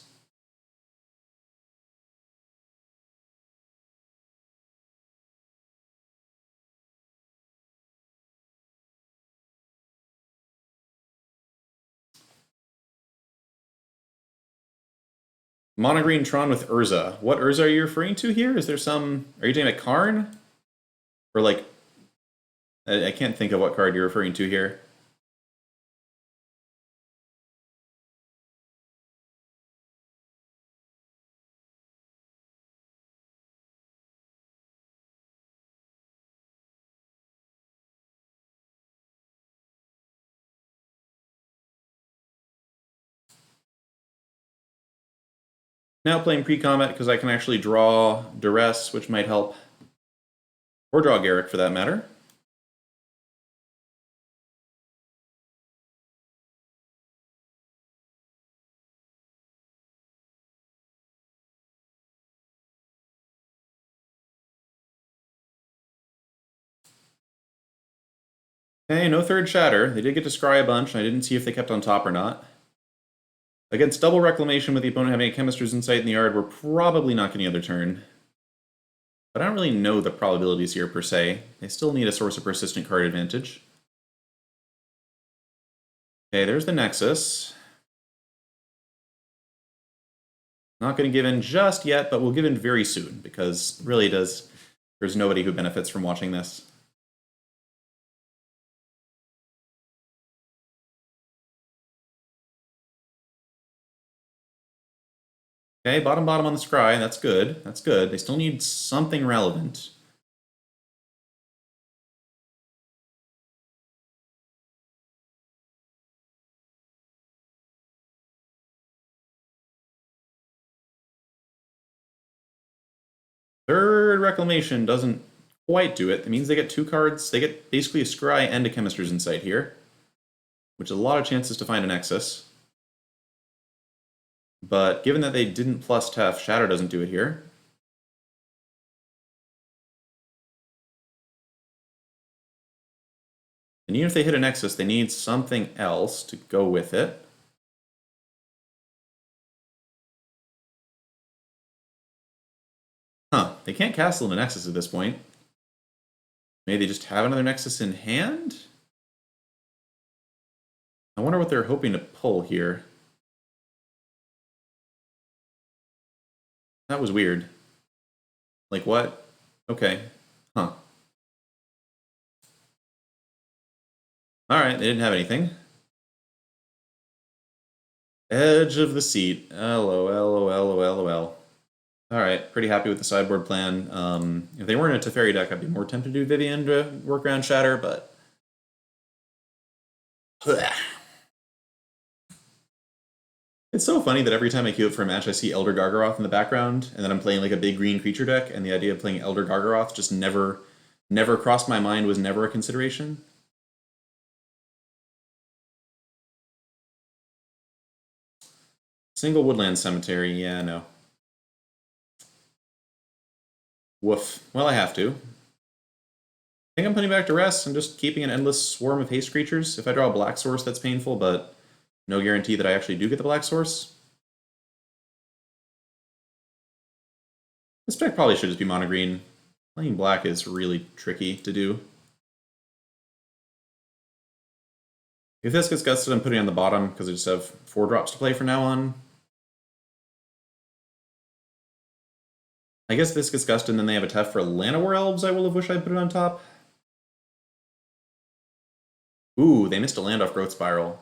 A: Monogreen Tron with Urza. What Urza are you referring to here? Is there some... Are you talking about Karn? Or like... I can't think of what card you're referring to here. Now playing pre-combat because I can actually draw Duress, which might help. Or draw Garrick for that matter. Okay, no third Shatter. They did get to scry a bunch, and I didn't see if they kept on top or not. Against double Reclamation with the opponent having a Chemist's Insight in the yard, we're probably not getting another turn. But I don't really know the probabilities here per se. They still need a source of persistent card advantage. Okay, there's the Nexus. Not going to give in just yet, but we'll give in very soon, because really there's nobody who benefits from watching this. Okay, bottom on the scry, that's good. That's good. They still need something relevant. Third Reclamation doesn't quite do it. That means they get 2 cards. They get basically a scry and a Chemist's Insight here, which is a lot of chances to find a Nexus. But given that they didn't plus Tef, Shatter doesn't do it here. And even if they hit a Nexus, they need something else to go with it. Huh, they can't castle a Nexus at this point. Maybe they just have another Nexus in hand? I wonder what they're hoping to pull here. That was weird. Like what? Okay. Huh. Alright, they didn't have anything. Edge of the seat. LOL. Alright, pretty happy with the sideboard plan. If they weren't a Teferi deck, I'd be more tempted to do Vivian to work around Shatter, but... It's so funny that every time I queue up for a match, I see Elder Gargaroth in the background, and then I'm playing like a big green creature deck, and the idea of playing Elder Gargaroth just never crossed my mind, was never a consideration. Single Woodland Cemetery, yeah, no. Woof. Well, I have to. I think I'm putting back to rest and just keeping an endless swarm of haste creatures. If I draw a black source, that's painful, but no guarantee that I actually do get the black source. This deck probably should just be mono green. Playing black is really tricky to do. If this gets gusted, I'm putting it on the bottom because I just have 4 drops to play from now on. I guess this gets gusted and then they have a Tef for Llanowar Elves. I will have wished I'd put it on top. Ooh, they missed a land off Growth Spiral.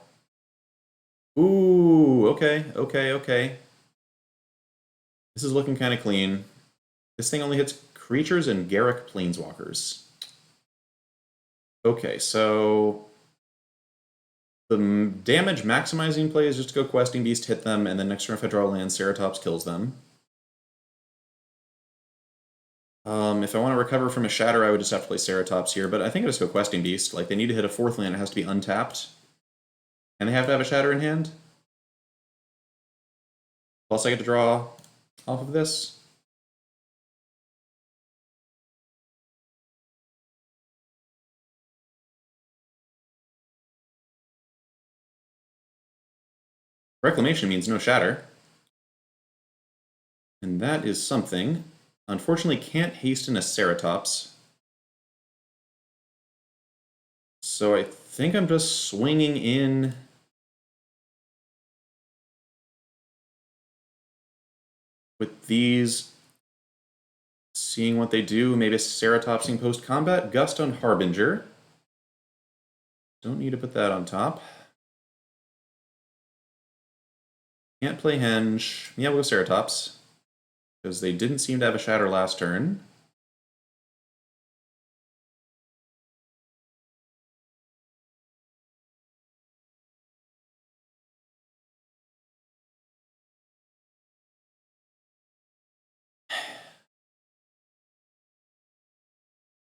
A: Ooh, okay. This is looking kind of clean. This thing only hits creatures and Garrick Planeswalkers. Okay, so the damage maximizing play is just to go Questing Beast, hit them, and then next turn if I draw a land, Ceratops kills them. If I want to recover from a Shatter, I would just have to play Ceratops here, but I think I just go Questing Beast. Like, they need to hit a 4th land, it has to be untapped. And they have to have a Shatter in hand. Plus I get to draw off of this. Reclamation means no Shatter. And that is something. Unfortunately, can't hasten a Ceratops. So I think I'm just swinging in with these, seeing what they do. Maybe Ceratopsing post-combat. Gust on Harbinger. Don't need to put that on top. Can't play Henge. Yeah, we'll go Ceratops. Because they didn't seem to have a Shatter last turn.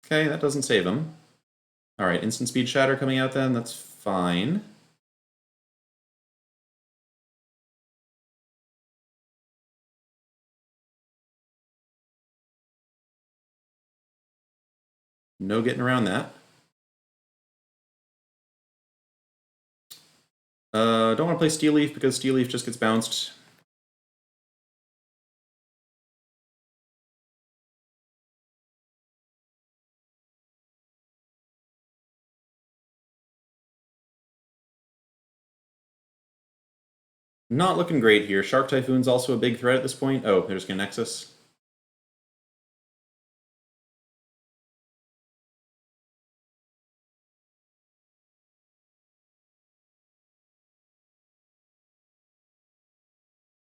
A: Okay, that doesn't save him. Alright, instant speed shatter coming out then, that's fine. No getting around that. Don't want to play Steel Leaf because Steel Leaf just gets bounced. Not looking great here. Shark Typhoon's also a big threat at this point. Oh, there's going to Nexus.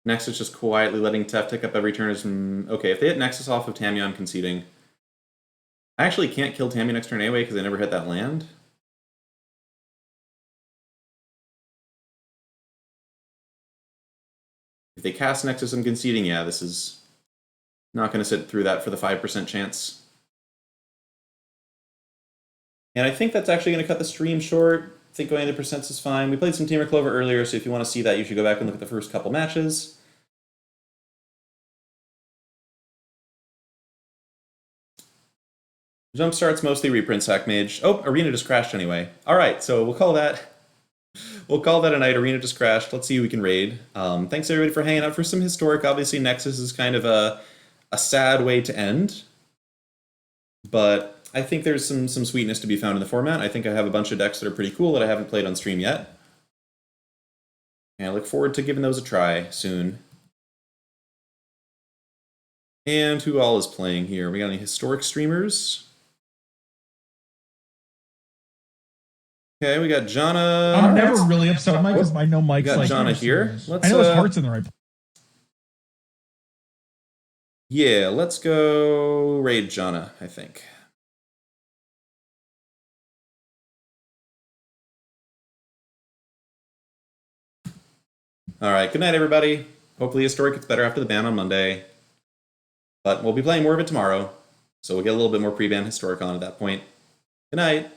A: Nexus just quietly letting Tef tick up every turn is... Okay, if they hit Nexus off of Tamiya, I'm conceding. I actually can't kill Tamiya next turn anyway because I never hit that land. If they cast Nexus, I'm conceding. Yeah, this is not going to sit through that for the 5% chance. And I think that's actually going to cut the stream short. I think going into percents is fine. We played some Temur Clover earlier, so if you want to see that, you should go back and look at the first couple matches. Jumpstart's mostly reprints Hack Mage. Oh, Arena just crashed anyway. Alright, so we'll call that a night. Arena just crashed. Let's see who we can raid. Thanks everybody for hanging out for some Historic. Obviously, Nexus is kind of a sad way to end. But I think there's some sweetness to be found in the format. I think I have a bunch of decks that are pretty cool that I haven't played on stream yet. And I look forward to giving those a try soon. And who all is playing here? We got any Historic streamers? Okay, we got Jana.
D: I'm never really upset at Mike because I know Mike's
A: got
D: like.
A: Jana here.
D: I know his heart's in the right place.
A: Yeah, let's go raid Jana, I think. Alright, good night everybody. Hopefully Historic gets better after the ban on Monday. But we'll be playing more of it tomorrow, so we'll get a little bit more pre-ban Historic on at that point. Good night.